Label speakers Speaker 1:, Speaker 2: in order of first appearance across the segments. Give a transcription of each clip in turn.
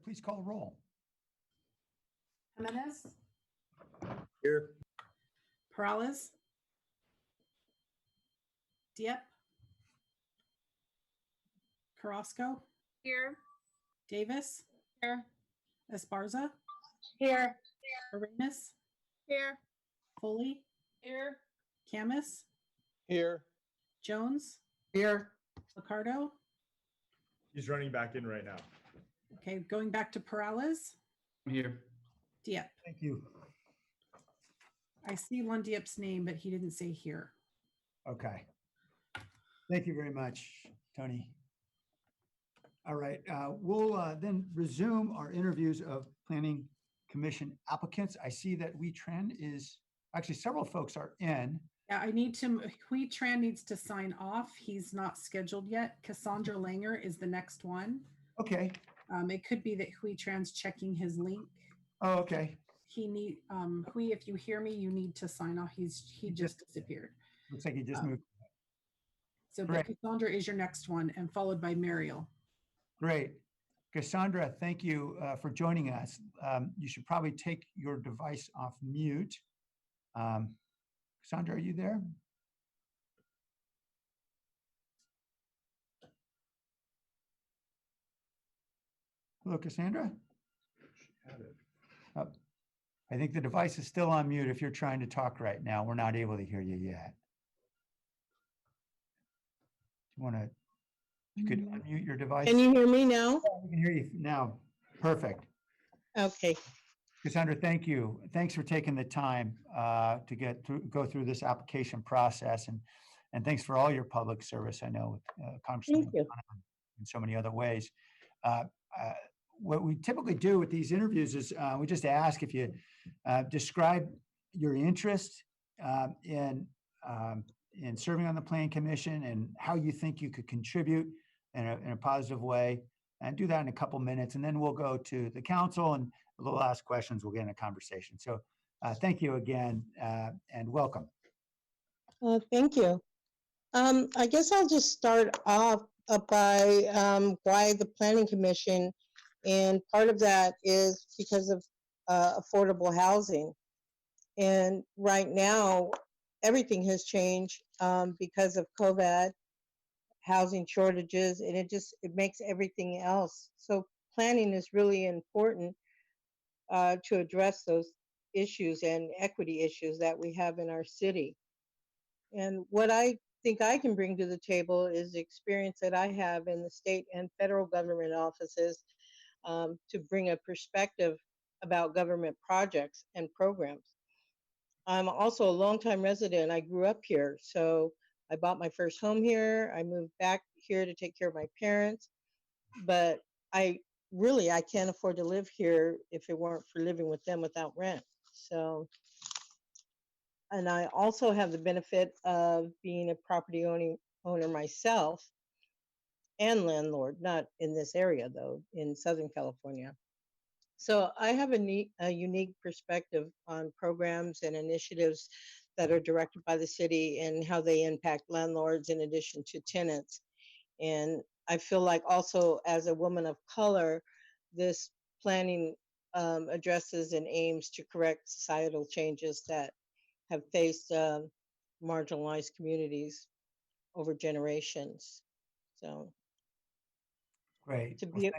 Speaker 1: please call roll.
Speaker 2: Jimenez,
Speaker 3: Here.
Speaker 2: Perales, Dieppe, Carrasco,
Speaker 4: Here.
Speaker 2: Davis,
Speaker 4: Here.
Speaker 2: Esparza,
Speaker 4: Here.
Speaker 2: Arenas,
Speaker 4: Here.
Speaker 2: Foley,
Speaker 4: Here.
Speaker 2: Camus,
Speaker 3: Here.
Speaker 2: Jones,
Speaker 3: Here.
Speaker 2: Ricardo.
Speaker 5: He's running back in right now.
Speaker 2: Okay, going back to Perales,
Speaker 3: Here.
Speaker 2: Dieppe.
Speaker 1: Thank you.
Speaker 2: I see one Dieppe's name, but he didn't say here.
Speaker 1: Okay. Thank you very much, Tony. All right, we'll then resume our interviews of Planning Commission applicants. I see that WeTran is, actually several folks are in.
Speaker 2: Yeah, I need to, Hui Tran needs to sign off. He's not scheduled yet. Cassandra Langer is the next one.
Speaker 1: Okay.
Speaker 2: It could be that Hui Tran's checking his link.
Speaker 1: Oh, okay.
Speaker 2: He need, Hui, if you hear me, you need to sign off. He just disappeared.
Speaker 1: Looks like he just moved.
Speaker 2: So,
Speaker 1: Great.
Speaker 2: but Cassandra is your next one and followed by Mariel.
Speaker 1: Great. Cassandra, thank you for joining us. You should probably take your device off mute. Cassandra, are you there? Hello, Cassandra? Oh, I think the device is still on mute if you're trying to talk right now. We're not able to hear you yet. You want to, you could unmute your device.
Speaker 4: Can you hear me now?
Speaker 1: We can hear you now. Perfect.
Speaker 4: Okay.
Speaker 1: Cassandra, thank you. Thanks for taking the time to go through this application process, and thanks for all your public service. I know with Congressman
Speaker 4: Thank you.
Speaker 1: in so many other ways. What we typically do with these interviews is we just ask if you describe your interest in serving on the Planning Commission and how you think you could contribute in a positive way, and do that in a couple minutes, and then we'll go to the council and we'll ask questions. We'll get in a conversation. So thank you again and welcome.
Speaker 4: Thank you. I guess I'll just start off by why the Planning Commission, and part of that is because of affordable housing. And right now, everything has changed because of COVID, housing shortages, and it makes everything else. So planning is really important to address those issues and equity issues that we have in our city. And what I think I can bring to the table is the experience that I have in the state and federal government offices to bring a perspective about government projects and programs. I'm also a longtime resident. I grew up here, so I bought my first home here. I moved back here to take care of my parents, but I can't afford to live here if it weren't for living with them without rent. So, and I also have the benefit of being a property owner myself and landlord, not in this area though, in Southern California. So I have a unique perspective on programs and initiatives that are directed by the city and how they impact landlords in addition to tenants. And I feel like also as a woman of color, this planning addresses and aims to correct societal changes that have faced marginalized communities over generations. So.
Speaker 1: Great.
Speaker 4: To be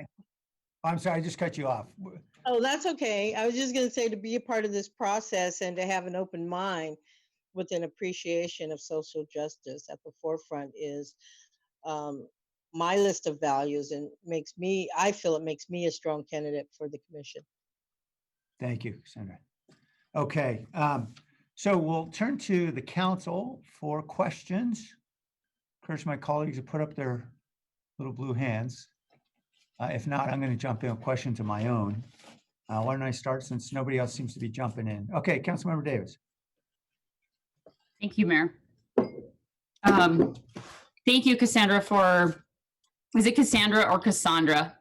Speaker 1: I'm sorry, I just cut you off.
Speaker 4: Oh, that's okay. I was just going to say, to be a part of this process and to have an open mind with an appreciation of social justice at the forefront is my list of values, and I feel it makes me a strong candidate for the commission.
Speaker 1: Thank you, Cassandra. Okay, so we'll turn to the council for questions. Encourage my colleagues to put up their little blue hands. If not, I'm going to jump in with questions of my own. Why don't I start since nobody else seems to be jumping in? Okay, Councilmember Davis.
Speaker 6: Thank you, Mayor. Thank you, Cassandra, is it Cassandra or Cassandra?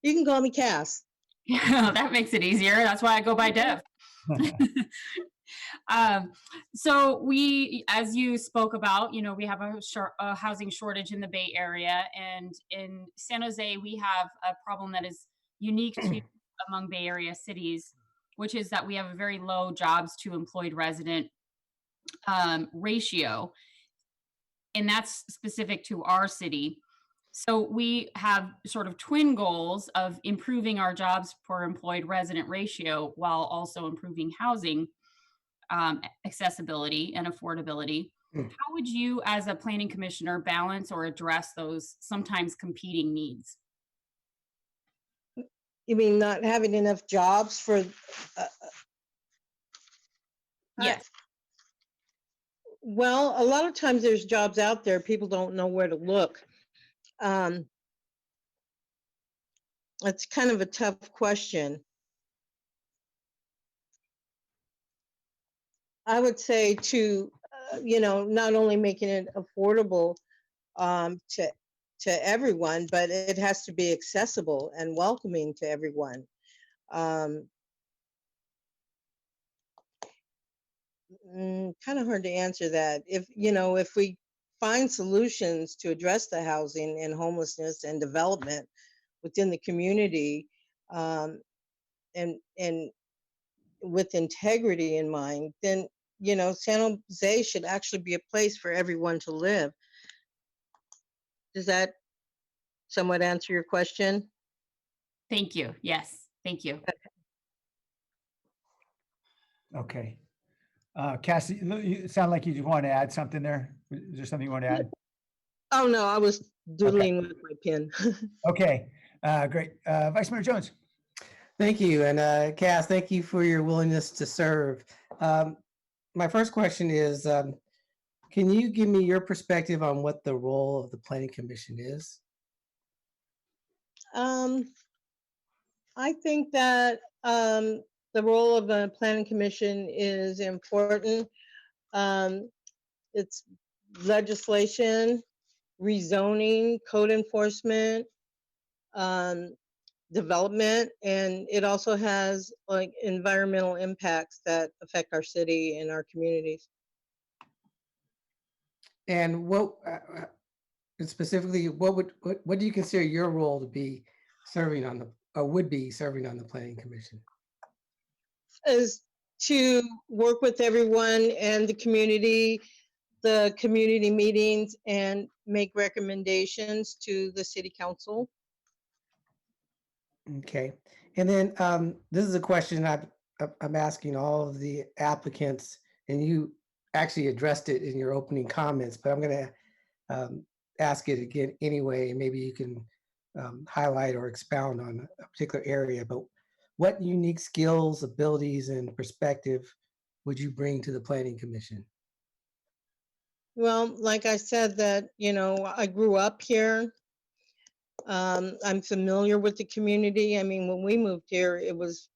Speaker 4: You can call me Cass.
Speaker 6: Yeah, that makes it easier. That's why I go by Dev. So we, as you spoke about, we have a housing shortage in the Bay Area, and in San Jose, we have a problem that is unique to among Bay Area cities, which is that we have a very low jobs to employed resident ratio. And that's specific to our city. So we have sort of twin goals of improving our jobs per employed resident ratio while also improving housing accessibility and affordability. How would you, as a planning commissioner, balance or address those sometimes competing needs?
Speaker 4: You mean not having enough jobs for?
Speaker 6: Yes.
Speaker 4: Well, a lot of times there's jobs out there, people don't know where to look. It's kind of a tough question. I would say to, not only making it affordable to everyone, but it has to be accessible and welcoming to everyone. Kind of hard to answer that. If we find solutions to address the housing and homelessness and development within the community, and with integrity in mind, then San Jose should actually be a place for everyone to live. Does that somewhat answer your question?
Speaker 6: Thank you. Yes. Thank you.
Speaker 1: Okay. Cassie, you sound like you want to add something there. Is there something you want to add?
Speaker 4: Oh, no, I was doodling with my pen.
Speaker 1: Okay, great. Vice Mayor Jones.
Speaker 7: Thank you. And Cass, thank you for your willingness to serve. My first question is, can you give me your perspective on what the role of the Planning Commission is?
Speaker 4: I think that the role of the Planning Commission is important. It's legislation, rezoning, code enforcement, development, and it also has like environmental impacts that affect our city and our communities.
Speaker 7: And what specifically, what do you consider your role to be serving on the, or would be serving on the Planning Commission?
Speaker 4: Is to work with everyone and the community meetings, and make recommendations to the city council.
Speaker 7: Okay. And then this is a question I'm asking all of the applicants, and you actually addressed it in your opening comments, but I'm going to ask it again anyway, and maybe you can highlight or expound on a particular area. But what unique skills, abilities, and perspective would you bring to the Planning Commission?
Speaker 4: Well, like I said, that, I grew up here. I'm familiar with the community. I mean, when we moved here, it was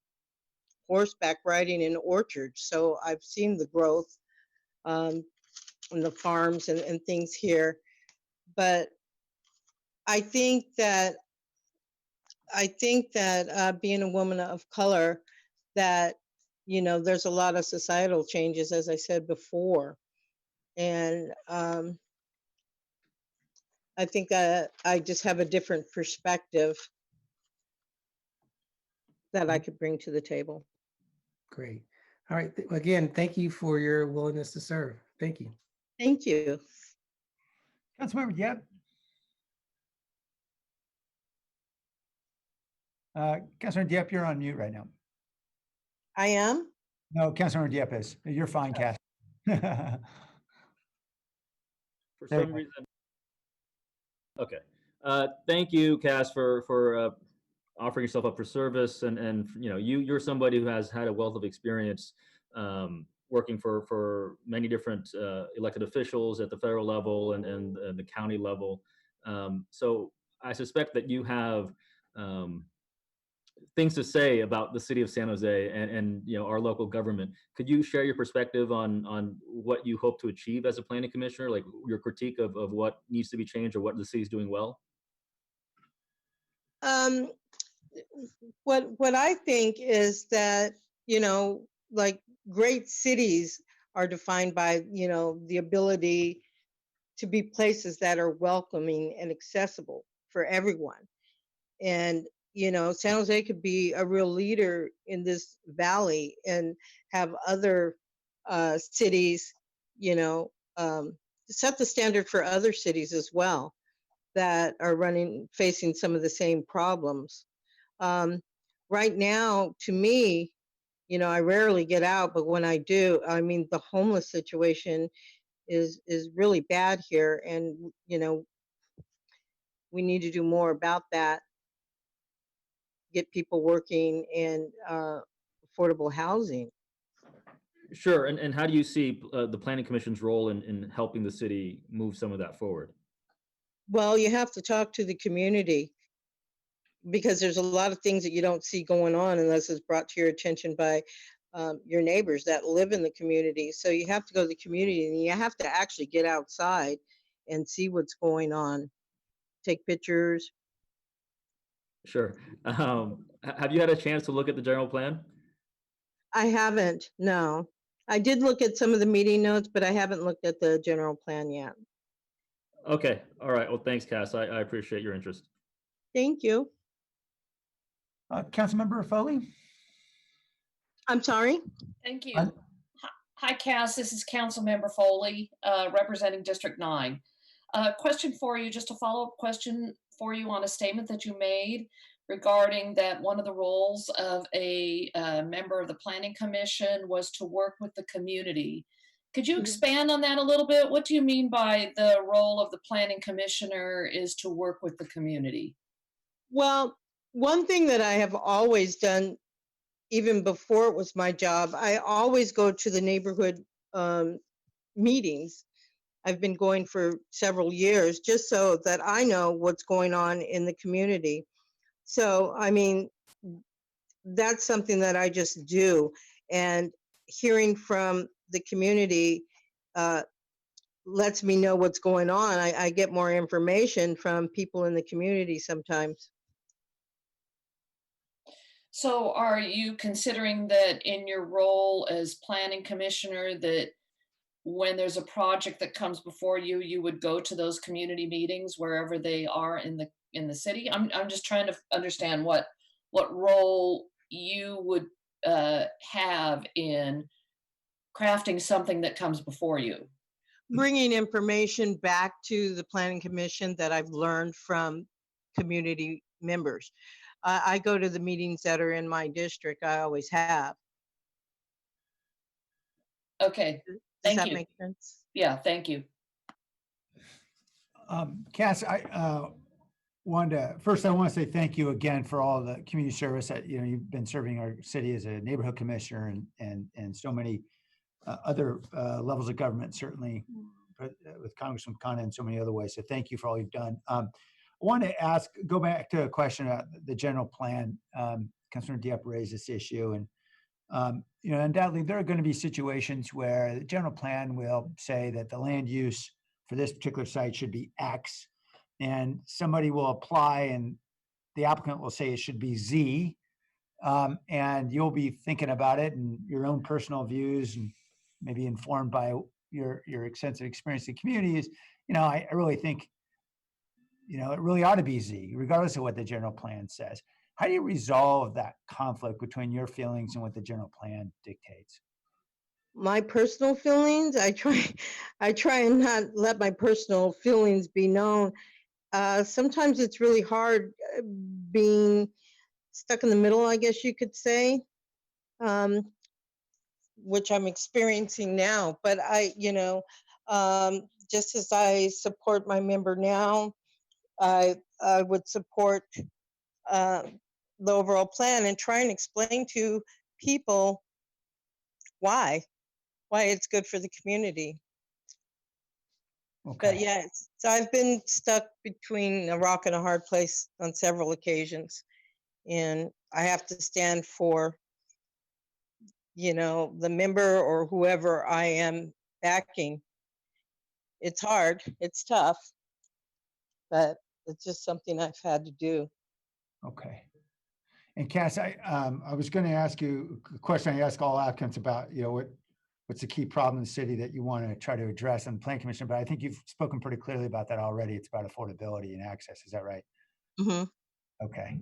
Speaker 4: horseback riding in orchards. So I've seen the growth in the farms and things here. But I think that being a woman of color, that, there's a lot of societal changes, as I said before. And I think that I just have a different perspective that I could bring to the table.
Speaker 7: Great. All right. Again, thank you for your willingness to serve. Thank you.
Speaker 4: Thank you.
Speaker 1: Councilmember Diep. Councilmember Diep, you're on mute right now.
Speaker 4: I am?
Speaker 1: No, Councilmember Diep is. You're fine, Cass.
Speaker 8: For
Speaker 1: There you
Speaker 8: some
Speaker 1: go.
Speaker 8: reason. Okay. Thank you, Cass, for offering yourself up for service, and you're somebody who has had a wealth of experience working for many different elected officials at the federal level and the county level. So I suspect that you have things to say about the city of San Jose and our local government. Could you share your perspective on what you hope to achieve as a planning commissioner, like your critique of what needs to be changed or what the city's doing well?
Speaker 4: What I think is that, like great cities are defined by, the ability to be places that are welcoming and accessible for everyone. And San Jose could be a real leader in this valley and have other cities, set the standard for other cities as well that are facing some of the same problems. Right now, to me, I rarely get out, but when I do, I mean, the homeless situation is really bad here, and we need to do more about that. Get people working in affordable housing.
Speaker 8: Sure. And how do you see the Planning Commission's role in helping the city move some of that forward?
Speaker 4: Well, you have to talk to the community because there's a lot of things that you don't see going on unless it's brought to your attention by your neighbors that live in the community. So you have to go to the community and you have to actually get outside and see what's going on. Take pictures.
Speaker 8: Sure. Have you had a chance to look at the general plan?
Speaker 4: I haven't, no. I did look at some of the meeting notes, but I haven't looked at the general plan yet.
Speaker 8: Okay. All right. Well, thanks, Cass. I appreciate your interest.
Speaker 4: Thank you.
Speaker 1: Councilmember Foley?
Speaker 4: I'm sorry?
Speaker 9: Thank you.
Speaker 1: Hi.
Speaker 9: Hi, Cass. This is Councilmember Foley, representing District 9. Question for you, just a follow-up question for you on a statement that you made regarding that one of the roles of a member of the Planning Commission was to work with the community. Could you expand on that a little bit? What do you mean by the role of the Planning Commissioner is to work with the community?
Speaker 4: Well, one thing that I have always done, even before it was my job, I always go to the neighborhood meetings. I've been going for several years just so that I know what's going on in the community. So, I mean, that's something that I just do. And hearing from the community lets me know what's going on. I get more information from people in the community sometimes.
Speaker 9: So are you considering that in your role as Planning Commissioner that when there's a project that comes before you, you would go to those community meetings wherever they are in the city? I'm just trying to understand what role you would have in crafting something that comes before you.
Speaker 4: Bringing information back to the Planning Commission that I've learned from community members. I go to the meetings that are in my district. I always have.
Speaker 9: Okay.
Speaker 4: Does
Speaker 9: Thank
Speaker 4: that
Speaker 9: you.
Speaker 4: make sense?
Speaker 9: Yeah, thank you.
Speaker 1: Cass, I want to say thank you again for all the community service that you've been serving our city as a neighborhood commissioner and so many other levels of government, certainly with Congressman Khanna and so many other ways. So thank you for all you've done. I want to go back to a question about the general plan. Councilor Diep raised this issue, and undoubtedly there are going to be situations where the general plan will say that the land use for this particular site should be X, and somebody will apply and the applicant will say it should be Z, and you'll be thinking about it and your own personal views and maybe informed by your extensive experience in communities. I really think, it really ought to be Z, regardless of what the general plan says. How do you resolve that conflict between your feelings and what the general plan dictates?
Speaker 4: My personal feelings, I try and not let my personal feelings be known. Sometimes it's really hard being stuck in the middle, I guess you could say, which I'm experiencing now. But just as I support my member now, I would support the overall plan and try and explain to people why it's good for the community.
Speaker 1: Okay.
Speaker 4: But yes, so I've been stuck between a rock and a hard place on several occasions, and I have to stand for, the member or whoever I am backing. It's hard, it's tough, but it's just something I've had to do.
Speaker 1: Okay. And Cass, I was going to ask you a question I ask all applicants about, what's the key problem in the city that you want to try to address on the Plan Commission, but I think you've spoken pretty clearly about that already. It's about affordability and access. Is that right?
Speaker 4: Mm-hmm.
Speaker 1: Okay.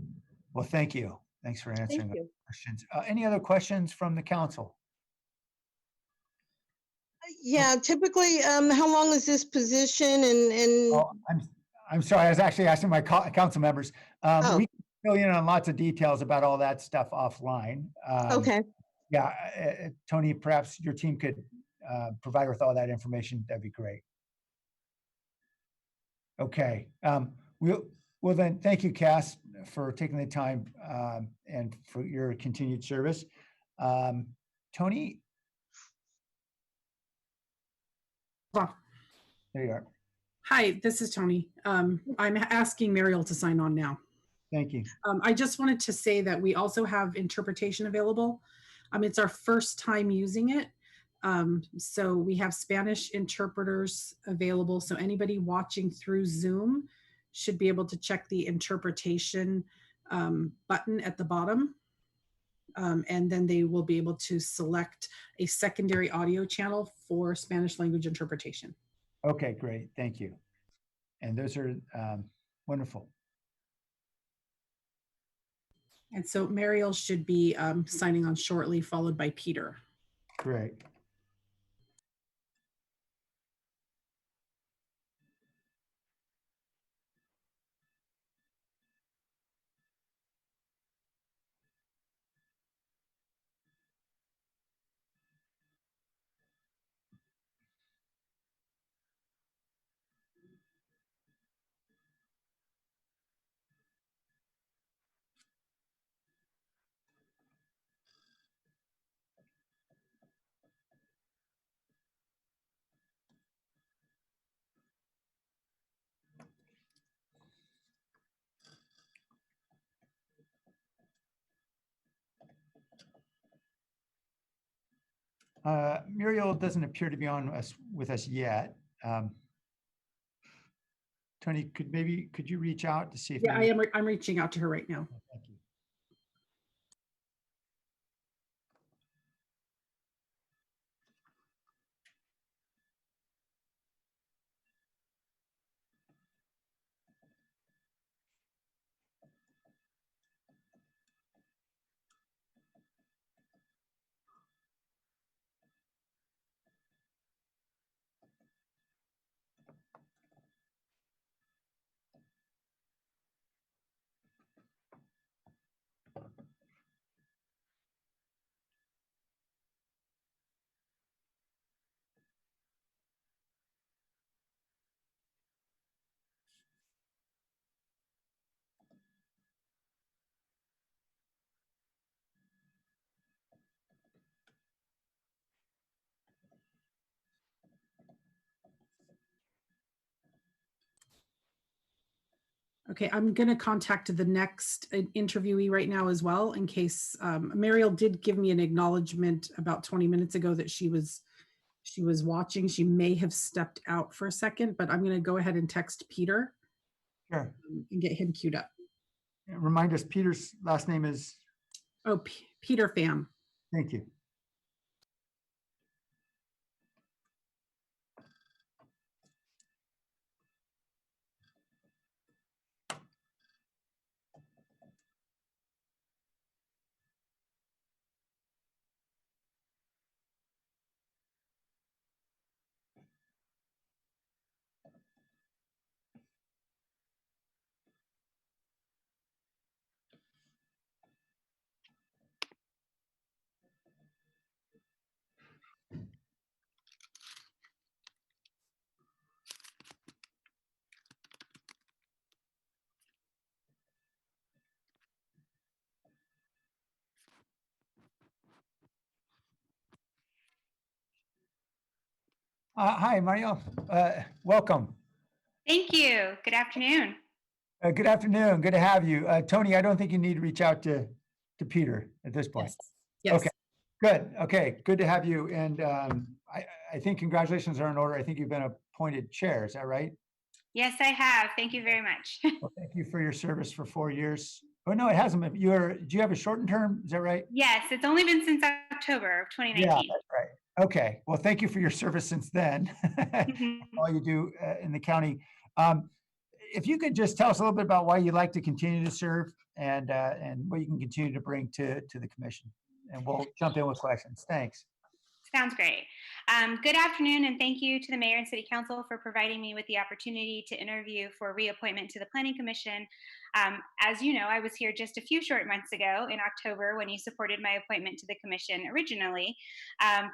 Speaker 1: Well, thank you. Thanks for answering
Speaker 4: Thank
Speaker 1: the
Speaker 4: you.
Speaker 1: questions. Any other questions from the council?
Speaker 4: Yeah, typically, how long is this position and,
Speaker 1: Oh, I'm sorry. I was actually asking my council members.
Speaker 4: Oh.
Speaker 1: We can fill you in on lots of details about all that stuff offline.
Speaker 4: okay,
Speaker 1: Yeah, Tony, perhaps your team could provide her with all that information. That'd be great. Okay. Well then, thank you, Cass, for taking the time and for your continued service. Tony,
Speaker 2: Hold on.
Speaker 1: there you are.
Speaker 2: Hi, this is Tony. I'm asking Mariel to sign on now.
Speaker 1: Thank you.
Speaker 2: I just wanted to say that we also have interpretation available. It's our first time using it. So we have Spanish interpreters available. So anybody watching through Zoom should be able to check the interpretation button at the bottom. And then they will be able to select a secondary audio channel for Spanish language interpretation.
Speaker 1: Okay, great. Thank you. And those are wonderful.
Speaker 2: And so Mariel should be signing on shortly, followed by Peter.
Speaker 1: Great. Muriel doesn't appear to be on with us yet. Tony, could you reach out to see if?
Speaker 2: Yeah,
Speaker 1: maybe-
Speaker 2: I'm reaching out to her right now.
Speaker 1: Thank you.
Speaker 2: Okay, I'm going to contact the next interviewee right now as well, in case Mariel did give me an acknowledgement about 20 minutes ago that she was watching. She may have stepped out for a second, but I'm going to go ahead and text Peter
Speaker 1: Sure.
Speaker 2: and get him queued up.
Speaker 1: Remind us, Peter's last name is?
Speaker 2: Oh, Peter Pham.
Speaker 1: Thank you. Hi, Mariel. Welcome.
Speaker 10: Thank you. Good afternoon.
Speaker 1: Good afternoon. Good to have you. Tony, I don't think you need to reach out to Peter at this point.
Speaker 2: Yes.
Speaker 1: Okay, good. Okay, good to have you. And I think congratulations are in order. I think you've been appointed chair. Is that right?
Speaker 10: Yes, I have. Thank you very much.
Speaker 1: Well, thank you for your service for 4 years. Oh, no, it hasn't been. Do you have a shortened term? Is that right?
Speaker 10: Yes, it's only been since October of
Speaker 1: Yeah,
Speaker 10: 2019.
Speaker 1: that's right. Okay. Well, thank you for your service since then. All you do in the county. if you could just tell us a little bit about why you'd like to continue to serve and what you can continue to bring to the commission. And we'll jump in with questions. Thanks.
Speaker 10: Sounds great. Good afternoon, and thank you to the Mayor and City Council for providing me with the opportunity to interview for reappointment to the Planning Commission. As you know, I was here just a few short months ago in October when you supported my appointment to the Commission originally.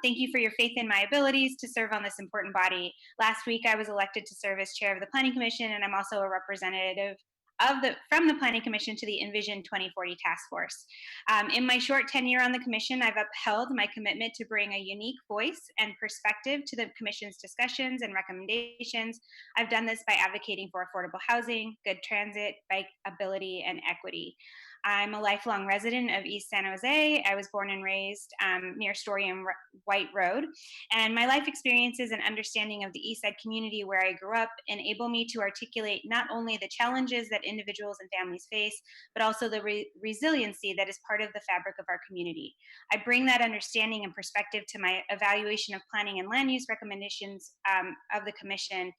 Speaker 10: Thank you for your faith in my abilities to serve on this important body. Last week, I was elected to serve as chair of the Planning Commission, and I'm also a representative from the Planning Commission to the Envision 2040 Task Force. In my short tenure on the Commission, I've upheld my commitment to bring a unique voice and perspective to the Commission's discussions and recommendations. I've done this by advocating for affordable housing, good transit, bikeability, and equity. I'm a lifelong resident of East San Jose. I was born and raised near Story and White Road, and my life experiences and understanding of the East Side community where I grew up enable me to articulate not only the challenges that individuals and families face, but also the resiliency that is part of the fabric of our community. I bring that understanding and perspective to my evaluation of planning and land use recommendations of the Commission.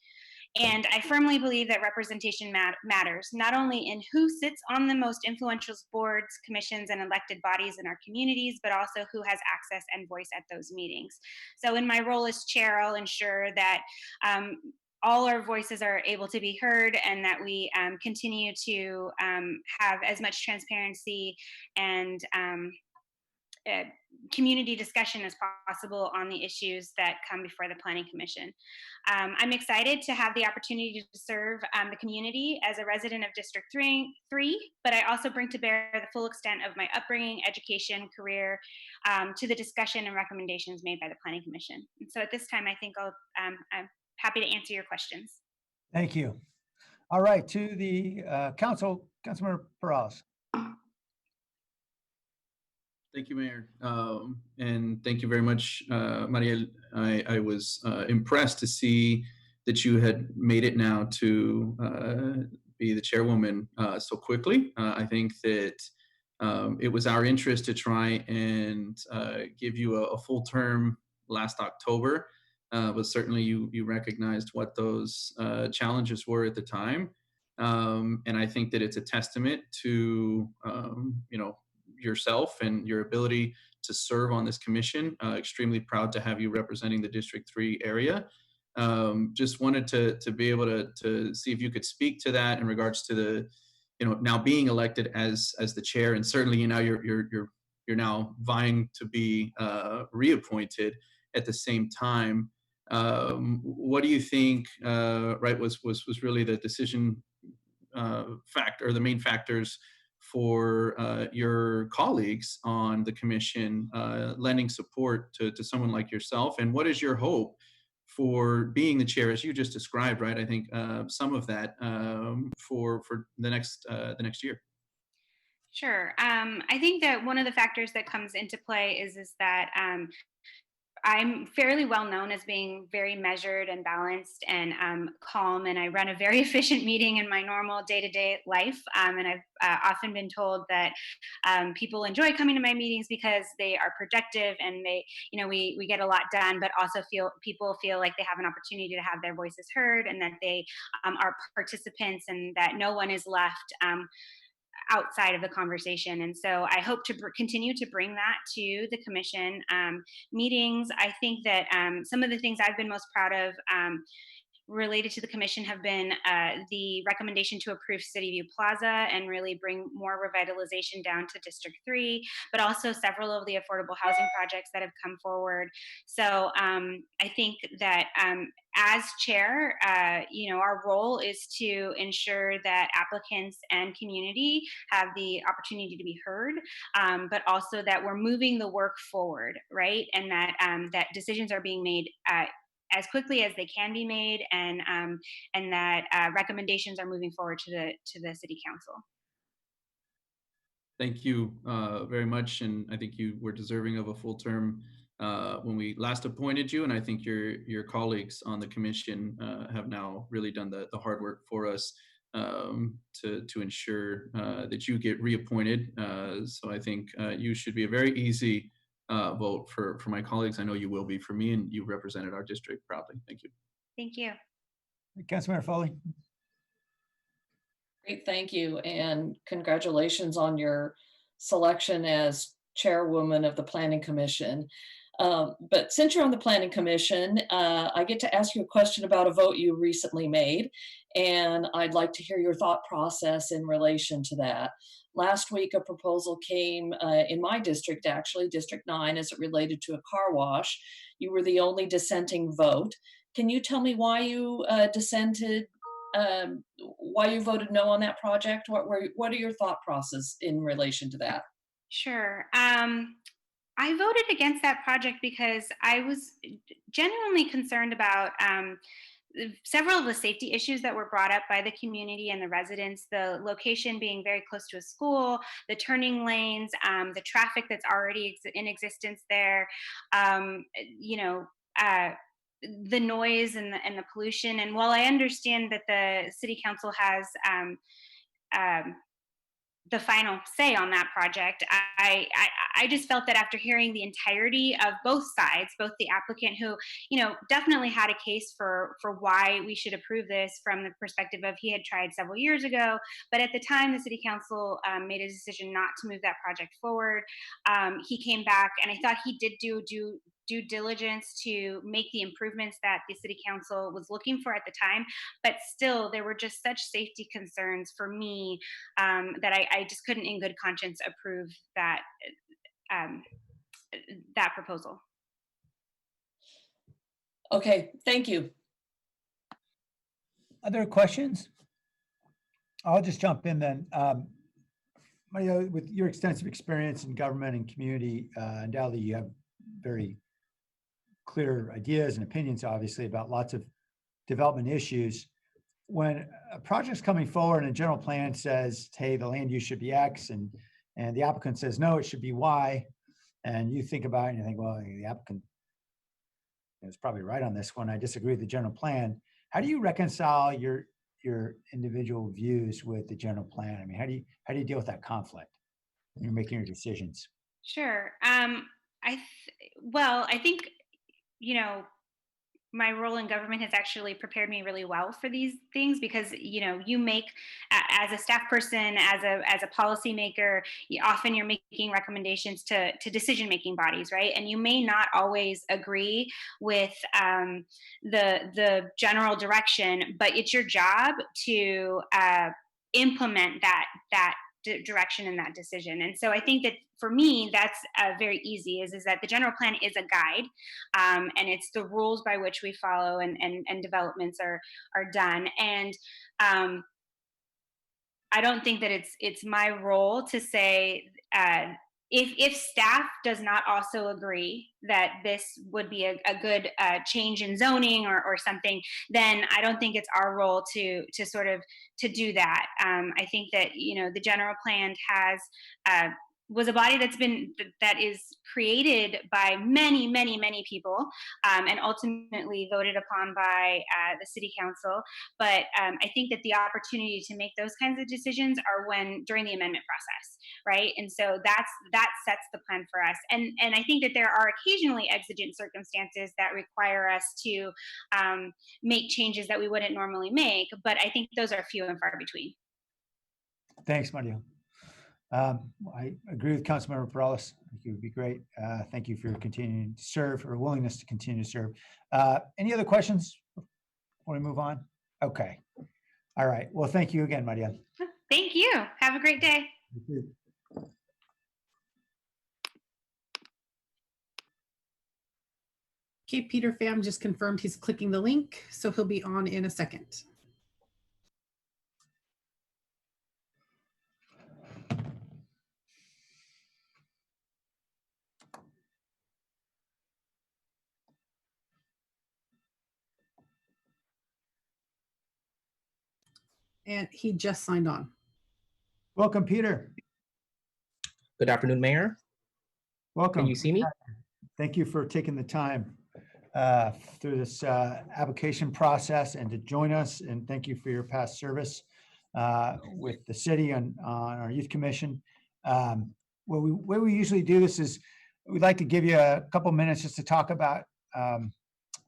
Speaker 10: And I firmly believe that representation matters, not only in who sits on the most influential boards, commissions, and elected bodies in our communities, but also who has access and voice at those meetings. So in my role as chair, I'll ensure that all our voices are able to be heard and that we continue to have as much transparency and community discussion as possible on the issues that come before the Planning Commission. I'm excited to have the opportunity to serve the community as a resident of District 3, but I also bring to bear the full extent of my upbringing, education, career to the discussion and recommendations made by the Planning Commission. And so at this time, I think I'm happy to answer your questions.
Speaker 1: Thank you. All right, to the Councilmember Perales.
Speaker 3: Thank you, Mayor. And thank you very much, Mariel. I was impressed to see that you had made it now to be the chairwoman so quickly. I think that it was our interest to try and give you a full term last October, but certainly you recognized what those challenges were at the time. And I think that it's a testament to, yourself and your ability to serve on this commission. Extremely proud to have you representing the District 3 area. Just wanted to be able to see if you could speak to that in regards to the, now being elected as the chair, and certainly you're now vying to be reappointed at the same time. What do you think? Was really the decision factor, or the main factors for your colleagues on the commission lending support to someone like yourself? And what is your hope for being the chair, as you just described, right? I think some of that for the next year.
Speaker 10: Sure. I think that one of the factors that comes into play is that I'm fairly well known as being very measured and balanced and calm, and I run a very efficient meeting in my normal day-to-day life. And I've often been told that people enjoy coming to my meetings because they are productive and we get a lot done, but also people feel like they have an opportunity to have their voices heard, and that they are participants, and that no one is left outside of the conversation. And so I hope to continue to bring that to the commission meetings. I think that some of the things I've been most proud of related to the commission have been the recommendation to approve City View Plaza and really bring more revitalization down to District 3, but also several of the affordable housing projects that have come forward. So I think that as chair, our role is to ensure that applicants and community have the opportunity to be heard, but also that we're moving the work forward, right? And that that decisions are being made as quickly as they can be made, and that recommendations are moving forward to the City Council.
Speaker 3: Thank you very much, and I think you were deserving of a full term when we last appointed you, and I think your colleagues on the commission have now really done the hard work for us to ensure that you get reappointed. So I think you should be a very easy vote for my colleagues. I know you will be for me, and you represented our district proudly. Thank you.
Speaker 10: Thank you.
Speaker 1: Councilmember Foley.
Speaker 9: Great, thank you, and congratulations on your selection as chairwoman of the Planning Commission. But since you're on the Planning Commission, I get to ask you a question about a vote you recently made, and I'd like to hear your thought process in relation to that. Last week, a proposal came in my district, actually, District 9, as it related to a car wash. You were the only dissenting vote. Can you tell me why you dissented? Why you voted no on that project? What are your thought process in relation to that?
Speaker 10: Sure. I voted against that project because I was genuinely concerned about several of the safety issues that were brought up by the community and the residents, the location being very close to a school, the turning lanes, the traffic that's already in existence there, you know, the noise and the pollution. And while I understand that the city council has um, the final say on that project, I just felt that after hearing the entirety of both sides, both the applicant who, you know, definitely had a case for why we should approve this from the perspective of he had tried several years ago, but at the time the city council made a decision not to move that project forward. He came back, and I thought he did do due diligence to make the improvements that the city council was looking for at the time, but still there were just such safety concerns for me that I just couldn't in good conscience approve that that proposal.
Speaker 9: Okay, thank you.
Speaker 1: Other questions? I'll just jump in then. Mariel, with your extensive experience in government and community, undoubtedly you have very clear ideas and opinions, obviously, about lots of development issues. When a project's coming forward and a general plan says, hey, the land use should be X, and the applicant says, no, it should be Y, and you think about it and you think, well, the applicant is probably right on this one. I disagree with the general plan. How do you reconcile your individual views with the general plan? I mean, how do you deal with that conflict when you're making your decisions?
Speaker 10: Sure. Well, I think, you know, my role in government has actually prepared me really well for these things because, you know, you make as a staff person, as a policymaker, often you're making recommendations to decision making bodies, right? And you may not always agree with the general direction, but it's your job to implement that direction and that decision. And so I think that for me, that's very easy is that the general plan is a guide, and it's the rules by which we follow and developments are done. And I don't think that it's my role to say if staff does not also agree that this would be a good change in zoning or something, then I don't think it's our role to sort of to do that. I think that, you know, the general plan was a body that is created by many people, and ultimately voted upon by the city council. But I think that the opportunity to make those kinds of decisions are during the amendment process, right? And so that sets the plan for us. And I think that there are occasionally exigent circumstances that require us to make changes that we wouldn't normally make, but I think those are few and far between.
Speaker 1: Thanks, Mariel. I agree with Councilmember Perales. I think it would be great. Thank you for continuing to serve, or willingness to continue to serve. Any other questions before we move on? Okay. All right. Well, thank you again, Mariel.
Speaker 10: Thank you. Have a great day.
Speaker 2: Okay, Peter Pham just confirmed he's clicking the link, so he'll be on in a second. And he just signed on.
Speaker 1: Welcome, Peter.
Speaker 11: Good afternoon, Mayor.
Speaker 1: Welcome.
Speaker 11: Can you see me?
Speaker 1: Thank you for taking the time through this application process and to join us. And thank you for your past service with the city on our youth commission. What we usually do this is we'd like to give you a couple minutes just to talk about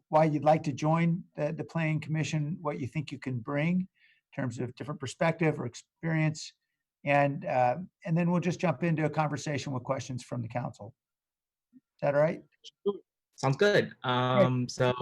Speaker 1: why you'd like to join the planning commission, what you think you can bring. terms of different perspective or experience. And then we'll just jump into a conversation with questions from the council. Is that all right?
Speaker 11: Sounds good.
Speaker 1: Great.
Speaker 11: So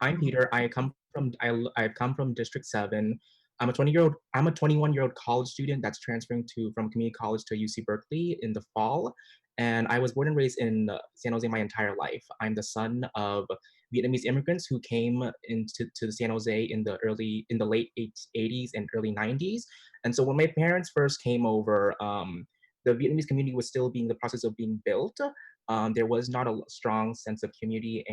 Speaker 11: I'm Peter. I've come from District 7. I'm a 21-year-old college student that's transferring from community college to UC Berkeley in the fall. And I was born and raised in San Jose my entire life. I'm the son of Vietnamese immigrants who came to San Jose in the late 80s and early 90s. And so when my parents first came over, the Vietnamese community was still being the process of being built. There was not a strong sense of community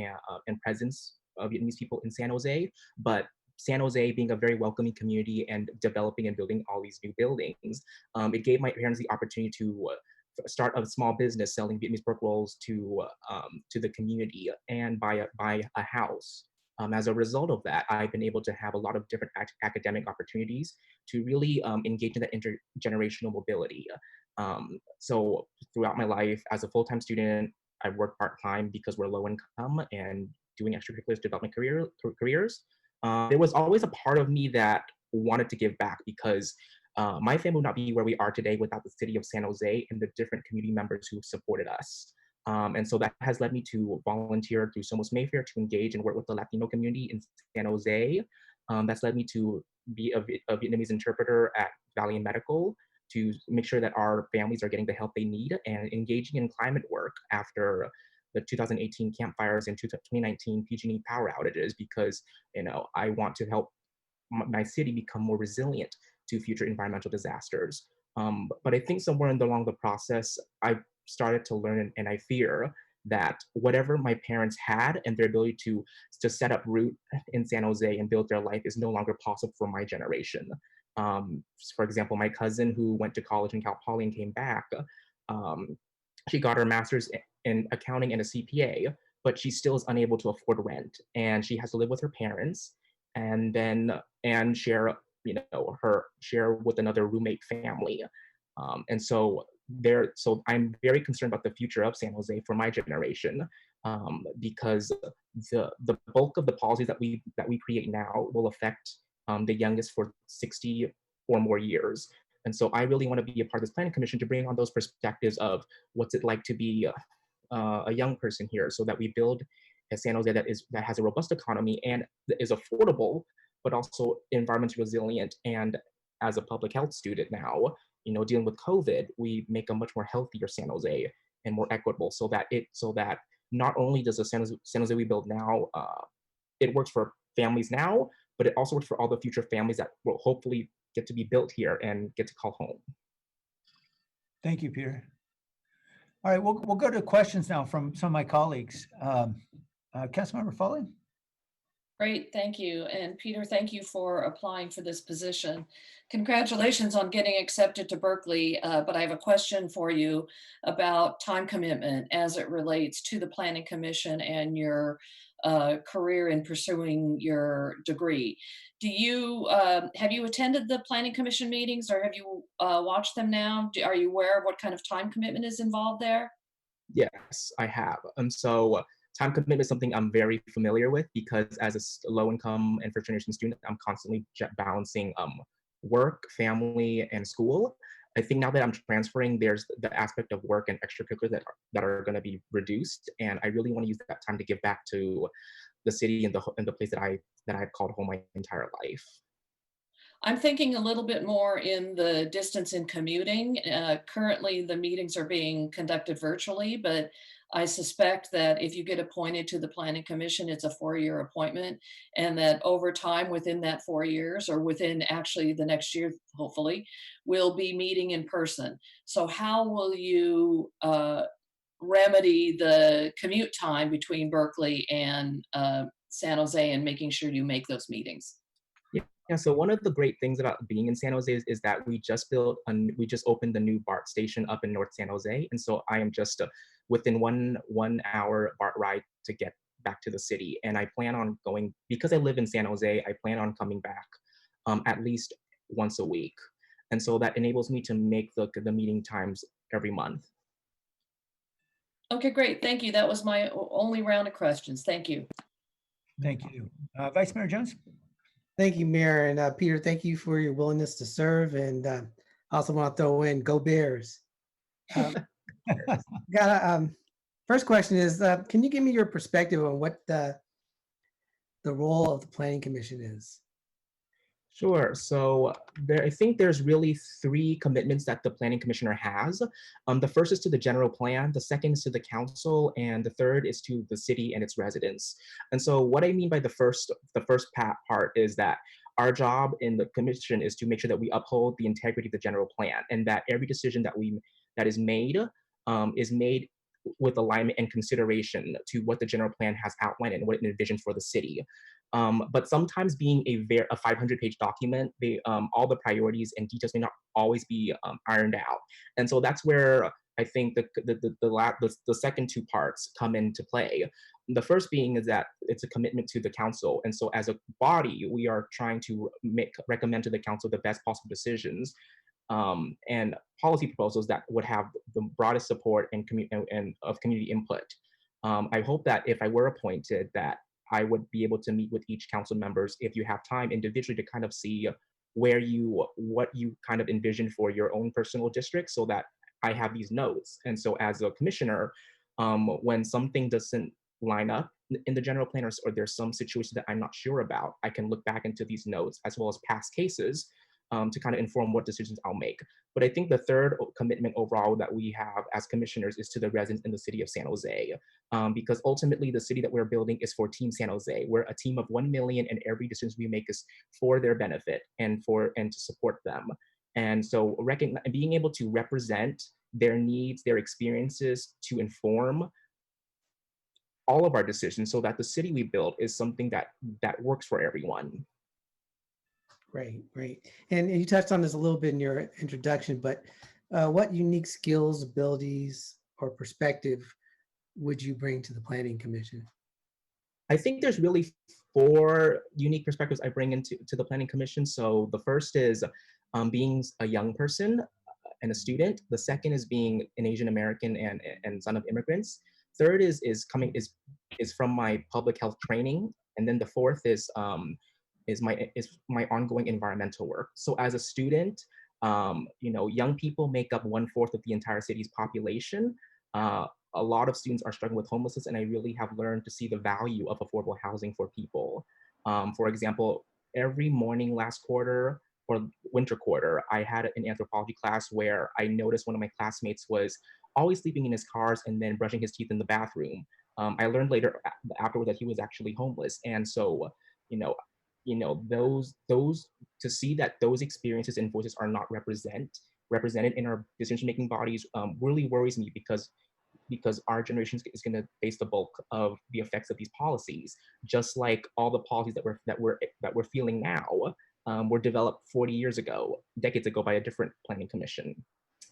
Speaker 11: and presence of Vietnamese people in San Jose, but San Jose being a very welcoming community and developing and building all these new buildings, it gave my parents the opportunity to start a small business selling Vietnamese pork rolls to the community and buy a house. As a result of that, I've been able to have a lot of different academic opportunities to really engage in that intergenerational mobility. So throughout my life as a full-time student, I've worked part-time because we're low income and doing extracurriculars development careers. There was always a part of me that wanted to give back because my family would not be where we are today without the city of San Jose and the different community members who supported us. And so that has led me to volunteer through Somos Mayfair to engage and work with the Latino community in San Jose. That's led me to be a Vietnamese interpreter at Valiant Medical to make sure that our families are getting the help they need, and engaging in climate work after the 2018 campfires and 2019 PG&E power outages, because I want to help my city become more resilient to future environmental disasters. But I think somewhere along the process, I started to learn, and I fear that whatever my parents had and their ability to set up root in San Jose and build their life is no longer possible for my generation. For example, my cousin who went to college in Cal Poly and came back, she got her master's in accounting and a CPA, but she still is unable to afford rent, and she has to live with her parents and share share with another roommate family. So I'm very concerned about the future of San Jose for my generation, because the bulk of the policies that we create now will affect the youngest for 60 or more years. And so I really want to be a part of this planning commission to bring on those perspectives of what's it like to be a young person here, so that we build a San Jose that has a robust economy and is affordable, but also environmentally resilient. And as a public health student now, dealing with COVID, we make a much more healthier San Jose and more equitable, so that not only does the San Jose we build now, it works for families now, but it also works for all the future families that will hopefully get to be built here and get to call home.
Speaker 1: Thank you, Peter. All right, we'll go to questions now from some of my colleagues. Councilmember Foley?
Speaker 9: Great, thank you. And Peter, thank you for applying for this position. Congratulations on getting accepted to Berkeley, but I have a question for you about time commitment as it relates to the Planning Commission and your career in pursuing your degree. Have you attended the Planning Commission meetings, or have you watched them now? Are you aware of what kind of time commitment is involved there?
Speaker 11: Yes, I have. So time commitment is something I'm very familiar with, because as a low-income and first-generation student, I'm constantly balancing work, family, and school. I think now that I'm transferring, there's the aspect of work and extracurriculars that are going to be reduced, and I really want to use that time to give back to the city and the place that I've called home my entire life.
Speaker 9: I'm thinking a little bit more in the distance in commuting. Currently, the meetings are being conducted virtually, but I suspect that if you get appointed to the Planning Commission, it's a 4-year appointment, and that over time within that 4 years, or within actually the next year, hopefully, we'll be meeting in person. So how will you remedy the commute time between Berkeley and San Jose and making sure you make those meetings?
Speaker 11: Yeah, so one of the great things about being in San Jose is that we just opened the new BART station up in North San Jose, and so I am just within one hour BART ride to get back to the city. And I plan on going, because I live in San Jose, I plan on coming back at least once a week, and so that enables me to make the meeting times every month.
Speaker 9: Okay, great, thank you. That was my only round of questions. Thank you.
Speaker 1: Thank you. Vice Mayor Jones?
Speaker 7: Thank you, Mayor. And Peter, thank you for your willingness to serve. And I also want to throw in, go Bears. Um, first question is, can you give me your perspective on what the role of the Planning Commission is?
Speaker 11: Sure. So I think there's really three commitments that the planning commissioner has. The first is to the general plan, the second is to the council, and the third is to the city and its residents. And so what I mean by the first part is that our job in the commission is to make sure that we uphold the integrity of the general plan, and that every decision that is made with alignment and consideration to what the general plan has outlined and what it envisions for the city. But sometimes being a 500-page document, all the priorities and details may not always be ironed out. And so that's where I think the second two parts come into play. The first being is that it's a commitment to the council. And so as a body, we are trying to recommend to the council the best possible decisions and policy proposals that would have the broadest support and of community input. I hope that if I were appointed, that I would be able to meet with each council members, if you have time, individually, to kind of see what you kind of envision for your own personal district, so that I have these notes. And so as a commissioner, when something doesn't line up in the general plan, or there's some situation that I'm not sure about, I can look back into these notes as well as past cases to kind of inform what decisions I'll make. But I think the third commitment overall that we have as commissioners is to the residents in the city of San Jose, because ultimately the city that we're building is for Team San Jose. We're a team of 1 million, and every decision we make is for their benefit and to support them. And so being able to represent their needs, their experiences, to inform all of our decisions, so that the city we build is something that works for everyone.
Speaker 7: Great. And you touched on this a little bit in your introduction, but what unique skills, abilities, or perspective would you bring to the Planning Commission?
Speaker 11: I think there's really 4 unique perspectives I bring into the Planning Commission. So the first is being a young person and a student. The second is being an Asian American and son of immigrants. Third is from my public health training, and then the fourth is my ongoing environmental work. So as a student, young people make up 1/4 of the entire city's population. A lot of students are struggling with homelessness, and I really have learned to see the value of affordable housing for people. For example, every morning last quarter or winter quarter, I had an anthropology class where I noticed one of my classmates was always sleeping in his cars and then brushing his teeth in the bathroom. I learned later afterward that he was actually homeless. And so, those to see that those experiences and voices are not represented in our decision-making bodies really worries me, because our generation is going to face the bulk of the effects of these policies, just like all the policies that we're feeling now were developed 40 years ago, decades ago, by a different planning commission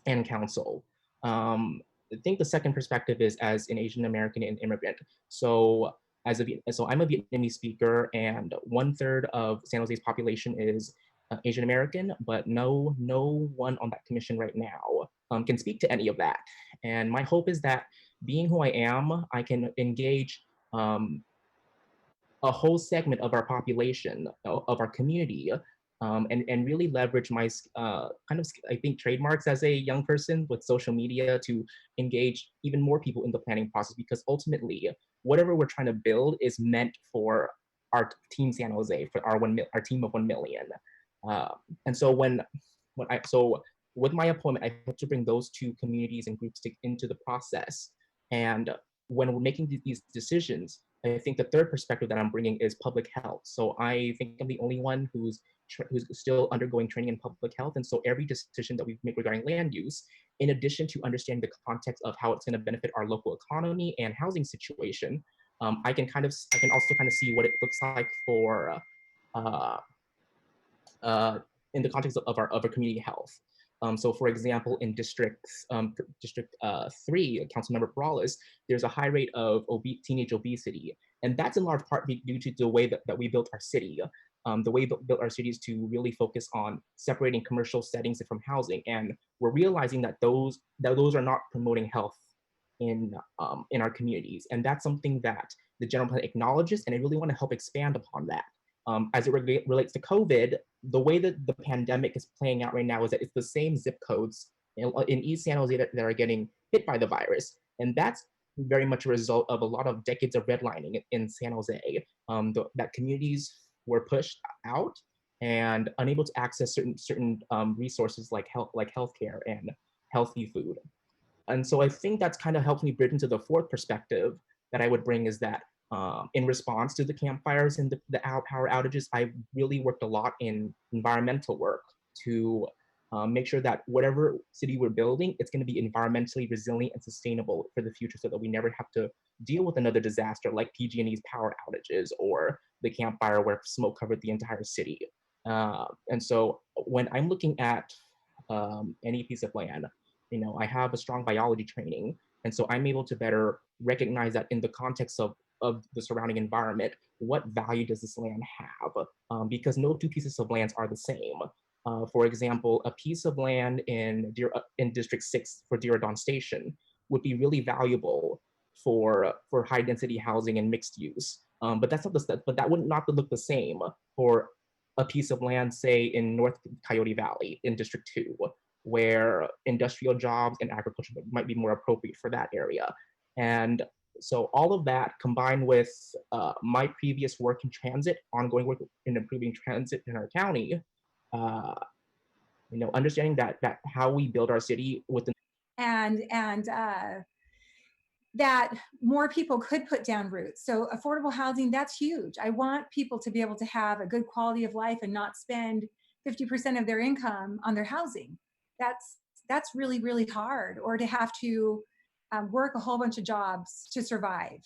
Speaker 11: and council. I think the second perspective is as an Asian American and immigrant. So I'm a Vietnamese speaker, and 1/3 of San Jose's population is Asian American, but no one on that commission right now can speak to any of that. And my hope is that, being who I am, I can engage a whole segment of our population, of our community, and really leverage my I think trademarks as a young person with social media to engage even more people in the planning process, because ultimately whatever we're trying to build is meant for our team San Jose, for our team of 1 million. And so with my appointment, I hope to bring those 2 communities and groups into the process. And when we're making these decisions, I think the third perspective that I'm bringing is public health. So I think I'm the only one who's still undergoing training in public health. And so every decision that we make regarding land use, in addition to understanding the context of how it's going to benefit our local economy and housing situation, I can also kind of see what it looks like for in the context of our community health. So for example, in District 3, Councilmember Perales, there's a high rate of teenage obesity. And that's in large part due to the way that we built our city. The way we built our city is to really focus on separating commercial settings from housing. And we're realizing that those are not promoting health in our communities. And that's something that the general plan acknowledges, and I really want to help expand upon that. as it relates to COVID, the way that the pandemic is playing out right now is that it's the same zip codes in East San Jose that are getting hit by the virus. And that's very much a result of a lot of decades of redlining in San Jose, that communities were pushed out and unable to access certain resources like healthcare and healthy food. And so I think that's kind of helped me bridge into the fourth perspective that I would bring, is that in response to the campfires and the power outages, I really worked a lot in environmental work to make sure that whatever city we're building, it's going to be environmentally resilient and sustainable for the future, so that we never have to deal with another disaster like PG&E's power outages or the campfire where smoke covered the entire city. And so when I'm looking at any piece of land, I have a strong biology training, and so I'm able to better recognize that in the context of the surrounding environment, what value does this land have? Because no two pieces of lands are the same. For example, a piece of land in District 6 for Diridon Station would be really valuable for high density housing and mixed use. But that would not look the same for a piece of land, say in North Coyote Valley in District 2, where industrial jobs and agriculture might be more appropriate for that area. And so all of that combined with my previous work in transit, ongoing work in improving transit in our county, understanding that how we build our city with the
Speaker 12: and that more people could put down roots. So affordable housing, that's huge. I want people to be able to have a good quality of life and not spend 50% of their income on their housing. That's really, really hard, or to have to work a whole bunch of jobs to survive.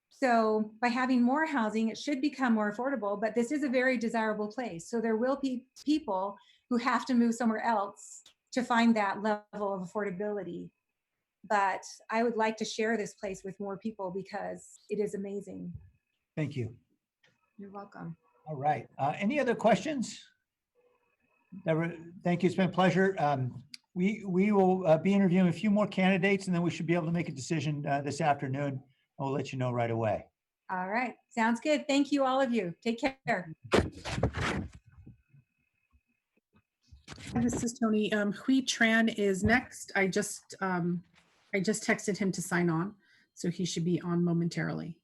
Speaker 12: So by having more housing, it should become more affordable, but this is a very desirable place. So there will be people who have to move somewhere else to find that level of affordability. But I would like to share this place with more people because it is amazing.
Speaker 1: Thank you.
Speaker 12: You're welcome.
Speaker 1: All right. Any other questions? Thank you. It's been a pleasure. We will be interviewing a few more candidates, and then we should be able to make a decision this afternoon. I'll let you know right away.
Speaker 12: All right. Sounds good. Thank you, all of you. Take care.
Speaker 2: This is Tony. Hui Tran is next. I just texted him to sign on, so he should be on momentarily.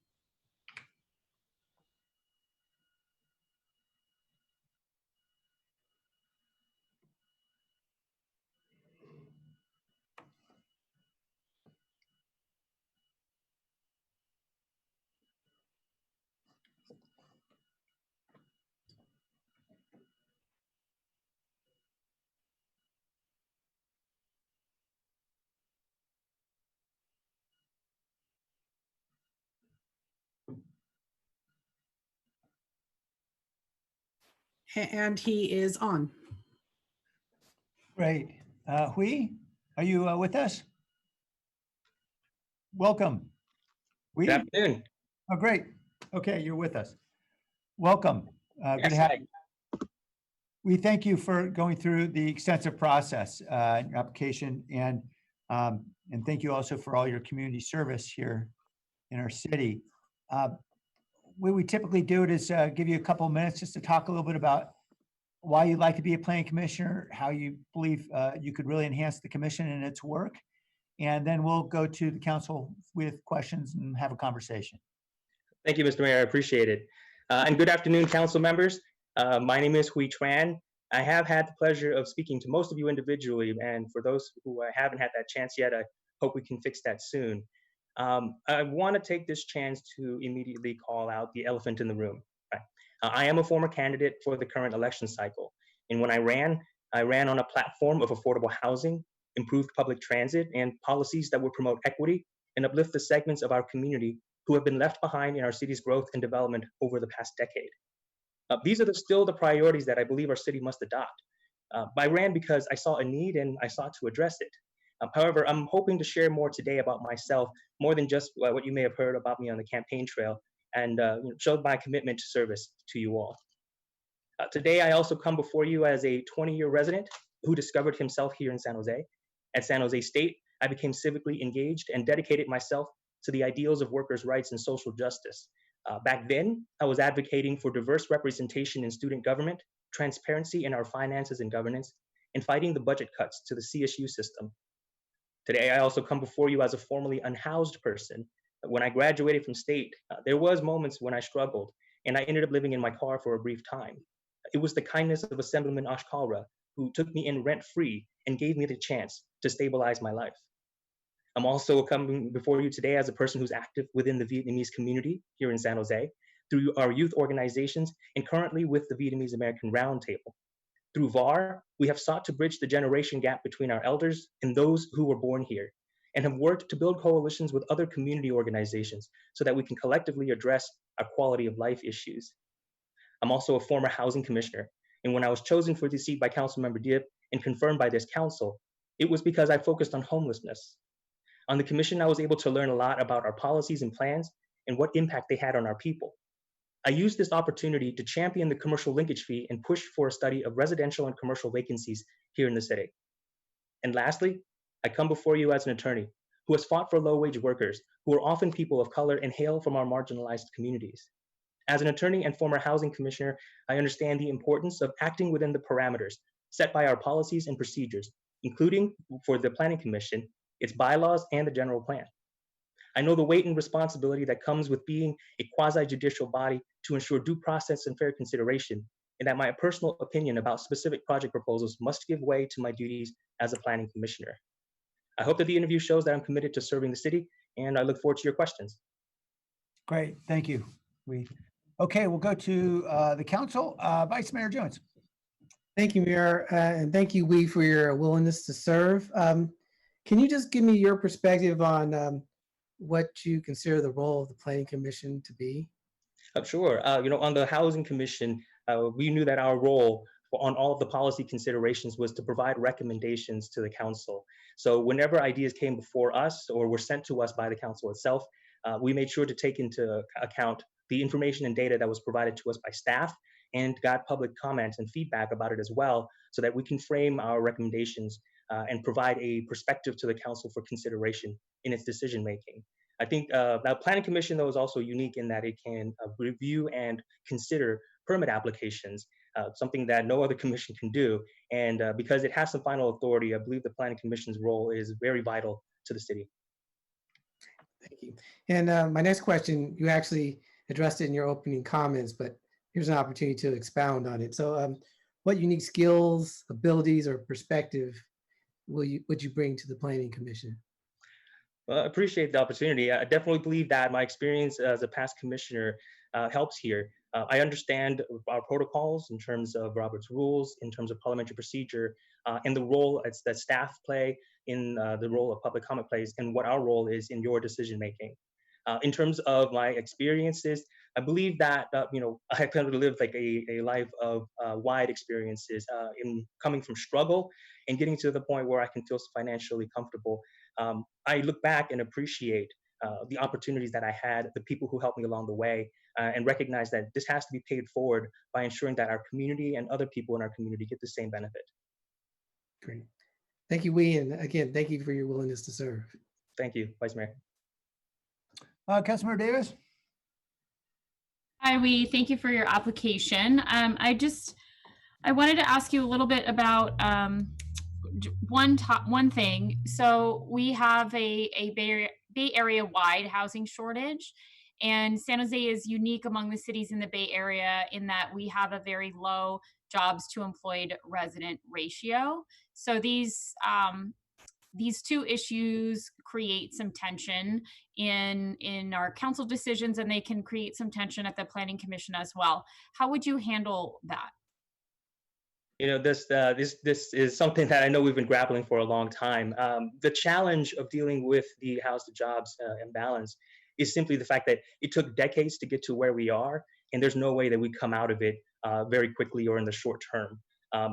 Speaker 2: And he is on.
Speaker 1: Great. Hui, are you with us? Welcome.
Speaker 13: Good afternoon.
Speaker 1: Oh, great. Okay, you're with us. Welcome. Good to have you. We thank you for going through the extensive process, your application, and thank you also for all your community service here in our city. What we typically do is give you a couple of minutes just to talk a little bit about why you'd like to be a planning commissioner, how you believe you could really enhance the commission and its work, and then we'll go to the council with questions and have a conversation.
Speaker 13: Thank you, Mr. Mayor. I appreciate it. And good afternoon, council members. My name is Hui Tran. I have had the pleasure of speaking to most of you individually, and for those who I haven't had that chance yet, I hope we can fix that soon. I want to take this chance to immediately call out the elephant in the room. I am a former candidate for the current election cycle, and when I ran on a platform of affordable housing, improved public transit, and policies that would promote equity and uplift the segments of our community who have been left behind in our city's growth and development over the past decade. These are still the priorities that I believe our city must adopt. I ran because I saw a need and I sought to address it. However, I'm hoping to share more today about myself, more than just what you may have heard about me on the campaign trail, and show my commitment to service to you all. Today, I also come before you as a 20-year resident who discovered himself here in San Jose. At San Jose State, I became civically engaged and dedicated myself to the ideals of workers' rights and social justice. Back then, I was advocating for diverse representation in student government, transparency in our finances and governance, and fighting the budget cuts to the CSU system. Today, I also come before you as a formerly unhoused person. When I graduated from state, there was moments when I struggled, and I ended up living in my car for a brief time. It was the kindness of Assemblyman Ashkalra who took me in rent-free and gave me the chance to stabilize my life. I'm also coming before you today as a person who's active within the Vietnamese community here in San Jose, through our youth organizations, and currently with the Vietnamese American Roundtable. Through VAR, we have sought to bridge the generation gap between our elders and those who were born here, and have worked to build coalitions with other community organizations so that we can collectively address our quality of life issues. I'm also a former housing commissioner, and when I was chosen for this seat by Councilmember Diep and confirmed by this council, it was because I focused on homelessness. On the commission, I was able to learn a lot about our policies and plans and what impact they had on our people. I used this opportunity to champion the commercial linkage fee and push for a study of residential and commercial vacancies here in the city. And lastly, I come before you as an attorney who has fought for low-wage workers who are often people of color and hail from our marginalized communities. As an attorney and former housing commissioner, I understand the importance of acting within the parameters set by our policies and procedures, including for the Planning Commission, its bylaws, and the general plan. I know the weight and responsibility that comes with being a quasi-judicial body to ensure due process and fair consideration, and that my personal opinion about specific project proposals must give way to my duties as a planning commissioner. I hope that the interview shows that I'm committed to serving the city, and I look forward to your questions.
Speaker 1: Great, thank you. Okay, we'll go to the council. Vice Mayor Jones.
Speaker 7: Thank you, Mayor, and thank you, Wee, for your willingness to serve. Can you just give me your perspective on what you consider the role of the Planning Commission to be?
Speaker 13: Sure. On the Housing Commission, we knew that our role on all of the policy considerations was to provide recommendations to the council. So whenever ideas came before us or were sent to us by the council itself, we made sure to take into account the information and data that was provided to us by staff and got public comments and feedback about it as well, so that we can frame our recommendations and provide a perspective to the council for consideration in its decision making. I think the Planning Commission, though, is also unique in that it can review and consider permit applications, something that no other commission can do. And because it has some final authority, I believe the Planning Commission's role is very vital to the city.
Speaker 7: Thank you. And my next question, you actually addressed it in your opening comments, but here's an opportunity to expound on it. So what unique skills, abilities, or perspective would you bring to the Planning Commission?
Speaker 13: Well, I appreciate the opportunity. I definitely believe that my experience as a past commissioner helps here. I understand our protocols in terms of Robert's rules, in terms of parliamentary procedure, and the role that staff play in the role of public comment plays, and what our role is in your decision making. In terms of my experiences, I believe that I kind of lived like a life of wide experiences in coming from struggle and getting to the point where I can feel financially comfortable. I look back and appreciate the opportunities that I had, the people who helped me along the way, and recognize that this has to be paid forward by ensuring that our community and other people in our community get the same benefit.
Speaker 7: Great. Thank you, Wee, and again, thank you for your willingness to serve.
Speaker 13: Thank you, Vice Mayor.
Speaker 1: Councilmember Davis.
Speaker 6: Hi, Wee. Thank you for your application. I wanted to ask you a little bit about one thing. So we have a Bay Area wide housing shortage, and San Jose is unique among the cities in the Bay Area in that we have a very low jobs to employed resident ratio. So these two issues create some tension in our council decisions, and they can create some tension at the Planning Commission as well. How would you handle that?
Speaker 13: This is something that I know we've been grappling for a long time. The challenge of dealing with the house to jobs imbalance is simply the fact that it took decades to get to where we are, and there's no way that we come out of it very quickly or in the short term. I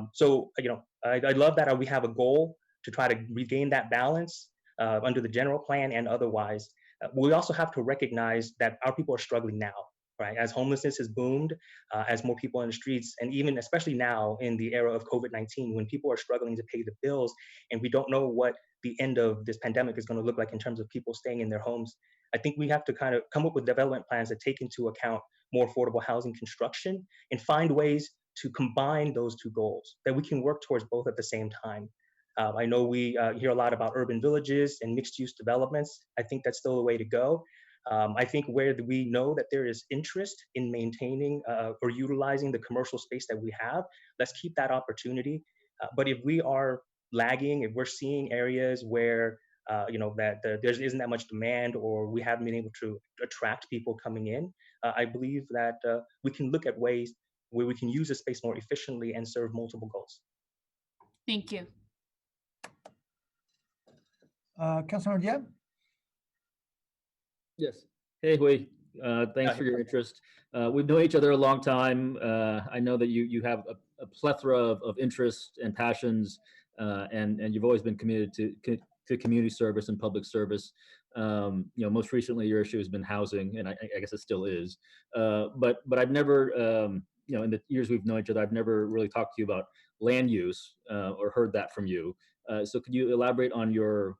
Speaker 13: love that we have a goal to try to regain that balance under the general plan and otherwise. We also have to recognize that our people are struggling now. right? As homelessness has boomed, as more people on the streets, and even especially now in the era of COVID-19, when people are struggling to pay the bills, and we don't know what the end of this pandemic is going to look like in terms of people staying in their homes, I think we have to kind of come up with development plans that take into account more affordable housing construction and find ways to combine those two goals that we can work towards both at the same time. I know we hear a lot about urban villages and mixed use developments. I think that's still the way to go. I think where we know that there is interest in maintaining or utilizing the commercial space that we have, let's keep that opportunity. But if we are lagging, if we're seeing areas where that there isn't that much demand, or we haven't been able to attract people coming in, I believe that we can look at ways where we can use the space more efficiently and serve multiple goals.
Speaker 6: Thank you.
Speaker 1: Councilmember Diab?
Speaker 8: Yes. Hey, Hui. Thanks for your interest. We've known each other a long time. I know that you have a plethora of interests and passions, and you've always been committed to community service and public service. Most recently, your issue has been housing, and I guess it still is. But I've never, in the years we've known each other, I've never really talked to you about land use or heard that from you. So could you elaborate on your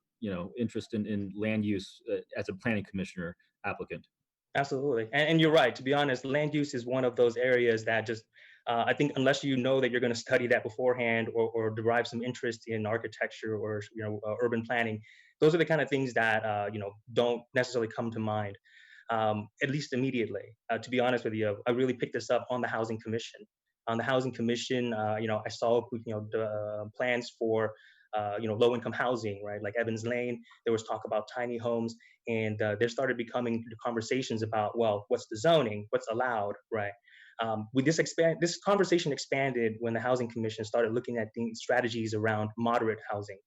Speaker 8: interest in land use as a planning commissioner applicant?
Speaker 13: Absolutely. And you're right. To be honest, land use is one of those areas that just, I think unless you know that you're going to study that beforehand, or derive some interest in architecture or, urban planning, those are the kind of things that, don't necessarily come to mind, at least immediately. To be honest with you, I really picked this up on the Housing Commission. On the Housing Commission, I saw, the plans for, low-income housing, right? Like Evans Lane, there was talk about tiny homes, and there started becoming conversations about, well, what's the zoning, what's allowed, right? With this conversation expanded when the Housing Commission started looking at the strategies around moderate housing,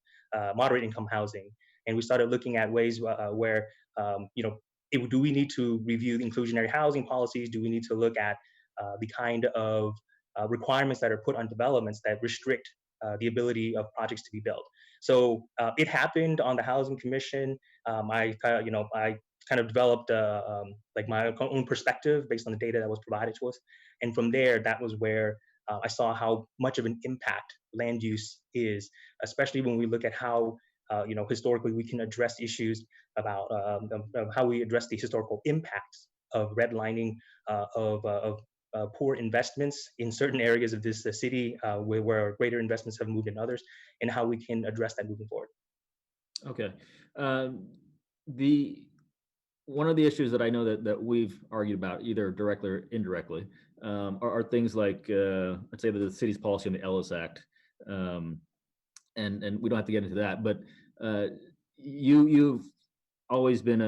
Speaker 13: moderate income housing, and we started looking at ways where, do we need to review the inclusionary housing policies? Do we need to look at the kind of requirements that are put on developments that restrict the ability of projects to be built? So it happened on the Housing Commission. I kind of developed like my own perspective based on the data that was provided to us, and from there, that was where I saw how much of an impact land use is, especially when we look at how historically we can address issues about of how we address the historical impacts of redlining, of poor investments in certain areas of this city, where greater investments have moved in others, and how we can address that moving forward.
Speaker 8: Okay. One of the issues that I know that we've argued about, either directly or indirectly, are things like, let's say, the city's policy on the Ellis Act, and we don't have to get into that, but you've always been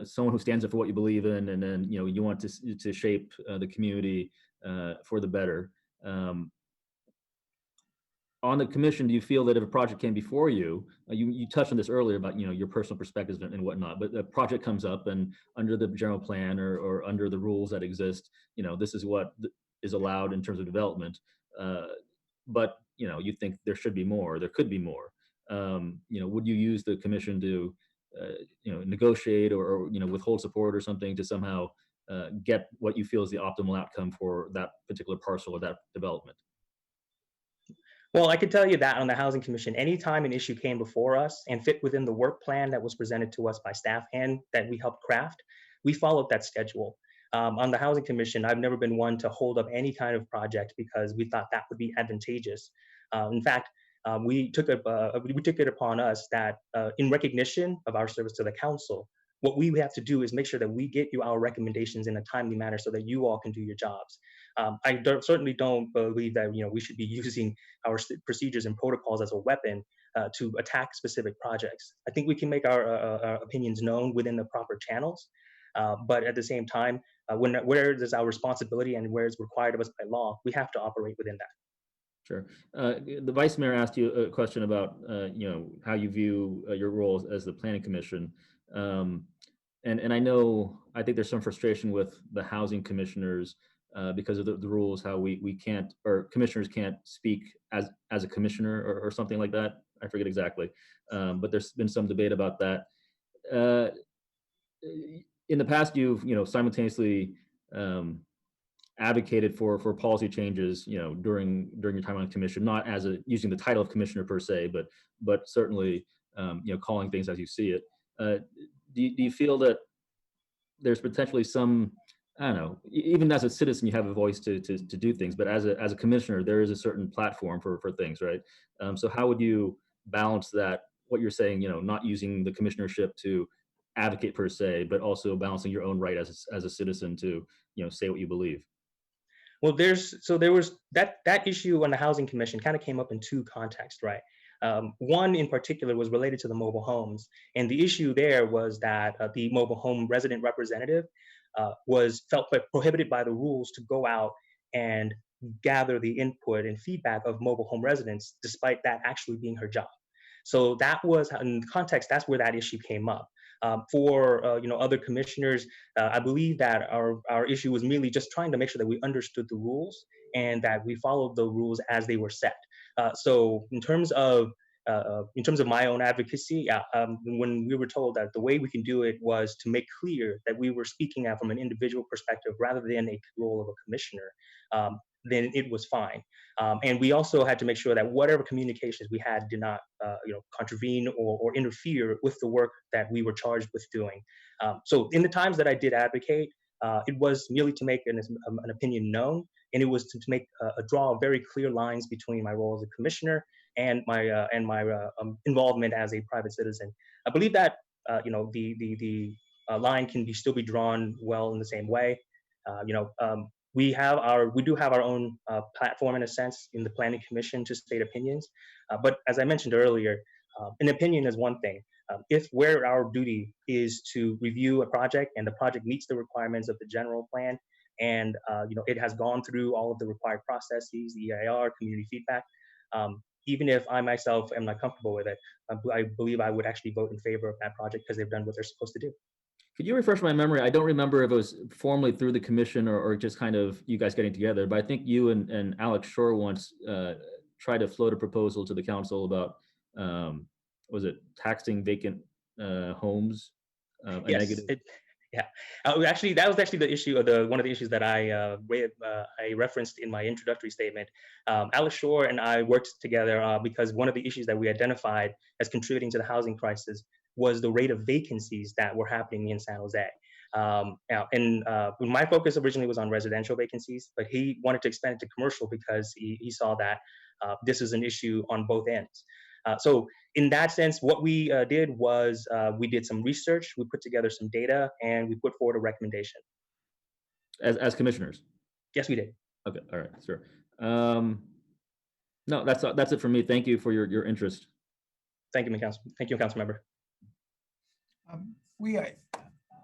Speaker 8: someone who stands up for what you believe in, and then you want to shape the community for the better. On the commission, do you feel that if a project came before you, you touched on this earlier about your personal perspectives and whatnot, but the project comes up and under the general plan or under the rules that exist, this is what is allowed in terms of development, but you think there should be more, there could be more. Would you use the commission to negotiate or withhold support or something to somehow get what you feel is the optimal outcome for that particular parcel or that development?
Speaker 13: Well, I could tell you that on the Housing Commission, anytime an issue came before us and fit within the work plan that was presented to us by staff and that we helped craft, we followed that schedule. On the Housing Commission, I've never been one to hold up any kind of project because we thought that would be advantageous. In fact, we took it upon us that in recognition of our service to the council, what we have to do is make sure that we get you our recommendations in a timely manner so that you all can do your jobs. I certainly don't believe that we should be using our procedures and protocols as a weapon to attack specific projects. I think we can make our opinions known within the proper channels, but at the same time, where there's our responsibility and where it's required of us by law, we have to operate within that.
Speaker 8: Sure. The Vice Mayor asked you a question about how you view your role as the Planning Commission. And I think there's some frustration with the housing commissioners because of the rules, how we can't, or commissioners can't speak as a commissioner or something like that. I forget exactly. But there's been some debate about that. In the past, you've simultaneously advocated for policy changes, during your time on commission, not as using the title of commissioner per se, but certainly, calling things as you see it. Do you feel that there's potentially some, I don't know, even as a citizen, you have a voice to do things, but as a commissioner, there is a certain platform for things, right? So how would you balance that, what you're saying, not using the commissionership to advocate per se, but also balancing your own right as a citizen to, say what you believe?
Speaker 13: Well, there was that issue on the Housing Commission kind of came up in two contexts, right? One in particular was related to the mobile homes, and the issue there was that the mobile home resident representative was felt prohibited by the rules to go out and gather the input and feedback of mobile home residents, despite that actually being her job. So that was in context. That's where that issue came up. For other commissioners, I believe that our issue was merely just trying to make sure that we understood the rules and that we followed the rules as they were set. So in terms of my own advocacy, when we were told that the way we can do it was to make clear that we were speaking out from an individual perspective rather than a role of a commissioner, then it was fine. And we also had to make sure that whatever communications we had did not, contravene or interfere with the work that we were charged with doing. So in the times that I did advocate, it was merely to make an opinion known, and it was to make draw very clear lines between my role as a commissioner and my involvement as a private citizen. I believe that the line can still be drawn well in the same way. We do have our own platform in a sense in the Planning Commission to state opinions, but as I mentioned earlier, an opinion is one thing. If where our duty is to review a project and the project meets the requirements of the general plan, and it has gone through all of the required processes, the EIR, community feedback, even if I myself am not comfortable with it, I believe I would actually vote in favor of that project because they've done what they're supposed to do.
Speaker 8: Could you refresh my memory? I don't remember if it was formally through the commission or just kind of you guys getting together, but I think you and Alex Shore once tried to float a proposal to the council about, was it taxing vacant homes?
Speaker 13: Yes. Yeah. Actually, that was actually the issue, or one of the issues that I referenced in my introductory statement. Alex Shore and I worked together because one of the issues that we identified as contributing to the housing crisis was the rate of vacancies that were happening in San Jose. My focus originally was on residential vacancies, but he wanted to expand it to commercial because he saw that this is an issue on both ends. So in that sense, what we did was we did some research, we put together some data, and we put forward a recommendation.
Speaker 8: As commissioners?
Speaker 13: Yes, we did.
Speaker 8: Okay, all right, sure. No, that's it for me. Thank you for your interest.
Speaker 13: Thank you, council member.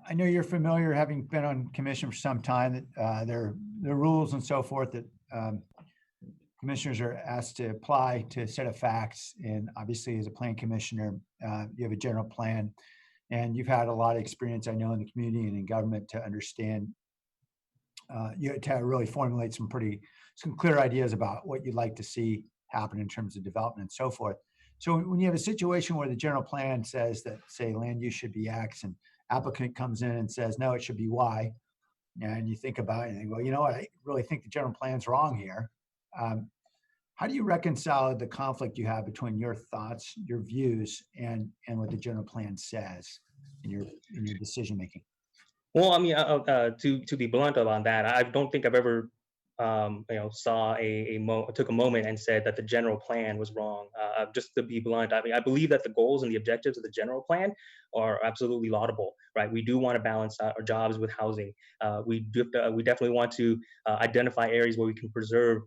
Speaker 1: I know you're familiar, having been on commission for some time, that there are rules and so forth that commissioners are asked to apply to a set of facts. And obviously, as a plan commissioner, you have a general plan, and you've had a lot of experience, I know, in the community and in government to understand, to really formulate some clear ideas about what you'd like to see happen in terms of development and so forth. So when you have a situation where the general plan says that, say, land use should be X, and applicant comes in and says, no, it should be Y, and you think about it and think, well, you know what, I really think the general plan's wrong here. How do you reconcile the conflict you have between your thoughts, your views, and what the general plan says in your decision making?
Speaker 13: Well, I mean, to be blunt about that, I don't think I've ever took a moment and said that the general plan was wrong. Just to be blunt, I mean, I believe that the goals and the objectives of the general plan are absolutely laudable, right? We do want to balance our jobs with housing. We definitely want to identify areas where we can preserve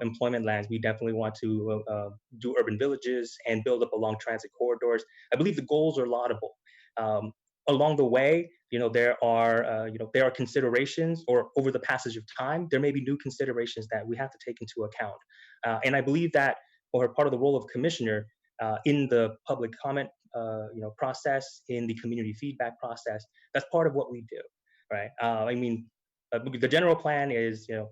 Speaker 13: employment lands. We definitely want to do urban villages and build up along transit corridors. I believe the goals are laudable. Along the way, there are considerations, or over the passage of time, there may be new considerations that we have to take into account. And I believe that, or part of the role of commissioner in the public comment process, in the community feedback process, that's part of what we do, right? I mean, the general plan is a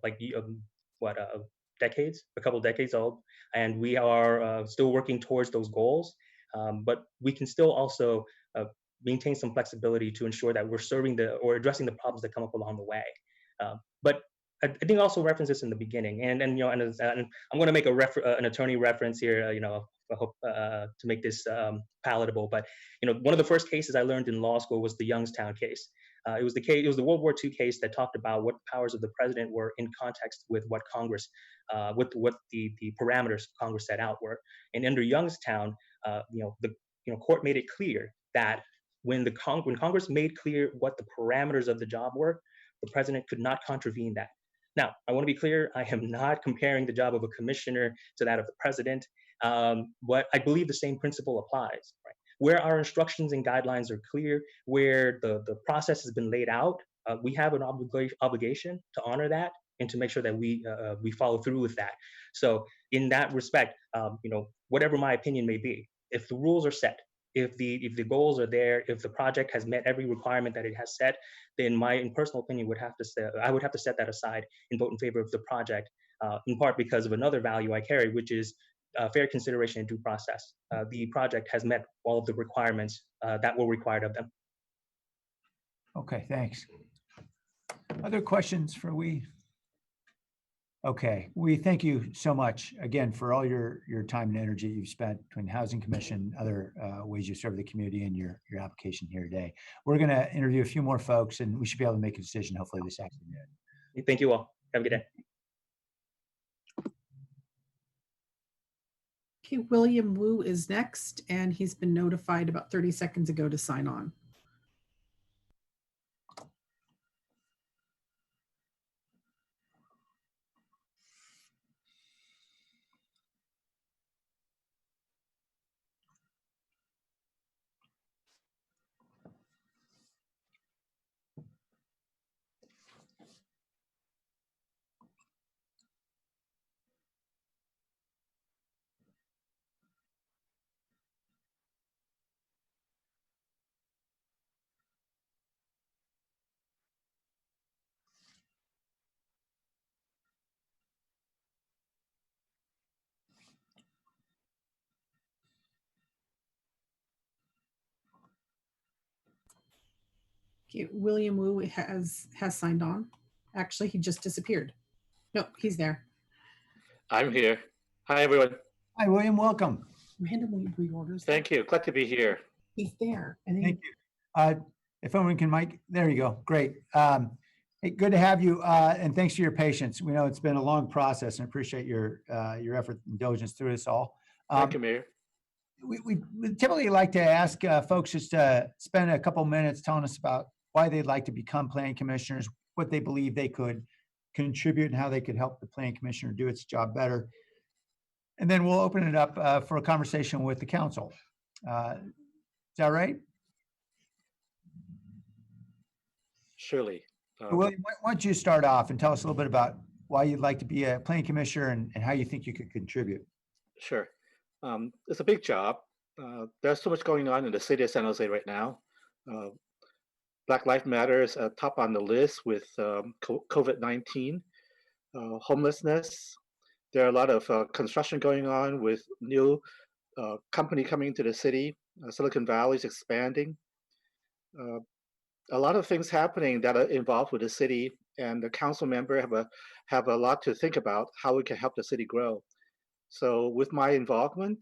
Speaker 13: couple decades old, and we are still working towards those goals. But we can still also maintain some flexibility to ensure that we're addressing the problems that come up along the way. But I think also reference this in the beginning, and I'm going to make an attorney reference here. I hope to make this palatable. But one of the first cases I learned in law school was the Youngstown case. It was the World War II case that talked about what powers of the president were in context with what Congress, with what the parameters Congress set out were. And under Youngstown, the court made it clear that when Congress made clear what the parameters of the job were, the president could not contravene that. Now, I want to be clear, I am not comparing the job of a commissioner to that of the president, but I believe the same principle applies, right? Where our instructions and guidelines are clear, where the process has been laid out, we have an obligation to honor that and to make sure that we follow through with that. So in that respect, whatever my opinion may be, if the rules are set, if the goals are there, if the project has met every requirement that it has set, then my personal opinion I would have to set that aside and vote in favor of the project, in part because of another value I carry, which is fair consideration and due process. The project has met all of the requirements that were required of them.
Speaker 1: Okay, thanks. Other questions for we? Okay, we thank you so much again for all your time and energy you've spent between Housing Commission, other ways you serve the community, and your application here today. We're going to interview a few more folks, and we should be able to make a decision hopefully this afternoon.
Speaker 13: Thank you all. Have a good day.
Speaker 2: Okay, William Wu is next, and he's been notified about 30 seconds ago to sign on. Okay, William Wu has signed on. Actually, he just disappeared. No, he's there.
Speaker 14: I'm here. Hi, everyone.
Speaker 1: Hi, William. Welcome.
Speaker 2: Randomly reorders.
Speaker 14: Thank you. Glad to be here.
Speaker 2: He's there. And then
Speaker 1: Thank you. If everyone can mic, there you go. Great. Hey, good to have you, and thanks for your patience. We know it's been a long process, and appreciate your effort and diligence through this all.
Speaker 14: Thank you, Mayor.
Speaker 1: We typically like to ask folks just to spend a couple minutes telling us about why they'd like to become planning commissioners, what they believe they could contribute, and how they could help the planning commissioner do its job better. And then we'll open it up for a conversation with the council. Is that right?
Speaker 14: Surely.
Speaker 1: William, why don't you start off and tell us a little bit about why you'd like to be a planning commissioner and how you think you could contribute?
Speaker 14: Sure. It's a big job. There's so much going on in the city of San Jose right now. Black Lives Matter is top on the list with COVID-19, homelessness. There are a lot of construction going on with new company coming to the city. Silicon Valley is expanding. A lot of things happening that are involved with the city, and the council member have a lot to think about how we can help the city grow. So with my involvement,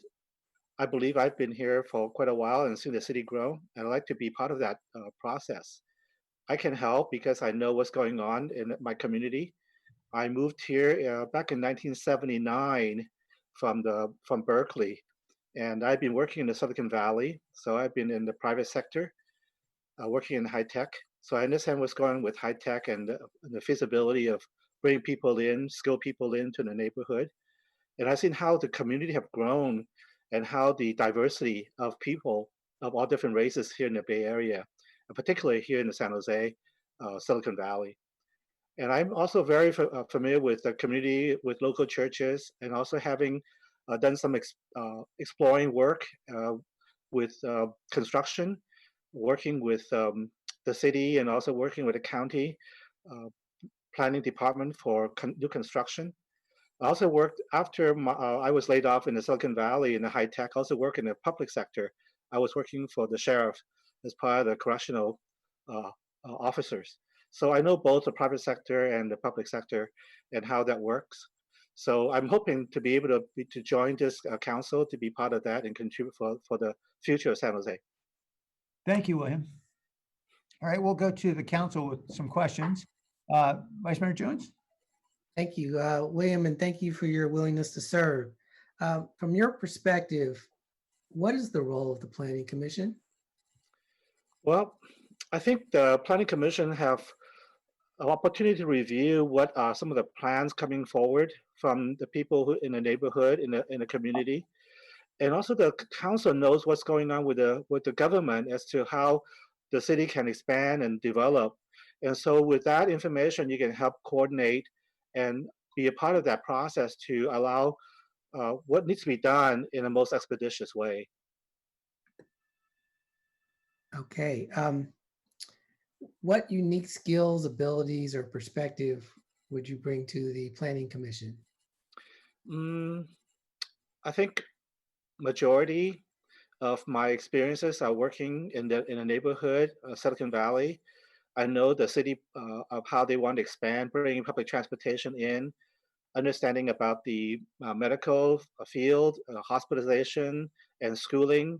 Speaker 14: I believe I've been here for quite a while and seen the city grow, and I'd like to be part of that process. I can help because I know what's going on in my community. I moved here back in 1979 from Berkeley, and I've been working in the Silicon Valley. So I've been in the private sector, working in high tech. So I understand what's going on with high tech and the feasibility of bringing people in, skilled people into the neighborhood. And I've seen how the community have grown and how the diversity of people of all different races here in the Bay Area, and particularly here in the San Jose, Silicon Valley. And I'm also very familiar with the community, with local churches, and also having done some exploring work with construction, working with the city and also working with the county planning department for new construction. I also worked after I was laid off in the Silicon Valley in the high tech, I also worked in the public sector. I was working for the sheriff as part of the correctional officers. So I know both the private sector and the public sector and how that works. So I'm hoping to be able to join this council, to be part of that and contribute for the future of San Jose.
Speaker 1: Thank you, William. All right, we'll go to the council with some questions. Vice Mayor Jones?
Speaker 7: Thank you, William, and thank you for your willingness to serve. From your perspective, what is the role of the Planning Commission?
Speaker 14: Well, I think the Planning Commission have an opportunity to review what are some of the plans coming forward from the people who in the neighborhood, in the community. And also the council knows what's going on with the government as to how the city can expand and develop. And so with that information, you can help coordinate and be a part of that process to allow what needs to be done in the most expeditious way.
Speaker 7: Okay. What unique skills, abilities, or perspective would you bring to the Planning Commission?
Speaker 14: I think majority of my experiences are working in the neighborhood, Silicon Valley. I know the city of how they want to expand, bringing public transportation in, understanding about the medical field, hospitalization, and schooling.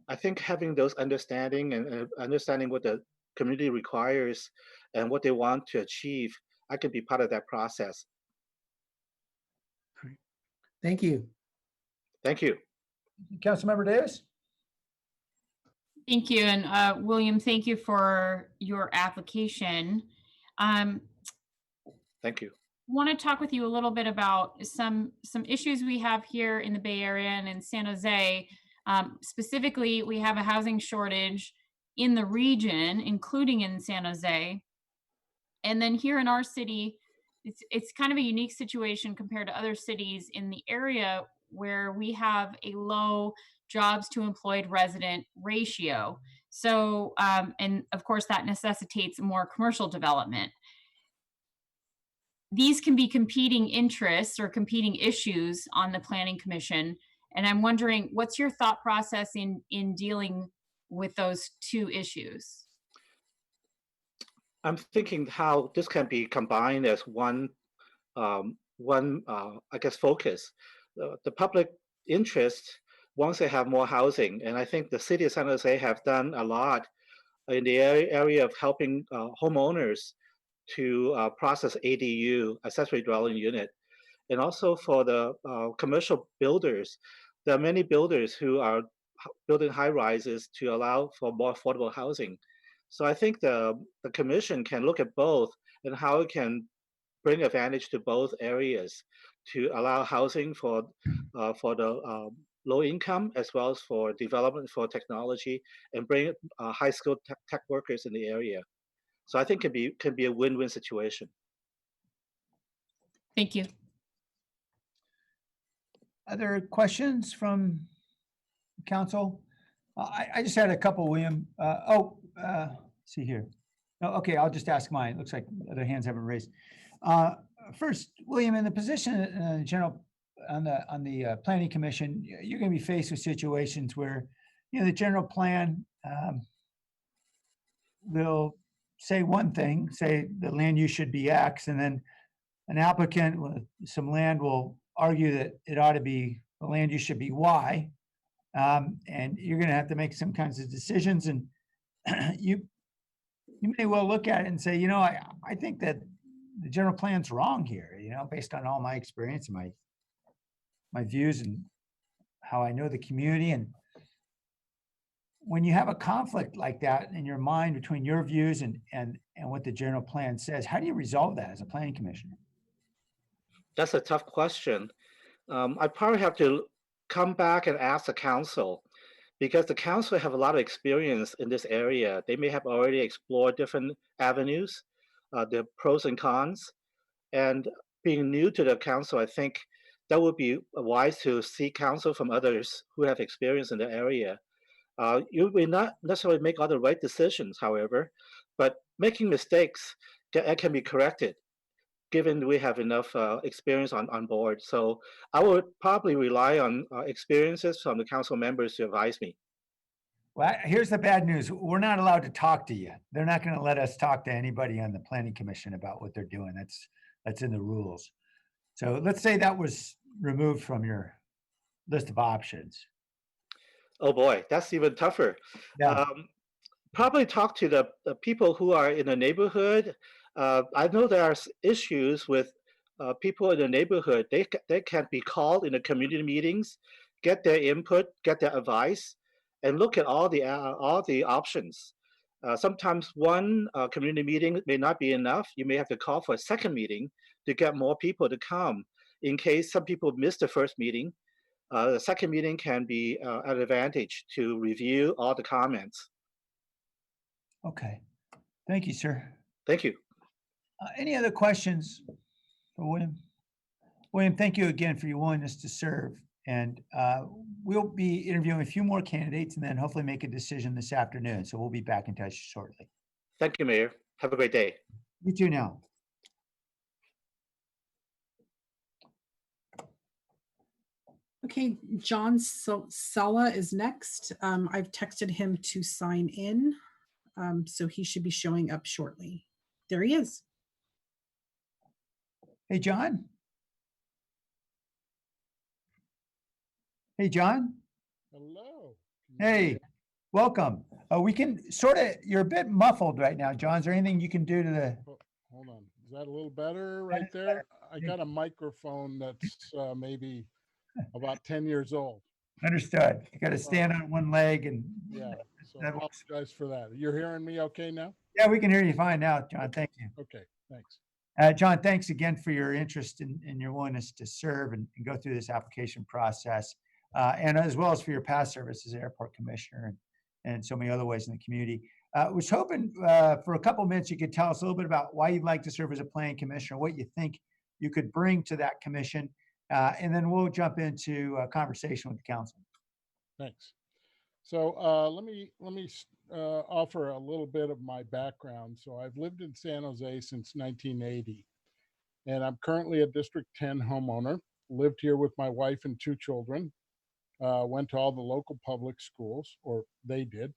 Speaker 14: I think having those understanding and understanding what the community requires and what they want to achieve, I can be part of that process.
Speaker 7: Thank you.
Speaker 14: Thank you.
Speaker 1: Councilmember Davis?
Speaker 6: Thank you. And William, thank you for your application.
Speaker 14: Thank you.
Speaker 6: Want to talk with you a little bit about some issues we have here in the Bay Area and in San Jose. Specifically, we have a housing shortage in the region, including in San Jose. And then here in our city, it's kind of a unique situation compared to other cities in the area where we have a low jobs to employed resident ratio. So, and of course that necessitates more commercial development. These can be competing interests or competing issues on the Planning Commission. And I'm wondering, what's your thought process in dealing with those two issues?
Speaker 14: I'm thinking how this can be combined as one, I guess, focus. The public interest wants to have more housing, and I think the city of San Jose have done a lot in the area of helping homeowners to process ADU, accessory dwelling unit, and also for the commercial builders. There are many builders who are building high rises to allow for more affordable housing. So I think the commission can look at both and how it can bring advantage to both areas to allow housing for the low income as well as for development for technology and bring high skilled tech workers in the area. So I think can be a win-win situation.
Speaker 6: Thank you.
Speaker 1: Other questions from council? I just had a couple, William. See here. No, okay, I'll just ask mine. Looks like other hands haven't raised. First, William, in the position general on the Planning Commission, you're going to be faced with situations where, the general plan will say one thing, say the land use should be X, and then an applicant with some land will argue that it ought to be, the land use should be Y. And you're going to have to make some kinds of decisions, and you may well look at it and say, I think that the general plan's wrong here, based on all my experience and my views and how I know the community. And when you have a conflict like that in your mind between your views and what the general plan says, how do you resolve that as a planning commissioner?
Speaker 14: That's a tough question. I probably have to come back and ask the council, because the council have a lot of experience in this area. They may have already explored different avenues, the pros and cons. And being new to the council, I think that would be wise to seek counsel from others who have experience in the area. You may not necessarily make all the right decisions, however, but making mistakes can be corrected, given we have enough experience on board. So I would probably rely on experiences from the council members to advise me.
Speaker 1: Well, here's the bad news. We're not allowed to talk to you. They're not going to let us talk to anybody on the planning commission about what they're doing. That's in the rules. So let's say that was removed from your list of options.
Speaker 14: Oh boy, that's even tougher.
Speaker 1: Yeah.
Speaker 14: Probably talk to the people who are in the neighborhood. I know there are issues with people in the neighborhood. They can be called in the community meetings, get their input, get their advice, and look at all the options. Sometimes one community meeting may not be enough. You may have to call for a second meeting to get more people to come. In case some people miss the first meeting, the second meeting can be an advantage to review all the comments.
Speaker 1: Okay. Thank you, sir.
Speaker 14: Thank you.
Speaker 1: Any other questions for William? William, thank you again for your willingness to serve. And we'll be interviewing a few more candidates and then hopefully make a decision this afternoon. So we'll be back in touch shortly.
Speaker 14: Thank you, Mayor. Have a great day.
Speaker 1: You too now.
Speaker 2: Okay, John Sala is next. I've texted him to sign in, so he should be showing up shortly. There he is.
Speaker 1: Hey, John. Hey, John.
Speaker 15: Hello.
Speaker 1: Hey, welcome. We can sort of, you're a bit muffled right now, John. Is there anything you can do to the...
Speaker 15: Hold on. Is that a little better right there? I got a microphone that's maybe about 10 years old.
Speaker 1: Understood. You got to stand on one leg and...
Speaker 15: Yeah, so I apologize for that. You're hearing me okay now?
Speaker 1: Yeah, we can hear you fine now, John. Thank you.
Speaker 15: Okay, thanks.
Speaker 1: John, thanks again for your interest and your willingness to serve and go through this application process, and as well as for your past service as airport commissioner and so many other ways in the community. Was hoping for a couple of minutes you could tell us a little bit about why you'd like to serve as a planning commissioner, what you think you could bring to that commission, and then we'll jump into a conversation with the council.
Speaker 15: Thanks. So let me offer a little bit of my background. So I've lived in San Jose since 1980, and I'm currently a District 10 homeowner. Lived here with my wife and 2 children. Went to all the local public schools, or they did.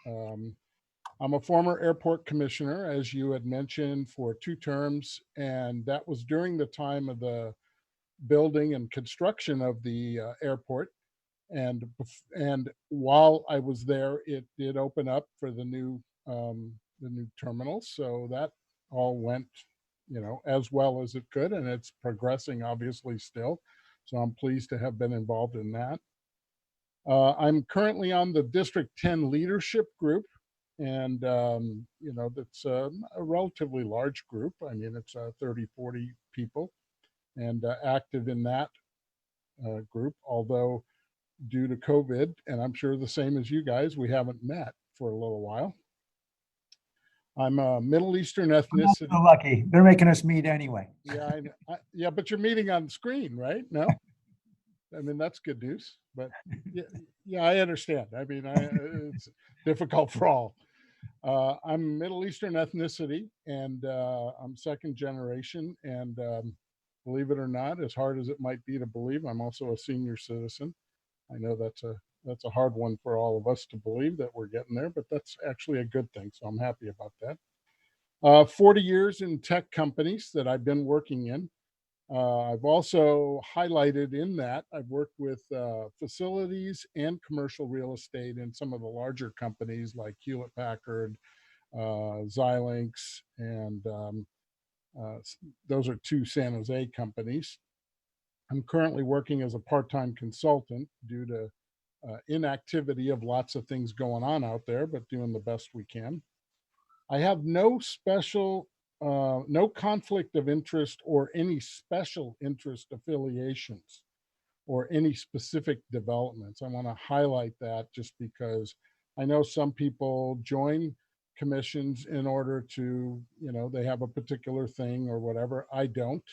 Speaker 15: I'm a former airport commissioner, as you had mentioned, for 2 terms, and that was during the time of the building and construction of the airport. And while I was there, it did open up for the new terminal. So that all went, as well as it could, and it's progressing obviously still. So I'm pleased to have been involved in that. I'm currently on the District 10 leadership group, and that's a relatively large group. I mean, it's 30, 40 people, and active in that group, although due to COVID, and I'm sure the same as you guys, we haven't met for a little while. I'm a Middle Eastern ethnicity.
Speaker 1: So lucky. They're making us meet anyway.
Speaker 15: Yeah, yeah, but you're meeting on screen, right? No? I mean, that's good news, but yeah, I understand. I mean, it's difficult for all. I'm Middle Eastern ethnicity, and I'm second generation, and believe it or not, as hard as it might be to believe, I'm also a senior citizen. I know that's a hard one for all of us to believe that we're getting there, but that's actually a good thing. So I'm happy about that. 40 years in tech companies that I've been working in. I've also highlighted in that I've worked with facilities and commercial real estate in some of the larger companies like Hewlett Packard, Xilinx, and those are 2 San Jose companies. I'm currently working as a part-time consultant due to inactivity of lots of things going on out there, but doing the best we can. I have no conflict of interest or any special interest affiliations or any specific developments. I want to highlight that just because I know some people join commissions in order to, they have a particular thing or whatever. I don't.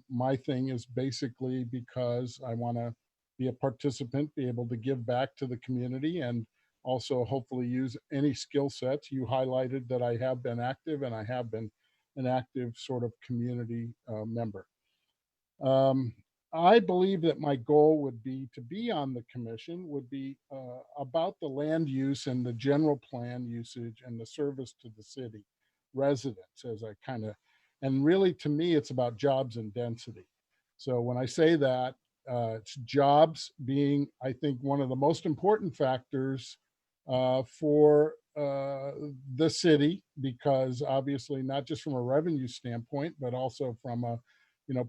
Speaker 15: My thing is basically because I want to be a participant, be able to give back to the community, and also hopefully use any skill sets. You highlighted that I have been active, and I have been an active sort of community member. I believe that my goal would be to be on the commission would be about the land use and the general plan usage and the service to the city residents, as I kind of, and really to me, it's about jobs and density. So when I say that, it's jobs being, I think, one of the most important factors for the city, because obviously not just from a revenue standpoint, but also from a,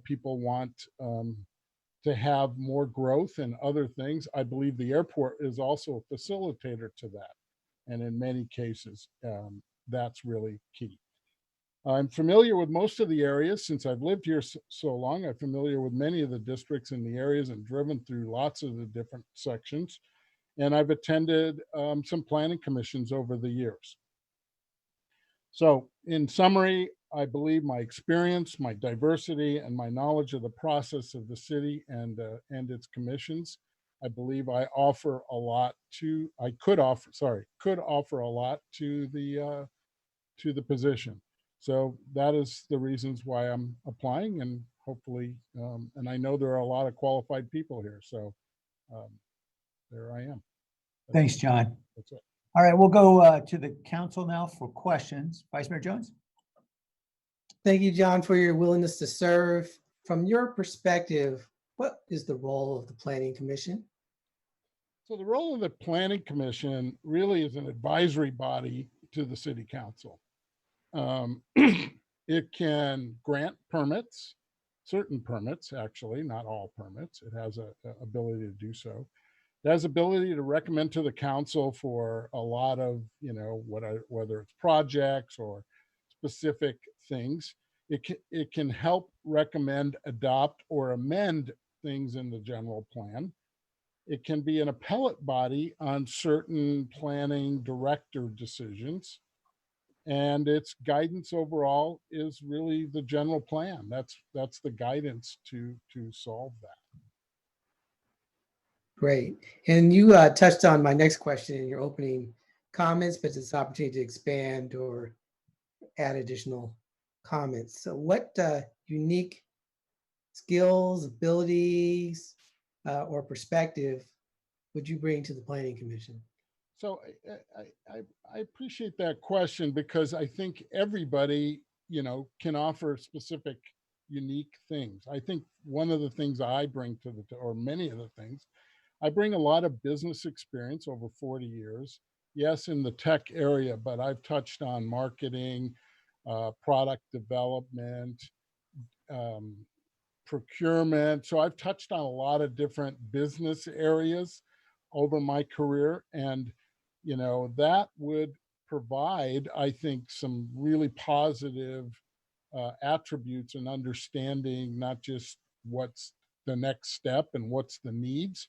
Speaker 15: people want to have more growth and other things. I believe the airport is also a facilitator to that. And in many cases, that's really key. I'm familiar with most of the areas since I've lived here so long. I'm familiar with many of the districts in the areas and driven through lots of the different sections. And I've attended some planning commissions over the years. So in summary, I believe my experience, my diversity, and my knowledge of the process of the city and its commissions, I believe I offer a lot to, could offer a lot to the position. So that is the reasons why I'm applying, and hopefully, and I know there are a lot of qualified people here. So there I am.
Speaker 1: Thanks, John.
Speaker 15: That's it.
Speaker 1: All right, we'll go to the council now for questions. Vice Mayor Jones?
Speaker 7: Thank you, John, for your willingness to serve. From your perspective, what is the role of the Planning Commission?
Speaker 15: So the role of the Planning Commission really is an advisory body to the City Council. It can grant permits, certain permits, actually, not all permits. It has a ability to do so. It has ability to recommend to the council for a lot of, whether it's projects or specific things. It can help recommend, adopt, or amend things in the general plan. It can be an appellate body on certain planning director decisions. And its guidance overall is really the general plan. That's the guidance to solve that.
Speaker 7: Great. And you touched on my next question in your opening comments, but it's an opportunity to expand or add additional comments. So what unique skills, abilities, or perspective would you bring to the Planning Commission?
Speaker 15: So I appreciate that question, because I think everybody, can offer specific, unique things. I think one of the things I bring to or many of the things, I bring a lot of business experience over 40 years. Yes, in the tech area, but I've touched on marketing, product development, procurement. So I've touched on a lot of different business areas over my career. And, that would provide, I think, some really positive attributes and understanding, not just what's the next step and what's the needs.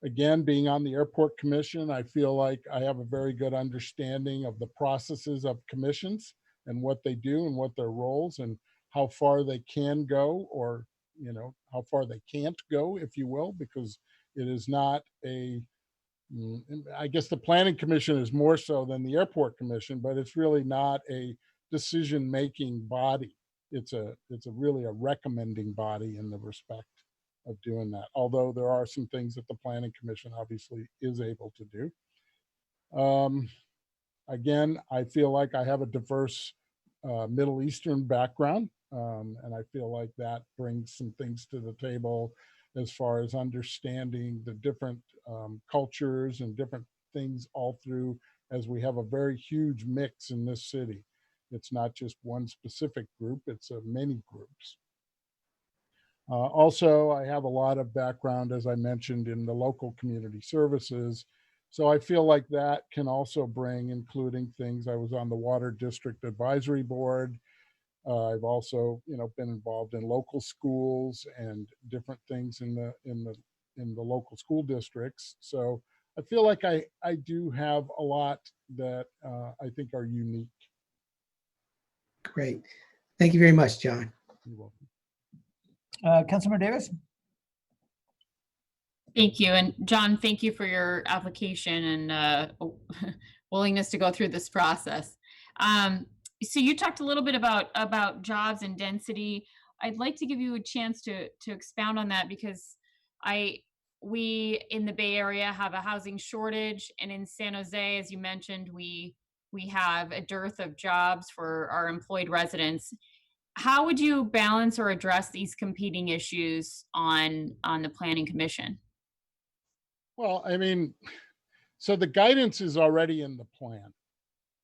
Speaker 15: Again, being on the Airport Commission, I feel like I have a very good understanding of the processes of commissions and what they do and what their roles and how far they can go, or, how far they can't go, if you will, because it is not I guess the Planning Commission is more so than the Airport Commission, but it's really not a decision-making body. It's really a recommending body in the respect of doing that. Although there are some things that the Planning Commission obviously is able to do. Again, I feel like I have a diverse Middle Eastern background, and I feel like that brings some things to the table as far as understanding the different cultures and different things all through, as we have a very huge mix in this city. It's not just one specific group, it's many groups. Also, I have a lot of background, as I mentioned, in the local community services. So I feel like that can also bring, including things, I was on the Water District Advisory Board. I've also, been involved in local schools and different things in the local school districts. So I feel like I do have a lot that I think are unique.
Speaker 7: Great. Thank you very much, John.
Speaker 15: You're welcome.
Speaker 1: Councilmember Davis?
Speaker 6: Thank you. And John, thank you for your application and willingness to go through this process. So you talked a little bit about jobs and density. I'd like to give you a chance to expound on that, because we in the Bay Area have a housing shortage, and in San Jose, as you mentioned, we have a dearth of jobs for our employed residents. How would you balance or address these competing issues on the Planning Commission?
Speaker 15: Well, I mean, so the guidance is already in the plan.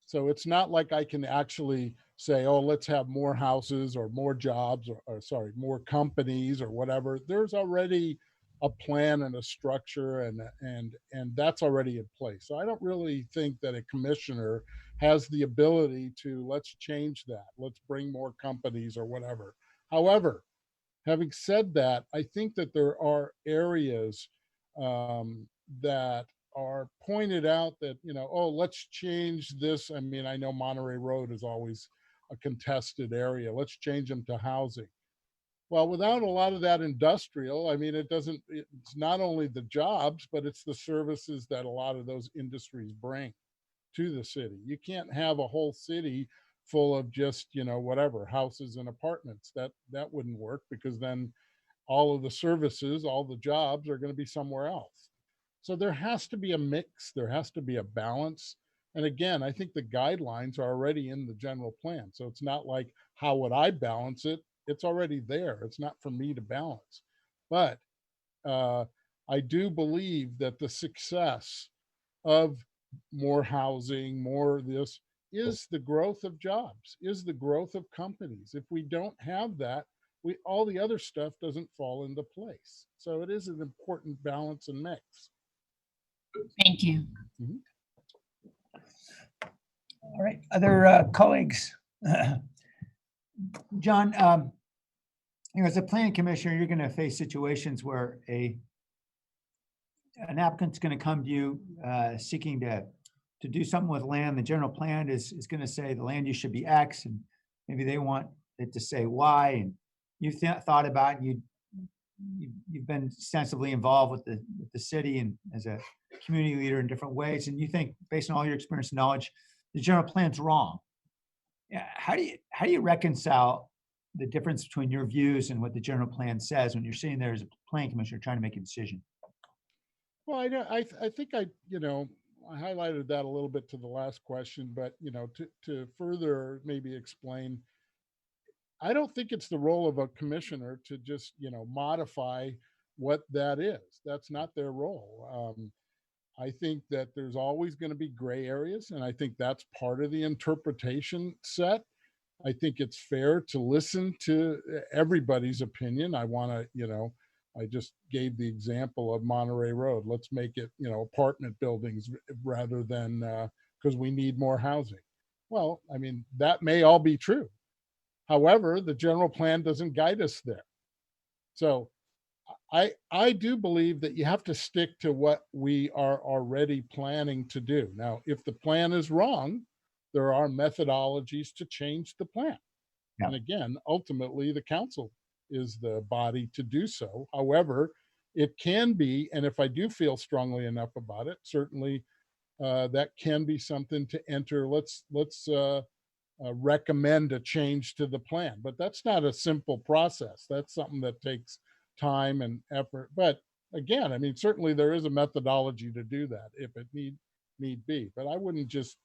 Speaker 15: So it's not like I can actually say, oh, let's have more houses or more jobs or sorry, more companies or whatever. There's already a plan and a structure and that's already in place. So I don't really think that a commissioner has the ability to let's change that. Let's bring more companies or whatever. However, having said that, I think that there are areas that are pointed out that, you know, oh, let's change this. I mean, I know Monterey Road is always a contested area. Let's change them to housing. Well, without a lot of that industrial, I mean, it's not only the jobs, but it's the services that a lot of those industries bring to the city. You can't have a whole city full of just, you know, whatever, houses and apartments. That wouldn't work, because then all of the services, all the jobs are going to be somewhere else. So there has to be a mix, there has to be a balance. And again, I think the guidelines are already in the general plan. So it's not like, how would I balance it? It's already there. It's not for me to balance. But I do believe that the success of more housing, more of this, is the growth of jobs, is the growth of companies. If we don't have that, all the other stuff doesn't fall into place. So it is an important balance and mix.
Speaker 6: Thank you.
Speaker 15: Mhm.
Speaker 1: All right, other colleagues. John, you know, as a planning commissioner, you're going to face situations where an applicant's going to come to you seeking to do something with land. The general plan is going to say the land use should be X, and maybe they want it to say Y, and you've thought about it, and you've been extensively involved with the city and as a community leader in different ways, and you think, based on all your experience and knowledge, the general plan's wrong. How do you reconcile the difference between your views and what the general plan says when you're sitting there as a planning commissioner trying to make a decision?
Speaker 15: Well, I think you know, I highlighted that a little bit to the last question, but, you know, to further maybe explain, I don't think it's the role of a commissioner to just, you know, modify what that is. That's not their role. I think that there's always going to be gray areas, and I think that's part of the interpretation set. I think it's fair to listen to everybody's opinion. I want to, you know, I just gave the example of Monterey Road. Let's make it, you know, apartment buildings rather than because we need more housing. Well, I mean, that may all be true. However, the general plan doesn't guide us there. So I do believe that you have to stick to what we are already planning to do. Now, if the plan is wrong, there are methodologies to change the plan.
Speaker 1: Yeah.
Speaker 15: And again, ultimately, the council is the body to do so. However, it can be, and if I do feel strongly enough about it, certainly that can be something to enter. Let's recommend a change to the plan, but that's not a simple process. That's something that takes time and effort. But again, I mean, certainly there is a methodology to do that if it need be. But I wouldn't just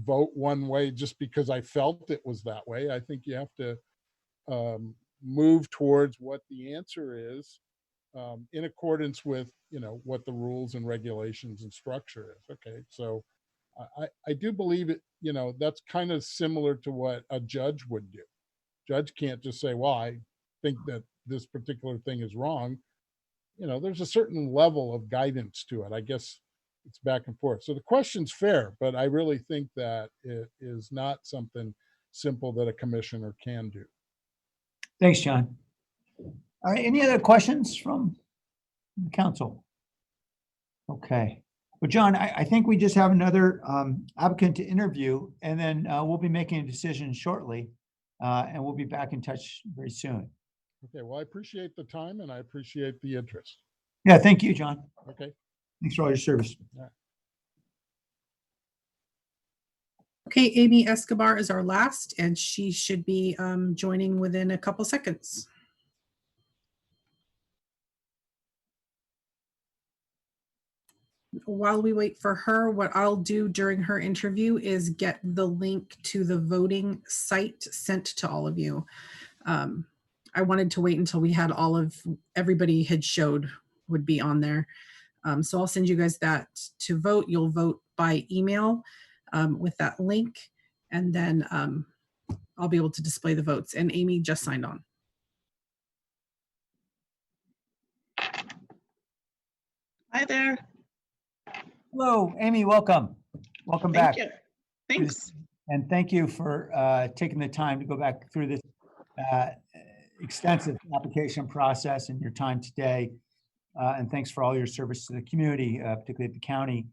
Speaker 15: vote one way just because I felt it was that way. I think you have to move towards what the answer is in accordance with, you know, what the rules and regulations and structure is. Okay, so I do believe it, you know, that's kind of similar to what a judge would do. Judge can't just say, well, I think that this particular thing is wrong. You know, there's a certain level of guidance to it. I guess it's back and forth. So the question's fair, but I really think that it is not something simple that a commissioner can do.
Speaker 1: Thanks, John. All right, any other questions from the council? Okay. Well, John, I think we just have another applicant to interview, and then we'll be making a decision shortly, and we'll be back in touch very soon.
Speaker 15: Okay, well, I appreciate the time and I appreciate the interest.
Speaker 1: Yeah, thank you, John.
Speaker 15: Okay.
Speaker 1: Thanks for all your service.
Speaker 15: Yeah.
Speaker 2: Okay, Amy Escobar is our last, and she should be joining within a couple seconds. while we wait for her, what I'll do during her interview is get the link to the voting site sent to all of you. I wanted to wait until we had everybody had showed would be on there. So I'll send you guys that to vote. You'll vote by email with that link, and then I'll be able to display the votes. And Amy just signed on.
Speaker 16: Hi there.
Speaker 1: Hello, Amy, welcome. Welcome back.
Speaker 16: Thank you. Thanks.
Speaker 1: And thank you for taking the time to go back through this extensive application process and your time today. And thanks for all your service to the community, particularly at the county.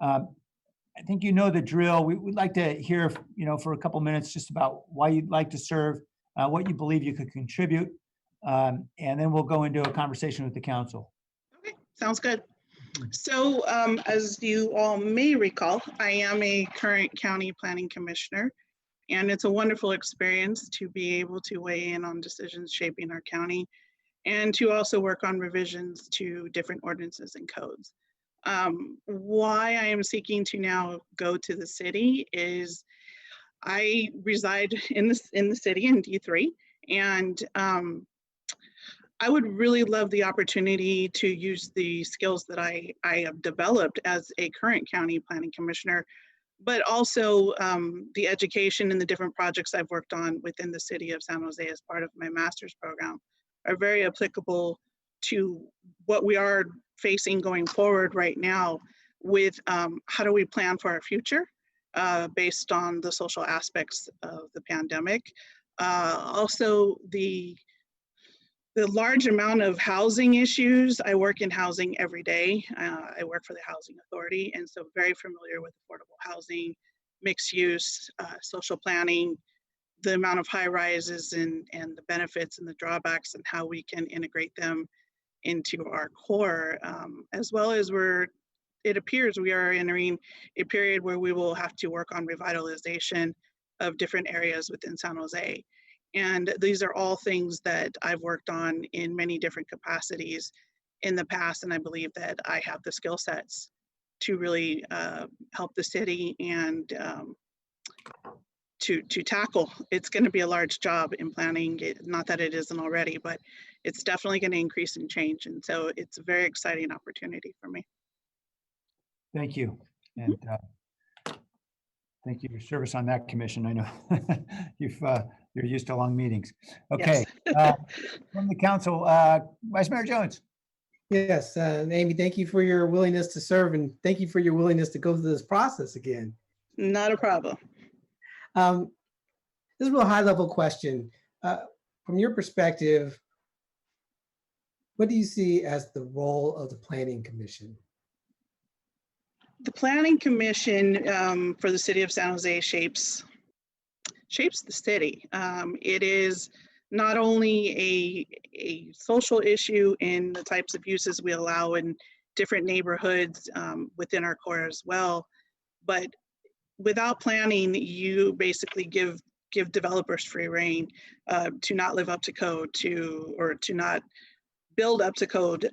Speaker 1: I think you know the drill. We'd like to hear, for a couple minutes just about why you'd like to serve, what you believe you could contribute, and then we'll go into a conversation with the council.
Speaker 16: Okay, sounds good. So as you all may recall, I am a current county planning commissioner, and it's a wonderful experience to be able to weigh in on decisions shaping our county and to also work on revisions to different ordinances and codes. Why I am seeking to now go to the city is I reside in the city in D3, and I would really love the opportunity to use the skills that I have developed as a current county planning commissioner, but also the education and the different projects I've worked on within the city of San Jose as part of my master's program are very applicable to what we are facing going forward right now with how do we plan for our future based on the social aspects of the pandemic. Also the large amount of housing issues. I work in housing every day. I work for the Housing Authority, and so very familiar with affordable housing, mixed use, social planning, the amount of high rises and the benefits and the drawbacks and how we can integrate them into our core, as well as it appears we are entering a period where we will have to work on revitalization of different areas within San Jose. And these are all things that I've worked on in many different capacities in the past, and I believe that I have the skill sets to really help the city and to tackle. It's going to be a large job in planning, not that it isn't already, but it's definitely going to increase and change. And so it's a very exciting opportunity for me.
Speaker 1: Thank you. And thank you for your service on that commission. I know you're used to long meetings. Okay. Yes. From the council, Vice Mayor Jones.
Speaker 7: Yes, Amy, thank you for your willingness to serve, and thank you for your willingness to go through this process again.
Speaker 16: Not a problem.
Speaker 7: This is a real high-level question. From your perspective, what do you see as the role of the Planning Commission?
Speaker 16: The Planning Commission for the city of San Jose shapes the city. It is not only a social issue in the types of uses we allow in different neighborhoods within our core as well, but without planning, you basically give developers free rein to not live up to code, or to not build up to code,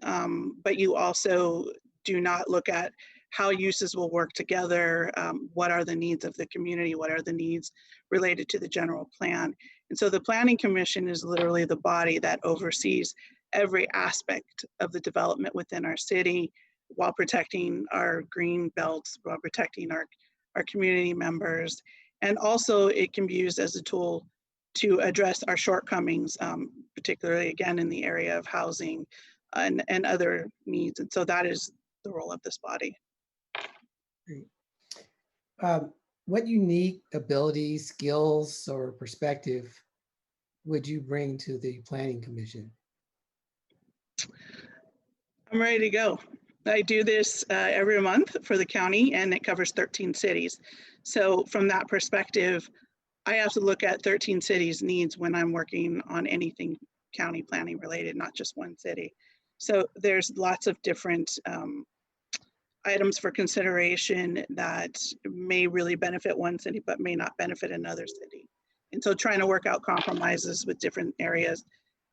Speaker 16: but you also do not look at how uses will work together, what are the needs of the community, what are the needs related to the general plan. And so the Planning Commission is literally the body that oversees every aspect of the development within our city while protecting our green belts, while protecting our community members. And also it can be used as a tool to address our shortcomings, particularly again in the area of housing and other needs. And so that is the role of this body.
Speaker 7: What unique abilities, skills, or perspective would you bring to the Planning Commission?
Speaker 16: I'm ready to go. I do this every month for the county, and it covers 13 cities. So from that perspective, I have to look at 13 cities' needs when I'm working on anything county planning related, not just one city. So there's lots of different items for consideration that may really benefit one city, but may not benefit another city. And so trying to work out compromises with different areas,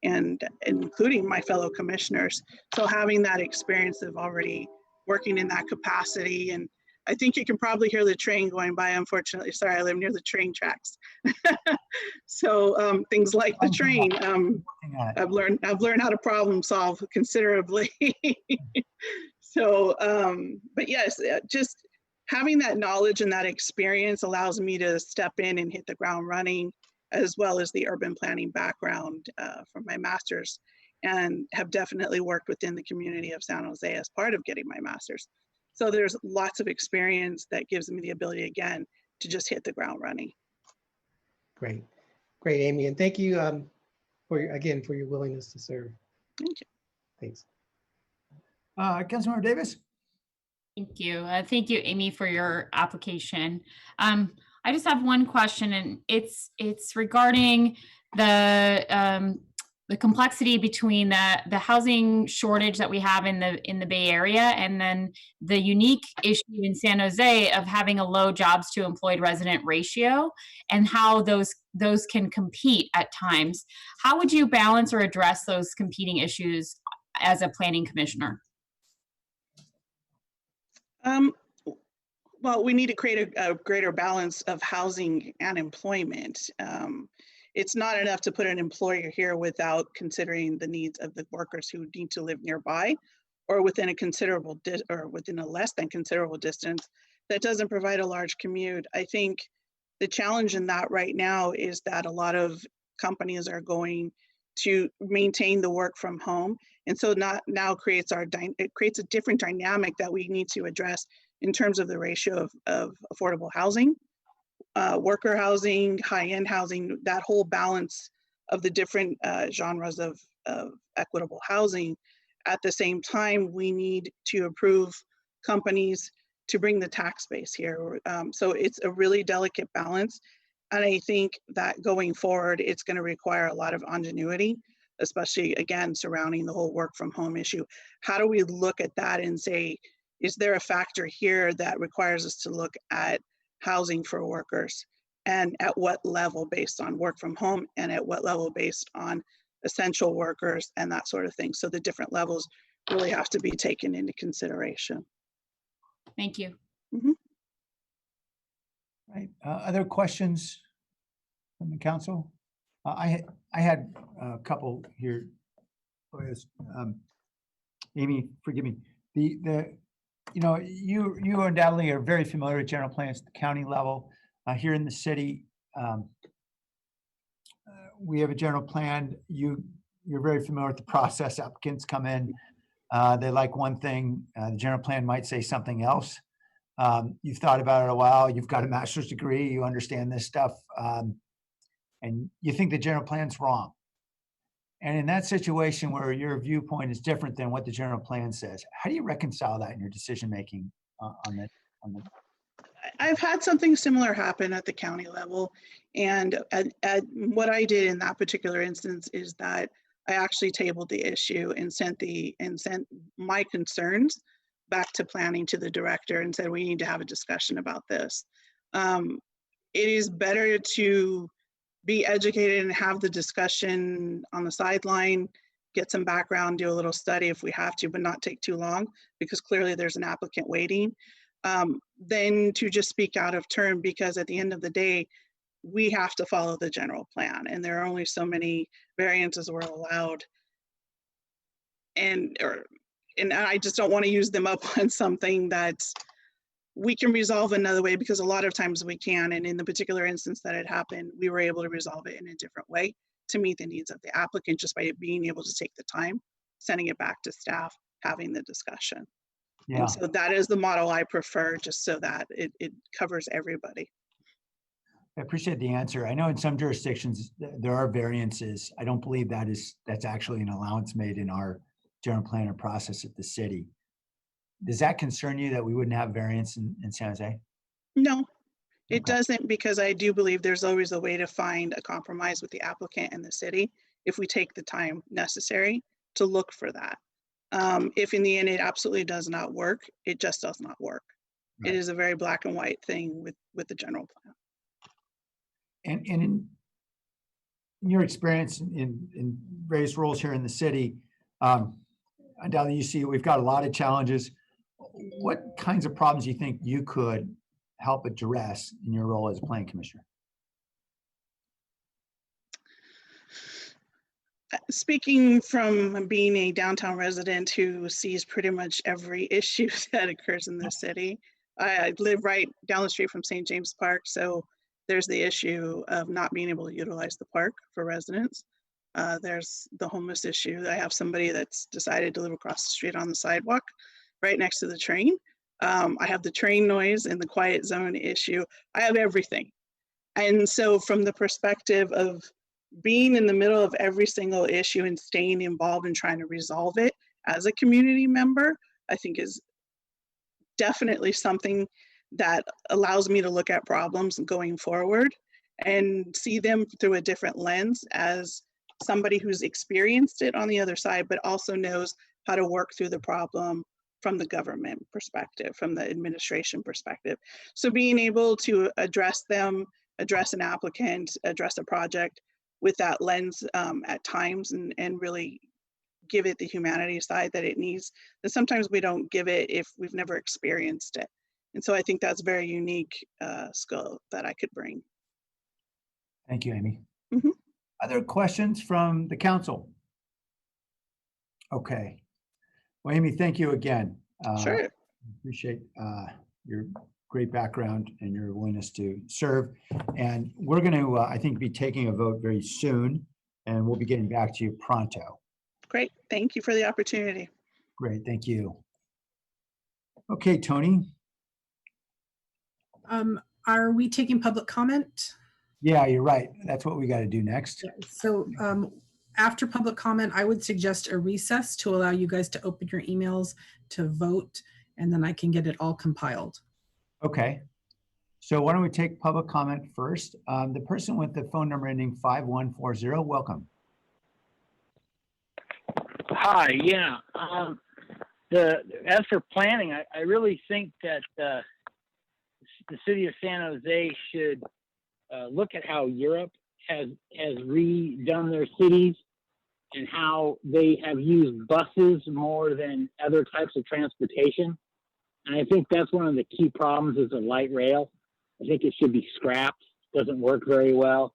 Speaker 16: and including my fellow commissioners. So having that experience of already working in that capacity. And I think you can probably hear the train going by, unfortunately. Sorry, I live near the train tracks. So things like the train, I've learned how to problem solve considerably. So, but yes, just having that knowledge and that experience allows me to step in and hit the ground running, as well as the urban planning background from my master's, and have definitely worked within the community of San Jose as part of getting my master's. So there's lots of experience that gives me the ability, again, to just hit the ground running.
Speaker 7: Great. Great, Amy. And thank you for your willingness to serve.
Speaker 16: Thank you.
Speaker 7: Thanks.
Speaker 1: Councilmember Davis?
Speaker 6: Thank you. Thank you, Amy, for your application. I just have one question, and it's regarding the complexity between the housing shortage that we have in the Bay Area, and then the unique issue in San Jose of having a low jobs to employed resident ratio, and how those can compete at times. How would you balance or address those competing issues as a planning commissioner?
Speaker 16: Well, we need to create a greater balance of housing and employment. It's not enough to put an employer here without considering the needs of the workers who need to live nearby or within a considerable or within a less than considerable distance that doesn't provide a large commute. I think the challenge in that right now is that a lot of companies are going to maintain the work from home. And so now creates a different dynamic that we need to address in terms of the ratio of affordable housing, worker housing, high-end housing, that whole balance of the different genres of equitable housing. At the same time, we need to approve companies to bring the tax base here. So it's a really delicate balance. And I think that going forward, it's going to require a lot of ingenuity, especially, again, surrounding the whole work from home issue. How do we look at that and say, is there a factor here that requires us to look at housing for workers, and at what level based on work from home, and at what level based on essential workers and that sort of thing? So the different levels really have to be taken into consideration.
Speaker 6: Thank you.
Speaker 16: Mm-hmm.
Speaker 1: Right. Other questions from the council? I had a couple here. Amy, forgive me. You undoubtedly are very familiar with general plans at the county level. Here in the city, we have a general plan. You're very familiar with the process. Applicants come in, they like one thing. The general plan might say something else. You've thought about it a while. You've got a master's degree. You understand this stuff, and you think the general plan's wrong. And in that situation where your viewpoint is different than what the general plan says, how do you reconcile that in your decision making on that?
Speaker 16: I've had something similar happen at the county level, and what I did in that particular instance is that I actually tabled the issue and sent my concerns back to planning to the director and said, we need to have a discussion about this. It is better to be educated and have the discussion on the sideline, get some background, do a little study if we have to, but not take too long, because clearly there's an applicant waiting, then to just speak out of turn, because at the end of the day, we have to follow the general plan, and there are only so many variances we're allowed. And I just don't want to use them up on something that we can resolve another way, because a lot of times we can. And in the particular instance that it happened, we were able to resolve it in a different way to meet the needs of the applicant, just by being able to take the time, sending it back to staff, having the discussion. Yeah. And so that is the model I prefer, just so that it covers everybody.
Speaker 1: I appreciate the answer. I know in some jurisdictions there are variances. I don't believe that's actually an allowance made in our general planner process at the city. Does that concern you that we wouldn't have variance in San Jose?
Speaker 16: No, it doesn't, because I do believe there's always a way to find a compromise with the applicant and the city if we take the time necessary to look for that. If in the end it absolutely does not work, it just does not work. Right. It is a very black and white thing with the general plan.
Speaker 1: And in your experience in various roles here in the city, undoubtedly you see we've got a lot of challenges. what kinds of problems do you think you could help address in your role as planning commissioner?
Speaker 16: Speaking from being a downtown resident who sees pretty much every issue that occurs in the city, I live right down the street from St. James Park, so there's the issue of not being able to utilize the park for residents. There's the homeless issue. I have somebody that's decided to live across the street on the sidewalk right next to the train. I have the train noise and the quiet zone issue. I have everything. And so from the perspective of being in the middle of every single issue and staying involved and trying to resolve it as a community member, I think is definitely something that allows me to look at problems going forward and see them through a different lens as somebody who's experienced it on the other side, but also knows how to work through the problem from the government perspective, from the administration perspective. So being able to address them, address an applicant, address a project with that lens at times, and really give it the humanity side that it needs, that sometimes we don't give it if we've never experienced it. And so I think that's a very unique skill that I could bring.
Speaker 1: Thank you, Amy. Other questions from the council? Okay. Well, Amy, thank you again.
Speaker 16: Sure.
Speaker 1: Appreciate your great background and your willingness to serve. And we're going to, I think, be taking a vote very soon, and we'll be getting back to you pronto.
Speaker 16: Great. Thank you for the opportunity.
Speaker 1: Great. Thank you. Okay, Tony.
Speaker 2: Are we taking public comment?
Speaker 1: Yeah, you're right. That's what we got to do next.
Speaker 2: So after public comment, I would suggest a recess to allow you guys to open your emails to vote, and then I can get it all compiled.
Speaker 1: Okay. So why don't we take public comment first? The person with the phone number ending 5140, welcome.
Speaker 17: Hi, yeah. As for planning, I really think that the city of San Jose should look at how Europe has redone their cities and how they have used buses more than other types of transportation. And I think that's one of the key problems is the light rail. I think it should be scrapped. It doesn't work very well.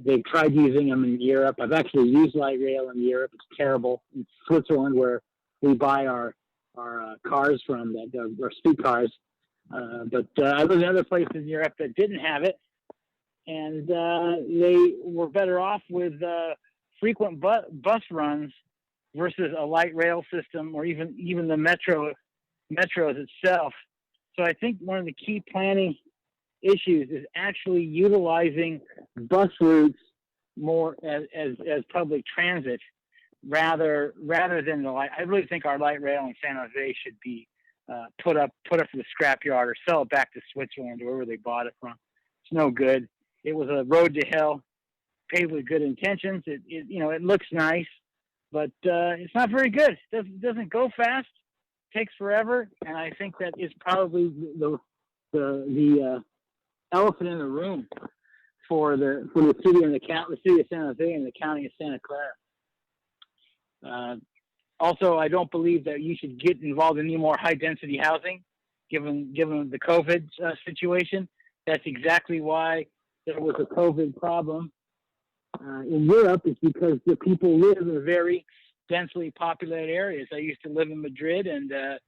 Speaker 17: They've tried using them in Europe. I've actually used light rail in Europe. It's terrible. In Switzerland, where we buy our cars from, our streetcars. But I lived in other places in Europe that didn't have it, and they were better off with frequent bus runs versus a light rail system, or even the metros itself. So I think one of the key planning issues is actually utilizing bus routes more as public transit rather than the light. I really think our light rail in San Jose should be put up for the scrapyard or sell it back to Switzerland or wherever they bought it from. It's no good. It was a road to hell, paved with good intentions. It looks nice, but it's not very good. It doesn't go fast. It takes forever, and I think that is probably the elephant in the room for the city and the city of San Jose and the county of Santa Clara. Also, I don't believe that you should get involved in any more high density housing, given the COVID situation. That's exactly why there was a COVID problem in Europe. It's because the people live in very densely populated areas. I used to live in Madrid, and the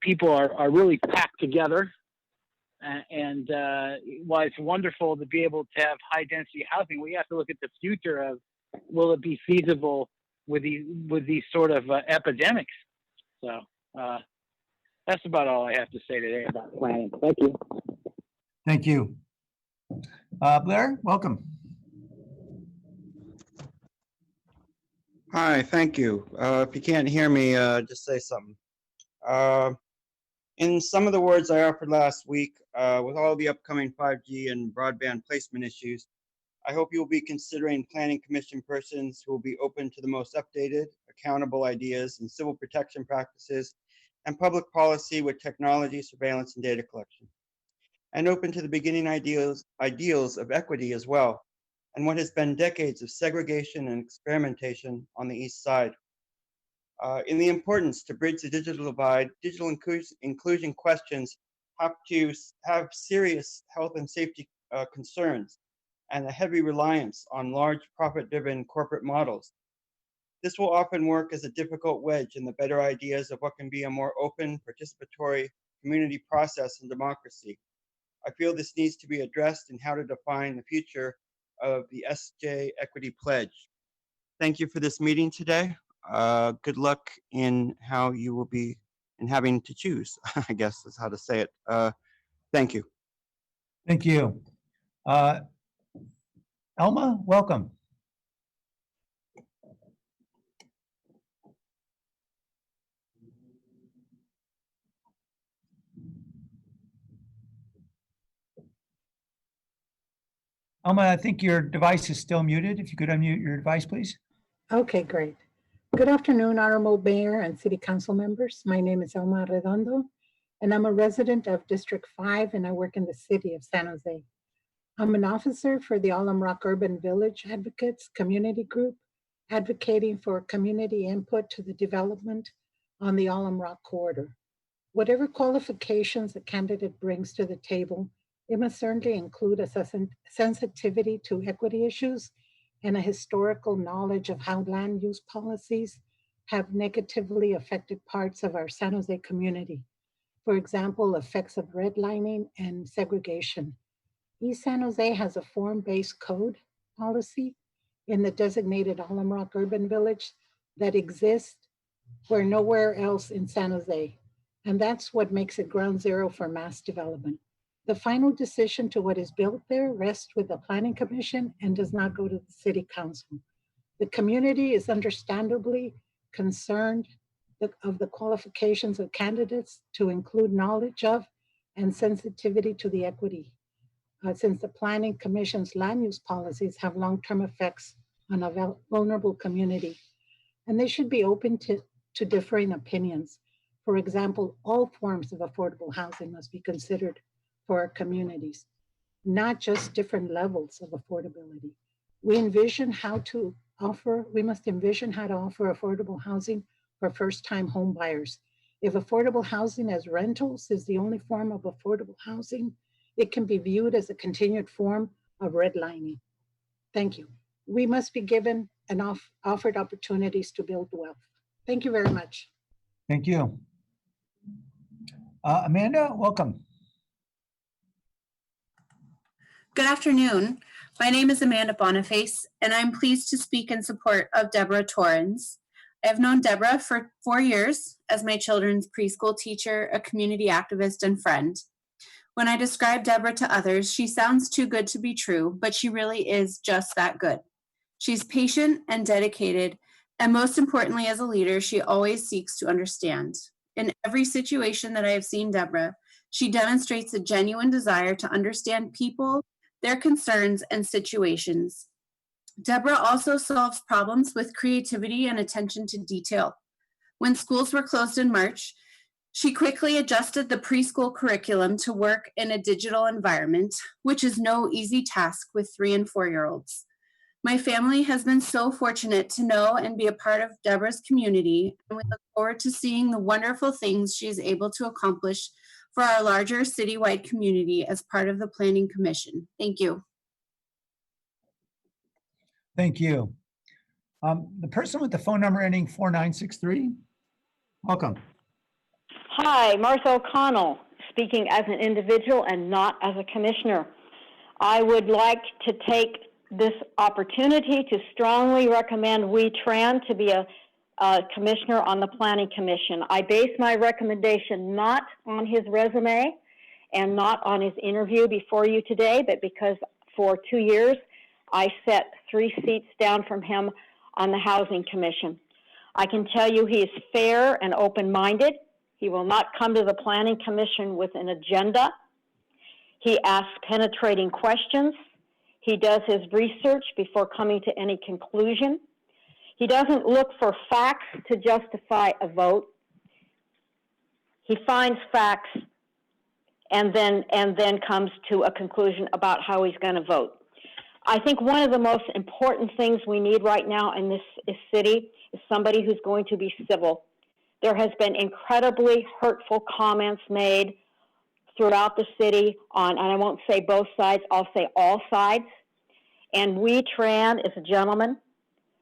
Speaker 17: people are really packed together. And while it's wonderful to be able to have high density housing, we have to look at the future of, will it be feasible with these sort of epidemics? So that's about all I have to say today about planning. Thank you.
Speaker 1: Thank you. Blair, welcome.
Speaker 18: Hi, thank you. If you can't hear me, just say something. In some of the words I offered last week, with all the upcoming 5G and broadband placement issues, I hope you will be considering planning commission persons who will be open to the most updated, accountable ideas in civil protection practices and public policy with technology, surveillance, and data collection, and open to the beginning ideals of equity as well, and what has been decades of segregation and experimentation on the East Side. In the importance to bridge the digital divide, digital inclusion questions have to have serious health and safety concerns and a heavy reliance on large profit-driven corporate models. This will often work as a difficult wedge in the better ideas of what can be a more open, participatory community process and democracy. I feel this needs to be addressed in how to define the future of the SJ Equity Pledge. Thank you for this meeting today. Good luck in how you will be in having to choose, I guess is how to say it. Thank you.
Speaker 1: Thank you. Elma, welcome. Elma, I think your device is still muted. If you could unmute your device, please.
Speaker 19: Okay, great. Good afternoon, Honorable Mayor and City Council members. My name is Elma Redondo, and I'm a resident of District 5, and I work in the city of San Jose. I'm an officer for the Alum Rock Urban Village Advocates Community Group, advocating for community input to the development on the Alum Rock corridor. Whatever qualifications a candidate brings to the table, it must certainly include a sensitivity to equity issues and a historical knowledge of how land use policies have negatively affected parts of our San Jose community. For example, effects of redlining and segregation. East San Jose has a form-based code policy in the designated Alum Rock Urban Village that exists where nowhere else in San Jose. And that's what makes it ground zero for mass development. The final decision to what is built there rests with the Planning Commission and does not go to the City Council. The community is understandably concerned of the qualifications of candidates to include knowledge of and sensitivity to the equity, since the Planning Commission's land use policies have long-term effects on a vulnerable community. And they should be open to differing opinions. For example, all forms of affordable housing must be considered for our communities, not just different levels of affordability. We must envision how to offer affordable housing for first-time home buyers. If affordable housing as rentals is the only form of affordable housing, it can be viewed as a continued form of redlining. Thank you. We must be given and offered opportunities to build wealth. Thank you very much.
Speaker 1: Thank you. Amanda, welcome.
Speaker 20: Good afternoon. My name is Amanda Boniface, and I'm pleased to speak in support of Deborah Torrens. I have known Deborah for 4 years as my children's preschool teacher, a community activist, and friend. When I describe Deborah to others, she sounds too good to be true, but she really is just that good. She's patient and dedicated, and most importantly, as a leader, she always seeks to understand. In every situation that I have seen Deborah, she demonstrates a genuine desire to understand people, their concerns, and situations. Deborah also solves problems with creativity and attention to detail. When schools were closed in March, she quickly adjusted the preschool curriculum to work in a digital environment, which is no easy task with 3- and 4-year-olds. My family has been so fortunate to know and be a part of Deborah's community, and we look forward to seeing the wonderful things she is able to accomplish for our larger citywide community as part of the Planning Commission. Thank you.
Speaker 1: Thank you. The person with the phone number ending 4963, welcome.
Speaker 21: Hi, Martha O'Connell, speaking as an individual and not as a commissioner. I would like to take this opportunity to strongly recommend Wee Tran to be a commissioner on the Planning Commission. I base my recommendation not on his resume and not on his interview before you today, but because for 2 years I sat 3 seats down from him on the Housing Commission. I can tell you he is fair and open-minded. He will not come to the Planning Commission with an agenda. He asks penetrating questions. He does his research before coming to any conclusion. He doesn't look for facts to justify a vote. He finds facts and then comes to a conclusion about how he's going to vote. I think one of the most important things we need right now in this city is somebody who's going to be civil. There has been incredibly hurtful comments made throughout the city on, and I won't say both sides, I'll say all sides. And Wee Tran is a gentleman.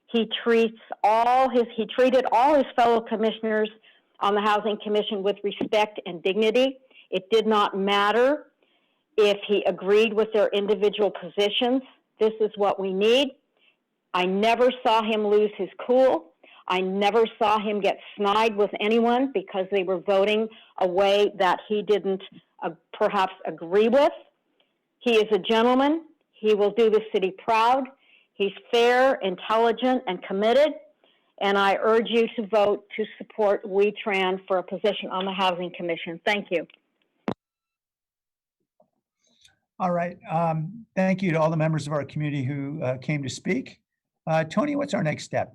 Speaker 21: He treated all his fellow commissioners on the Housing Commission with respect and dignity. It did not matter if he agreed with their individual positions. This is what we need. I never saw him lose his cool. I never saw him get snide with anyone because they were voting a way that he didn't perhaps agree with. He is a gentleman. He will do the city proud. He's fair, intelligent, and committed. And I urge you to vote to support Wee Tran for a position on the Housing Commission. Thank you.
Speaker 1: All right. Thank you to all the members of our community who came to speak. Tony, what's our next step?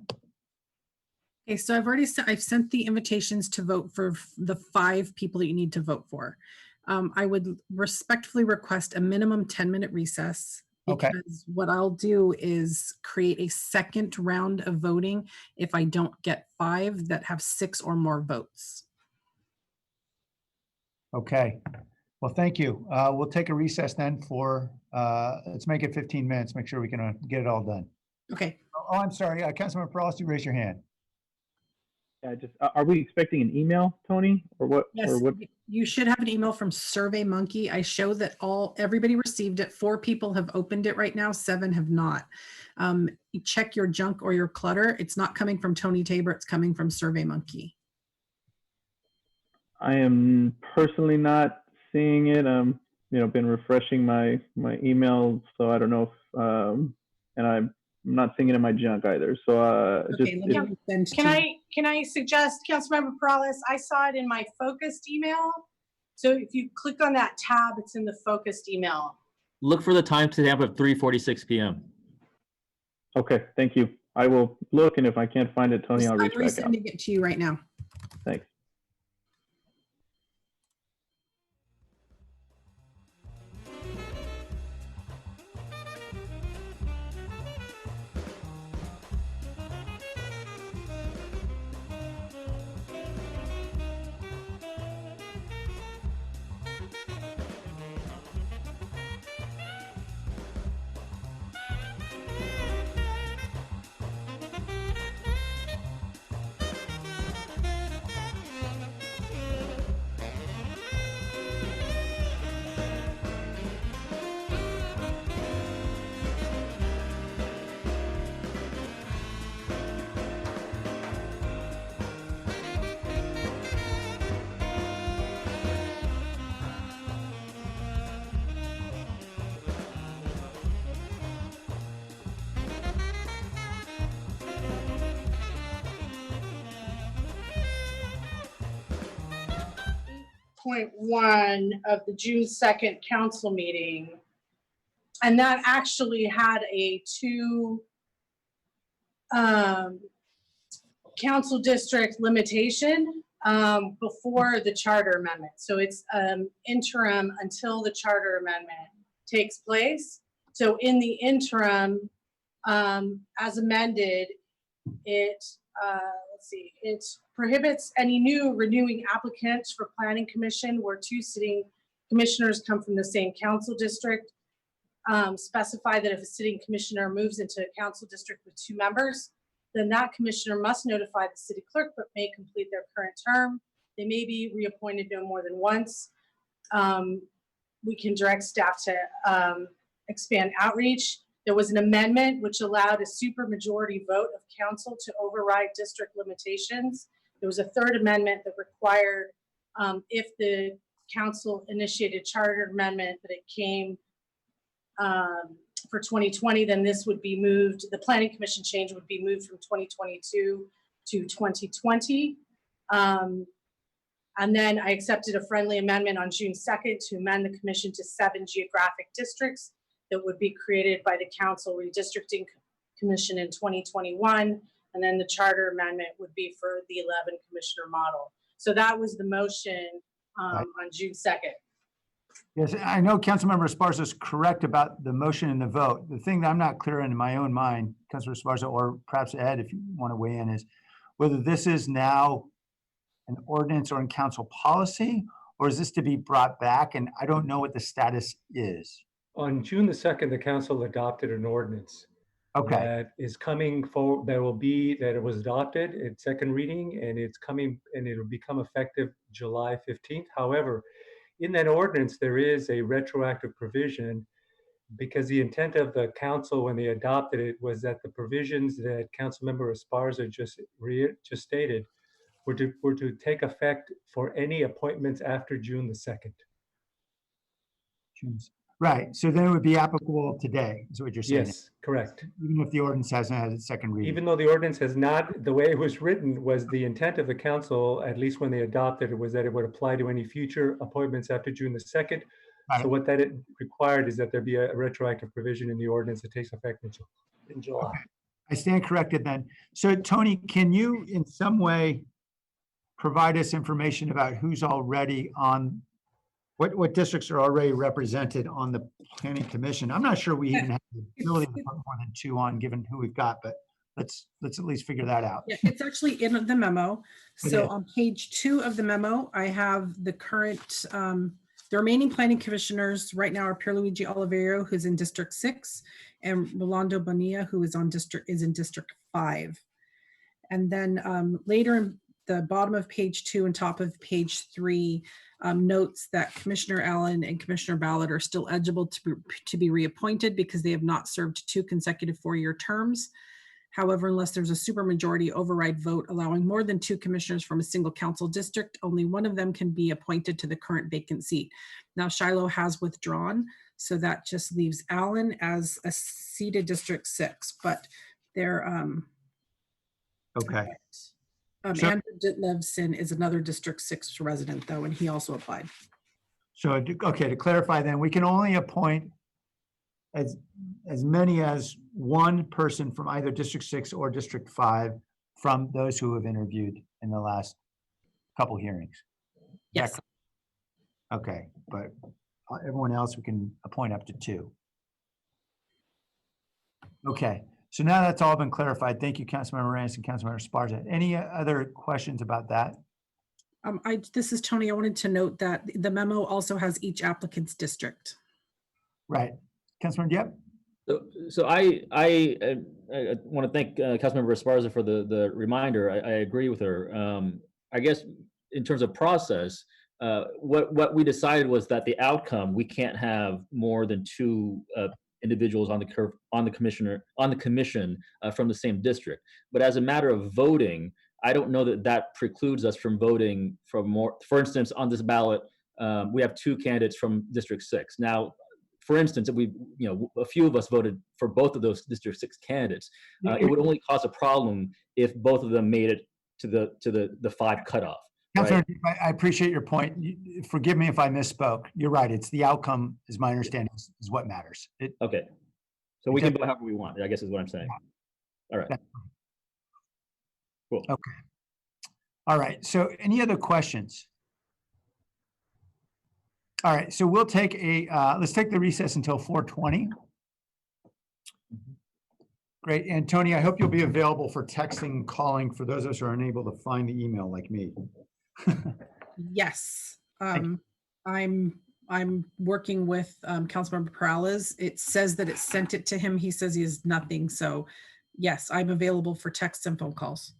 Speaker 2: Okay, so I've sent the invitations to vote for the 5 people that you need to vote for. I would respectfully request a minimum 10-minute recess.
Speaker 1: Okay.
Speaker 2: Because what I'll do is create a second round of voting if I don't get 5 that have 6 or more votes.
Speaker 1: Okay. Well, thank you. We'll take a recess then for, let's make it 15 minutes, make sure we can get it all done.
Speaker 2: Okay.
Speaker 1: Oh, I'm sorry. Councilmember Frost, you raise your hand.
Speaker 5: Are we expecting an email, Tony, or what?
Speaker 2: Yes,
Speaker 5: or what?
Speaker 2: you should have an email from SurveyMonkey. I show that everybody received it. 4 people have opened it right now. 7 have not. You check your junk or your clutter. It's not coming from Tony Tabor. It's coming from SurveyMonkey.
Speaker 5: I am personally not seeing it. Been refreshing my email, so I don't know if, and I'm not seeing it in my junk either. So
Speaker 2: Okay,
Speaker 22: Can I suggest, Councilmember Perales, I saw it in my focused email. So if you click on that tab, it's in the focused email.
Speaker 8: Look for the timestamp of 3:46 p.m.
Speaker 5: Okay, thank you. I will look, and if I can't find it, Tony, I'll reach
Speaker 2: I'm
Speaker 5: back out.
Speaker 2: resending it to you right now.
Speaker 5: Thanks.
Speaker 22: Point 1 of the June 2nd council meeting. And that actually had a 2 council district limitation before the charter amendment. So it's interim until the charter amendment takes place. So in the interim, as amended, it prohibits any new renewing applicants for planning commission where 2 sitting commissioners come from the same council district. Specify that if a sitting commissioner moves into a council district with 2 members, then that commissioner must notify the city clerk but may complete their current term. They may be reappointed no more than once. We can direct staff to expand outreach. There was an amendment which allowed a supermajority vote of council to override district limitations. There was a 3rd amendment that required if the council initiated charter amendment that it came for 2020, then this would be moved, the planning commission change would be moved from 2022 to 2020. And then I accepted a friendly amendment on June 2nd to amend the commission to 7 geographic districts that would be created by the council redistricting commission in 2021. And then the charter amendment would be for the 11 commissioner model. So that was the motion on June 2nd.
Speaker 1: Yes, I know Councilmember Esparza is correct about the motion and the vote. The thing that I'm not clear in my own mind, Councilor Esparza, or perhaps Ed, if you want to weigh in, is whether this is now an ordinance or in council policy, or is this to be brought back? And I don't know what the status is.
Speaker 3: On June the 2nd, the council adopted an ordinance
Speaker 1: Okay,
Speaker 3: that is coming forward, that it was adopted in second reading, and it's coming, and it'll become effective July 15th. However, in that ordinance, there is a retroactive provision because the intent of the council when they adopted it was that the provisions that Councilmember Esparza just stated were to take effect for any appointments after June the 2nd.
Speaker 1: right. So then it would be applicable today, is what you're saying.
Speaker 3: Yes, correct.
Speaker 1: Even if the ordinance hasn't had its second reading.
Speaker 3: Even though the ordinance has not, the way it was written was the intent of the council, at least when they adopted it, was that it would apply to any future appointments after June the 2nd. So what that required is that there be a retroactive provision in the ordinance that takes effect in July.
Speaker 1: Okay. I stand corrected then. So Tony, can you in some way provide us information about who's already on, what districts are already represented on the planning commission? I'm not sure we even have the ability to put more than 2 on, given who we've got, but let's at least figure that out.
Speaker 2: Yeah, it's actually in the memo. So
Speaker 1: Okay.
Speaker 2: on page 2 of the memo, I have the current, the remaining planning commissioners right now are Pierluigi Oliverio, who's in District 6, and Rolando Bonilla, who is in District 5. And then later in the bottom of page 2 and top of page 3 notes that Commissioner Allen and Commissioner Ballard are still eligible to be reappointed because they have not served 2 consecutive 4-year terms. However, unless there's a supermajority override vote allowing more than 2 commissioners from a single council district, only one of them can be appointed to the current vacant seat. Now Shiloh has withdrawn, so that just leaves Allen as a seated District 6, but they're
Speaker 1: Okay.
Speaker 2: Andrew Ditlevson is another District 6 resident though, and he also applied.
Speaker 1: So, okay, to clarify then, we can only appoint as many as 1 person from either District 6 or District 5 from those who have interviewed in the last couple hearings.
Speaker 2: Yes.
Speaker 1: Okay, but everyone else we can appoint up to 2. Okay, so now that's all been clarified. Thank you, Councilmember Reyes and Councilmember Esparza. Any other questions about that?
Speaker 2: This is Tony. I wanted to note that the memo also has each applicant's district.
Speaker 1: Right. Councilmember, yep.
Speaker 8: So I want to thank Councilmember Esparza for the reminder. I agree with her. I guess in terms of process, what we decided was that the outcome, we can't have more than 2 individuals on the commission from the same district. But as a matter of voting, I don't know that precludes us from voting for more. For instance, on this ballot, we have 2 candidates from District 6. Now, for instance, if a few of us voted for both of those District 6 candidates, it would only cause a problem if both of them made it to the 5 cutoff.
Speaker 1: Councilor,
Speaker 8: Right?
Speaker 1: I appreciate your point. Forgive me if I misspoke. You're right. It's the outcome, is my understanding, is what matters.
Speaker 8: Okay. So we can vote however we want, I guess is what I'm saying. All right. Cool.
Speaker 1: Okay. All right. So any other questions? All right. So we'll take let's take the recess until 4:20. Great. And Tony, I hope you'll be available for texting and calling for those of us who are unable to find the email like me.
Speaker 2: Yes. I'm working with Councilmember Perales. It says that it sent it to him. He says he has nothing. So yes, I'm available for texts and phone calls.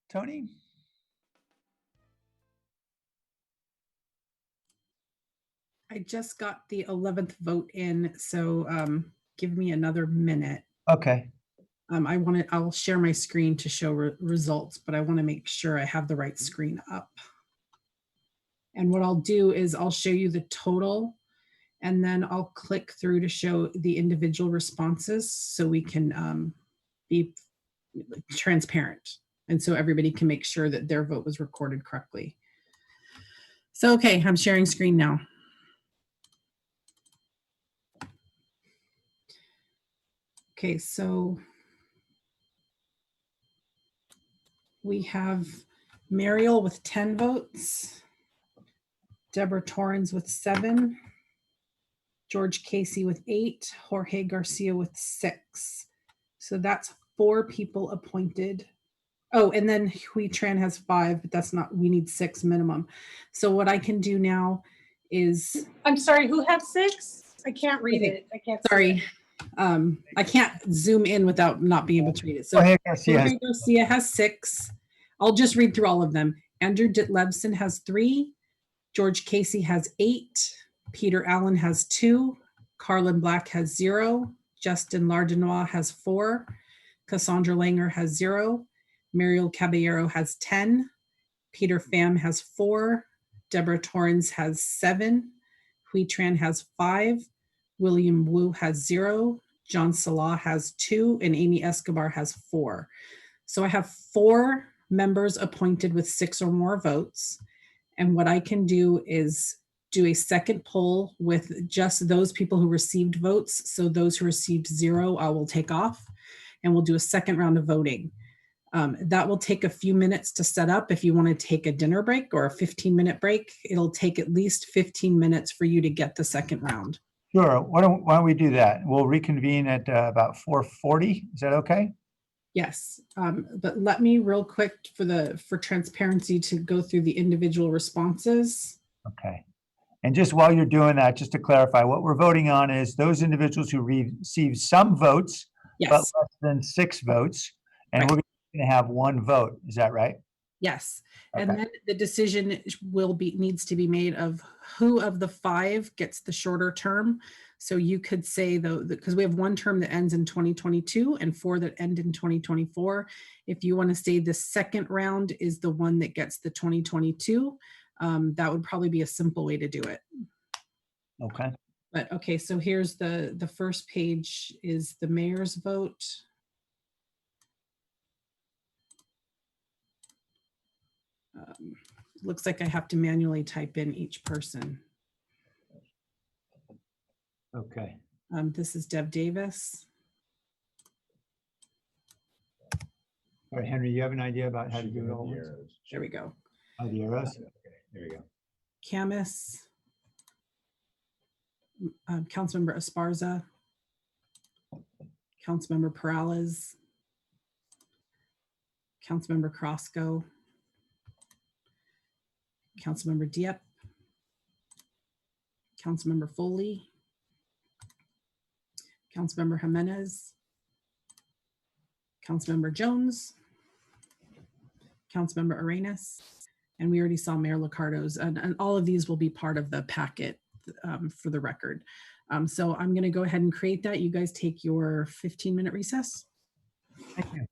Speaker 1: Tony?
Speaker 2: I just got the 11th vote in, so give me another minute.
Speaker 1: Okay.
Speaker 2: I'll share my screen to show results, but I want to make sure I have the right screen up. And what I'll do is I'll show you the total, and then I'll click through to show the individual responses so we can be transparent. And so everybody can make sure that their vote was recorded correctly. So, okay, I'm sharing screen now. Okay, so we have Mariel with 10 votes, Deborah Torrens with 7, George Casey with 8, Jorge Garcia with 6. So that's 4 people appointed. Oh, and then Hui Tran has 5, but that's not, we need 6 minimum. So what I can do now is.
Speaker 22: I'm sorry, who has 6? I can't read it. I can't see
Speaker 2: Sorry.
Speaker 22: it.
Speaker 2: I can't zoom in without not being able to read it. So
Speaker 1: Jorge
Speaker 2: Garcia has 6. I'll just read through all of them. Andrew Ditlevson has 3. George Casey has 8. Peter Allen has 2. Carlin Black has 0. Justin Lardenois has 4. Cassandra Langer has 0. Mariel Caballero has 10. Peter Pham has 4. Deborah Torrens has 7. Hui Tran has 5. William Wu has 0. John Salah has 2. And Amy Escobar has 4. So I have 4 members appointed with 6 or more votes. And what I can do is do a second poll with just those people who received votes. So those who received 0, I will take off, and we'll do a second round of voting. That will take a few minutes to set up. If you want to take a dinner break or a 15-minute break, it'll take at least 15 minutes for you to get the second round.
Speaker 1: Sure. Why don't we do that? We'll reconvene at about 4:40. Is that okay?
Speaker 2: Yes, but let me real quick for transparency to go through the individual responses.
Speaker 1: Okay. And just while you're doing that, just to clarify, what we're voting on is those individuals who received some votes,
Speaker 2: Yes.
Speaker 1: but less than 6 votes, and
Speaker 2: Right.
Speaker 1: we're going to have 1 vote. Is that right?
Speaker 2: Yes,
Speaker 1: Okay.
Speaker 2: and then the decision needs to be made of who of the 5 gets the shorter term. So you could say though, because we have 1 term that ends in 2022 and 4 that end in 2024. If you want to say the second round is the one that gets the 2022, that would probably be a simple way to do it.
Speaker 1: Okay.
Speaker 2: But okay, so here's the first page is the mayor's vote. Looks like I have to manually type in each person.
Speaker 1: Okay.
Speaker 2: This is Deb Davis.
Speaker 1: All right, Henry, you have an idea about how to do it all?
Speaker 2: There we go.
Speaker 1: Oh, the arrows? Okay, there we go.
Speaker 2: Camus. Councilmember Esparza. Councilmember Perales. Councilmember Crosco. Councilmember Dieppe. Councilmember Foley. Councilmember Jimenez. Councilmember Jones. Councilmember Arenas. And we already saw Mayor Liccardo's, and all of these will be part of the packet for the record. So I'm going to go ahead and create that. You guys take your 15-minute recess.
Speaker 1: Thank you.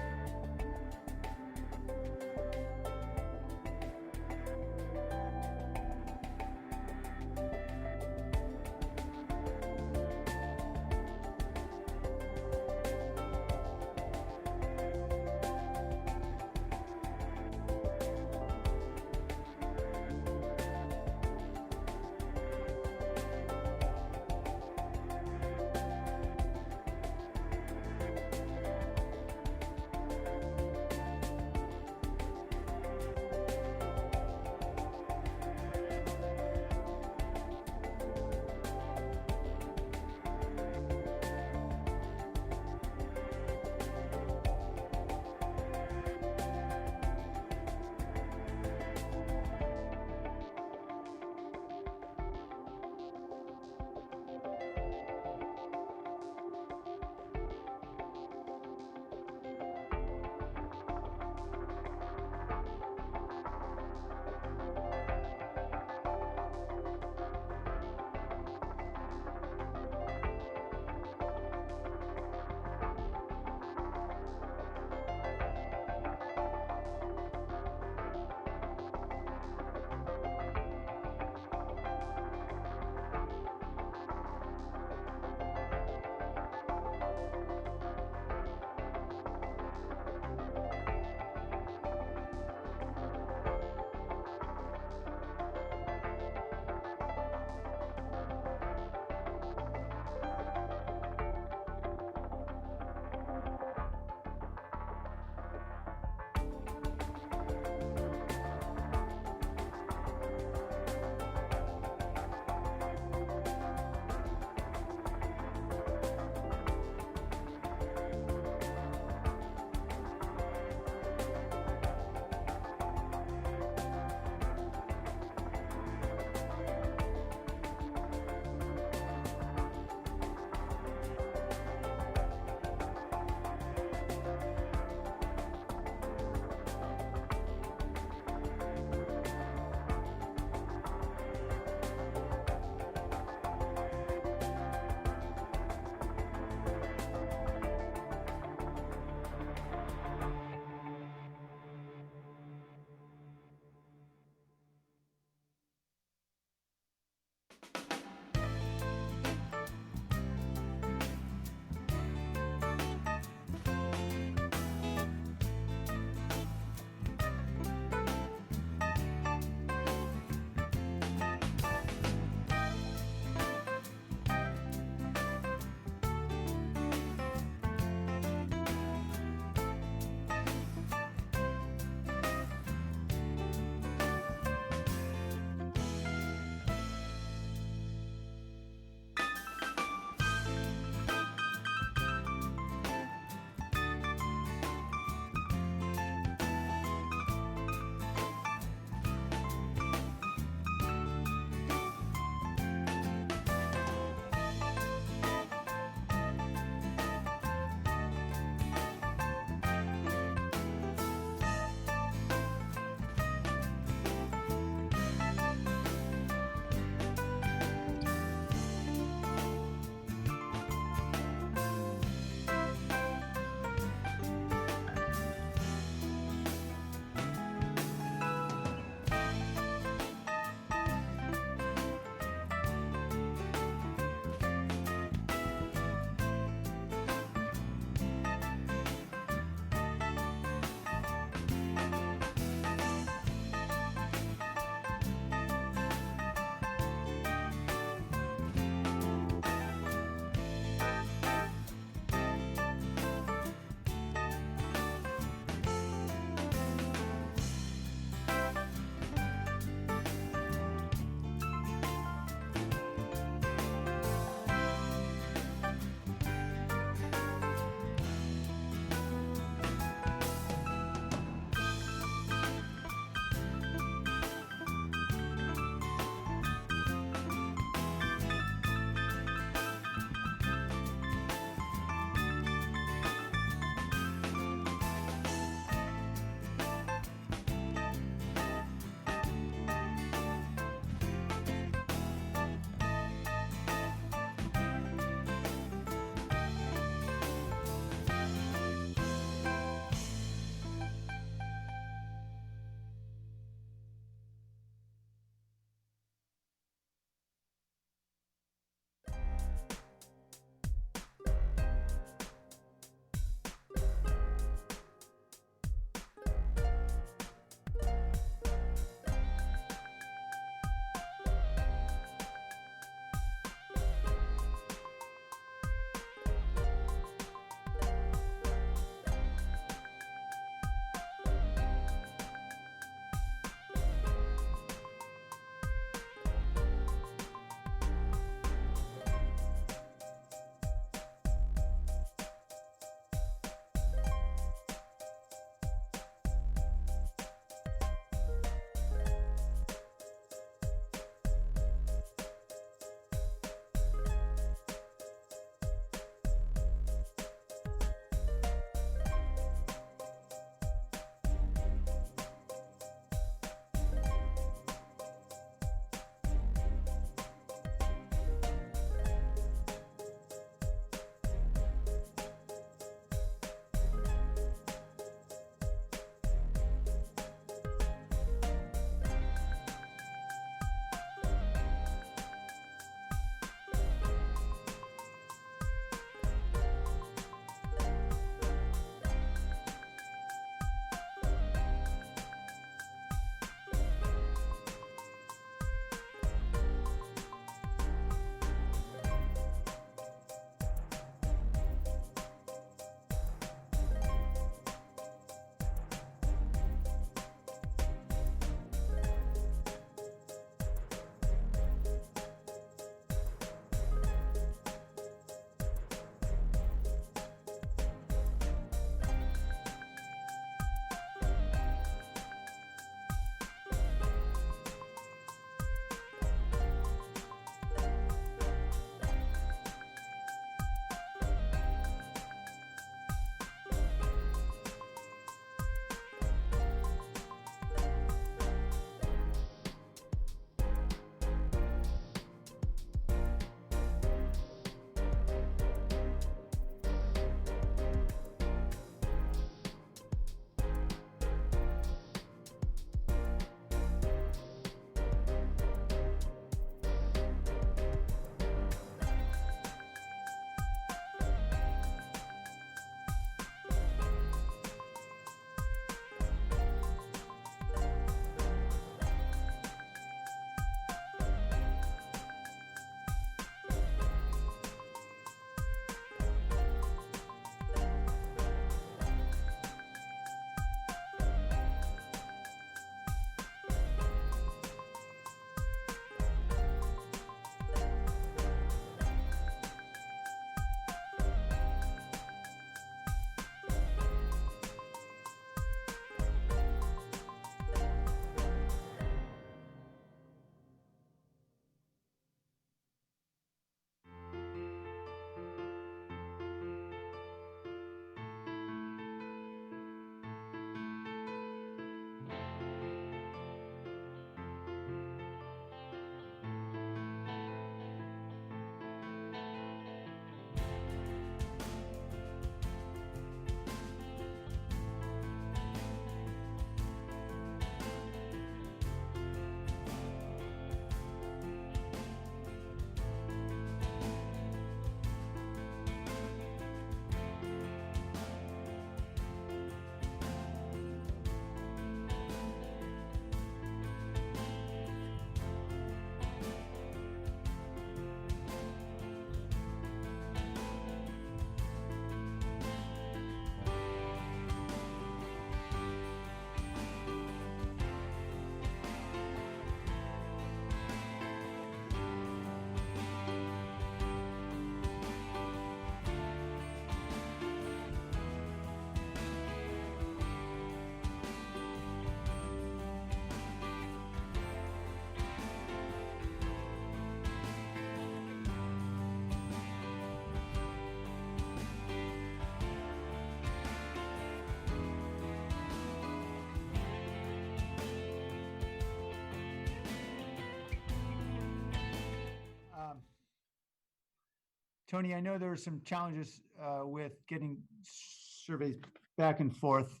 Speaker 1: Tony, I know there were some challenges with getting surveys back and forth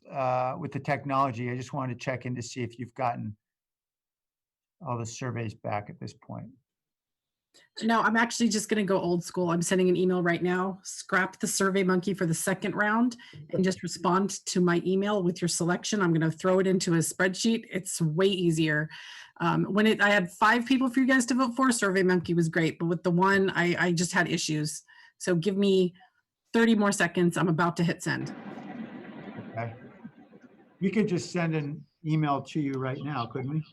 Speaker 1: with the technology. I just wanted to check in to see if you've gotten all the surveys back at this point.
Speaker 2: No, I'm actually just going to go old school. I'm sending an email right now. Scrap the Survey Monkey for the second round and just respond to my email with your selection. I'm going to throw it into a spreadsheet. It's way easier. I had 5 people for you guys to vote for, Survey Monkey was great, but with the one, I just had issues. So give me 30 more seconds. I'm about to hit send.
Speaker 1: Okay. We could just send an email to you right now, couldn't we?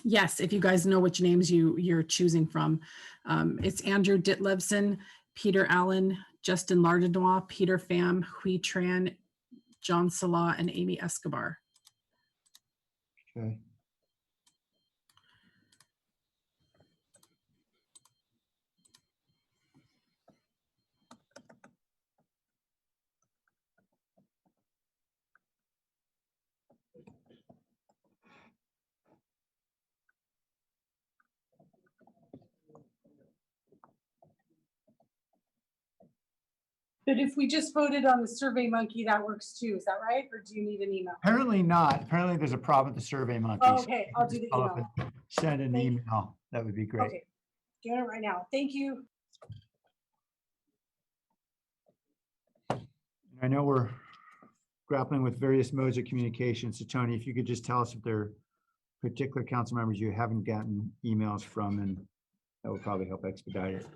Speaker 2: Yes, if you guys know which names you're choosing from. It's Andrew Ditlevson, Peter Allen, Justin Lardenois, Peter Pham, Hui Tran, John Salah, and Amy Escobar.
Speaker 1: Okay.
Speaker 22: But if we just voted on the Survey Monkey, that works too. Is that right? Or do you need an email?
Speaker 1: Apparently not. Apparently there's a problem with the Survey Monkey.
Speaker 22: Oh, okay, I'll do the
Speaker 1: Follow up
Speaker 22: email.
Speaker 1: and send an email. That would be great.
Speaker 22: Okay, doing it right now. Thank you.
Speaker 1: I know we're grappling with various modes of communication. So Tony, if you could just tell us if there are particular council members you haven't gotten emails from, and that would probably help expedite it.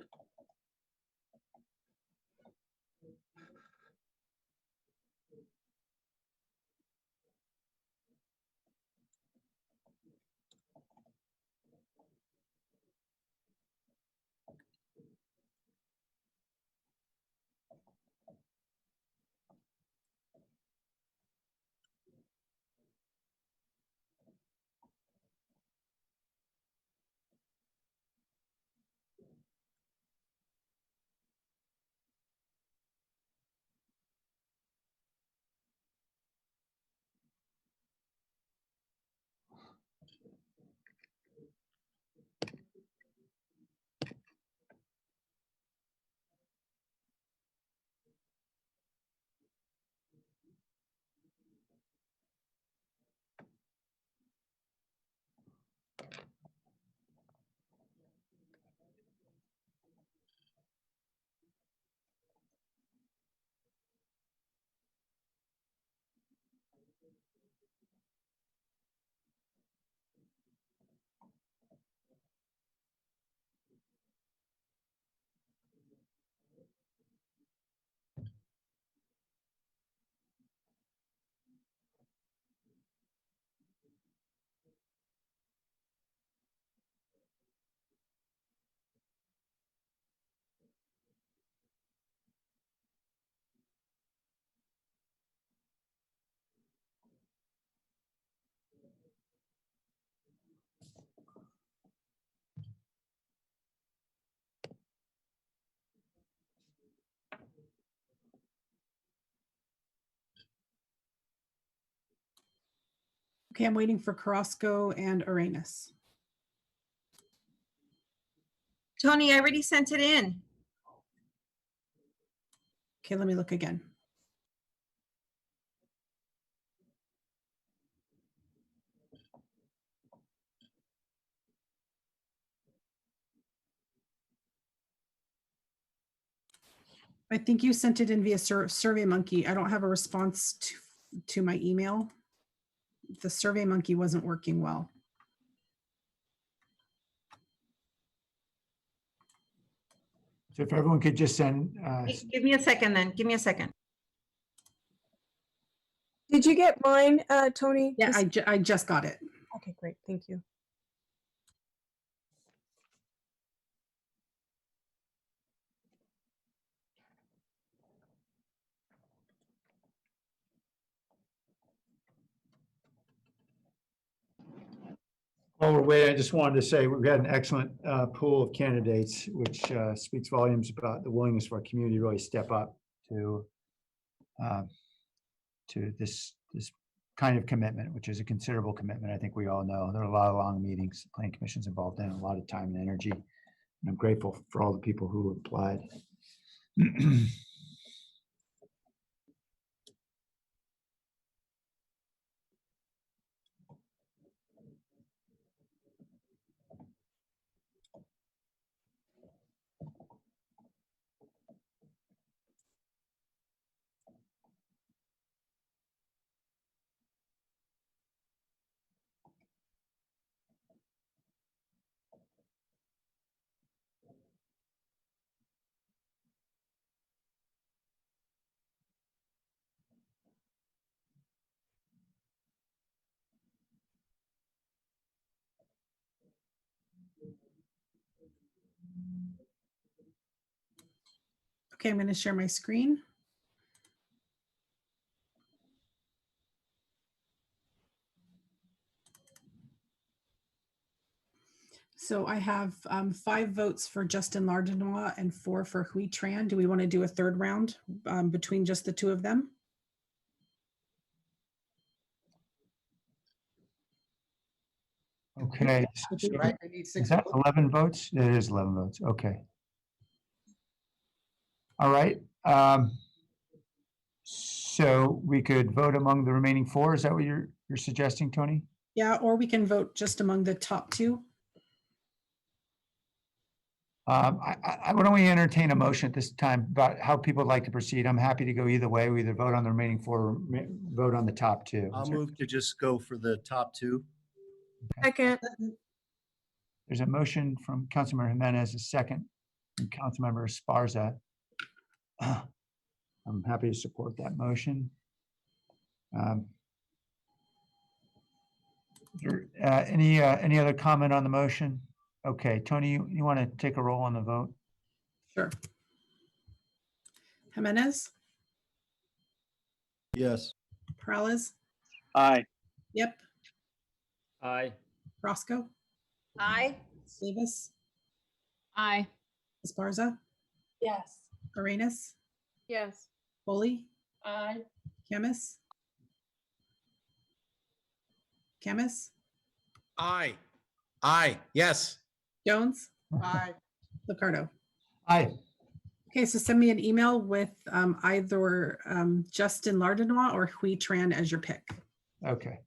Speaker 2: Okay, I'm waiting for Carrasco and Arenas.
Speaker 4: Tony, I already sent it in.
Speaker 2: Okay, let me look again. I think you sent it in via Survey Monkey. I don't have a response to my email. The Survey Monkey wasn't working well.
Speaker 1: So if everyone could just send.
Speaker 4: Give me a second then. Give me a second.
Speaker 10: Did you get mine, Tony?
Speaker 2: Yeah, I just got it.
Speaker 10: Okay, great. Thank you.
Speaker 1: While we're waiting, I just wanted to say we had an excellent pool of candidates, which speaks volumes about the willingness of our community to really step up to this kind of commitment, which is a considerable commitment. I think we all know there are a lot of long meetings, planning commission's involved in, a lot of time and energy. I'm grateful for all the people who applied.
Speaker 2: Okay, I'm going to share my screen. So I have 5 votes for Justin Lardenois and 4 for Hui Tran. Do we want to do a third round between just the 2 of them?
Speaker 1: Okay.
Speaker 7: Right, I need
Speaker 1: Is
Speaker 7: 6
Speaker 1: that
Speaker 7: votes.
Speaker 1: 11 votes? It is 11 votes. Okay. All right. So we could vote among the remaining 4. Is that what you're suggesting, Tony?
Speaker 2: Yeah, or we can vote just among the top 2.
Speaker 1: Why don't we entertain a motion at this time about how people would like to proceed? I'm happy to go either way. We either vote on the remaining 4 or vote on the top 2.
Speaker 9: I'll move to just go for the top 2.
Speaker 10: Second.
Speaker 1: There's a motion from Councilmember Jimenez, a second from Councilmember Esparza. I'm happy to support that motion. Is there, any other comment on the motion? Okay, Tony, you want to take a roll on the vote?
Speaker 2: Sure. Jimenez,
Speaker 9: Yes.
Speaker 2: Peralez,
Speaker 18: Aye.
Speaker 2: Yep,
Speaker 8: Aye.
Speaker 2: Roscoe,
Speaker 4: Aye.
Speaker 2: Davis,
Speaker 6: Aye.
Speaker 2: Esparza,
Speaker 22: Yes.
Speaker 2: Arenas,
Speaker 10: Yes.
Speaker 2: Foley,
Speaker 10: Aye.
Speaker 2: Camus,
Speaker 9: Aye. Aye. Yes.
Speaker 2: Jones,
Speaker 10: Aye.
Speaker 2: Ricardo.
Speaker 1: Aye.
Speaker 2: Okay, so send me an email with either Justin Lardenois or Hui Tran as your pick.
Speaker 1: Okay.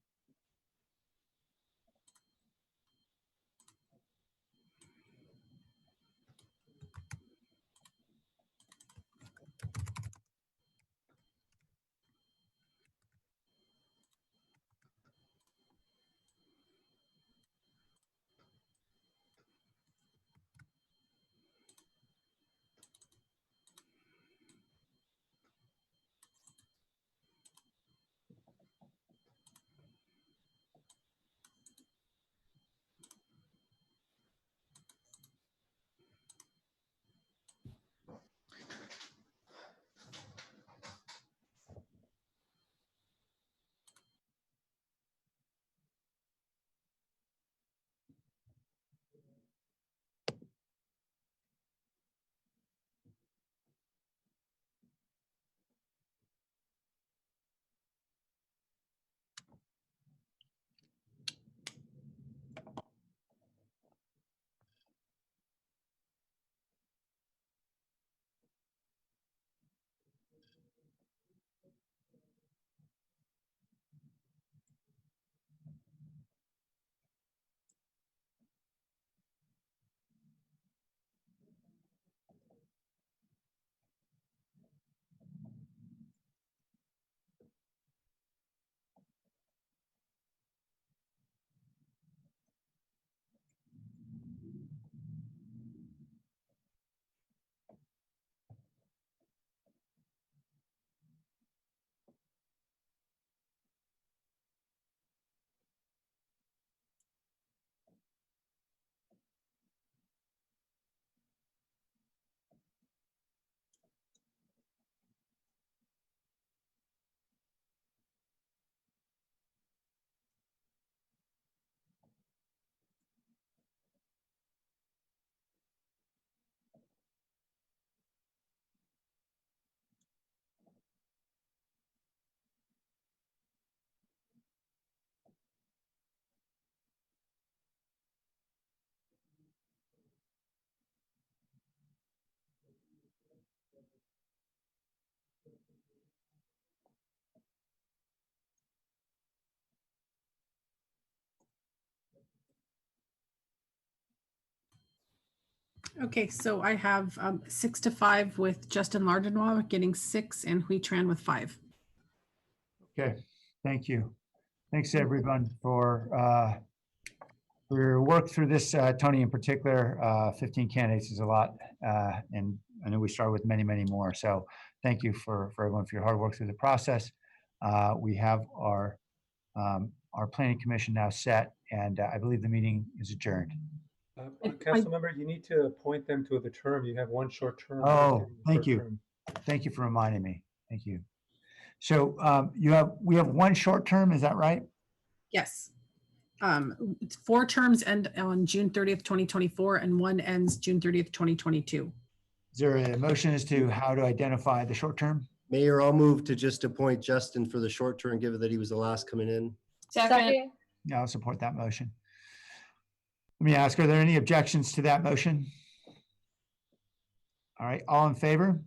Speaker 2: Okay, so I have 6 to 5 with Justin Lardenois getting 6 and Hui Tran with 5.
Speaker 1: Okay, thank you. Thanks everyone for your work through this, Tony in particular. 15 candidates is a lot, and I know we started with many, many more. So thank you for everyone for your hard work through the process. We have our planning commission now set, and I believe the meeting is adjourned.
Speaker 3: Council member, you need to appoint them to the term. You have one short term.
Speaker 1: Oh, thank you. Thank you for reminding me. Thank you. So we have one short term, is that right?
Speaker 2: Yes. It's 4 terms end on June 30th, 2024, and 1 ends June 30th, 2022.
Speaker 1: Is there a motion as to how to identify the short term?
Speaker 11: Mayor, I'll move to just appoint Justin for the short term, given that he was the last coming in.
Speaker 6: Second.
Speaker 1: Yeah, I'll support that motion. Let me ask, are there any objections to that motion? All right, all in favor?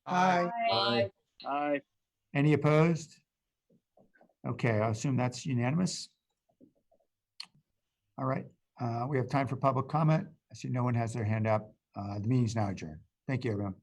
Speaker 7: Aye.
Speaker 11: Aye.
Speaker 17: Aye.
Speaker 1: Any opposed? Okay, I assume that's unanimous. All right, we have time for public comment. I see no one has their hand up. The meeting's now adjourned. Thank you, everyone.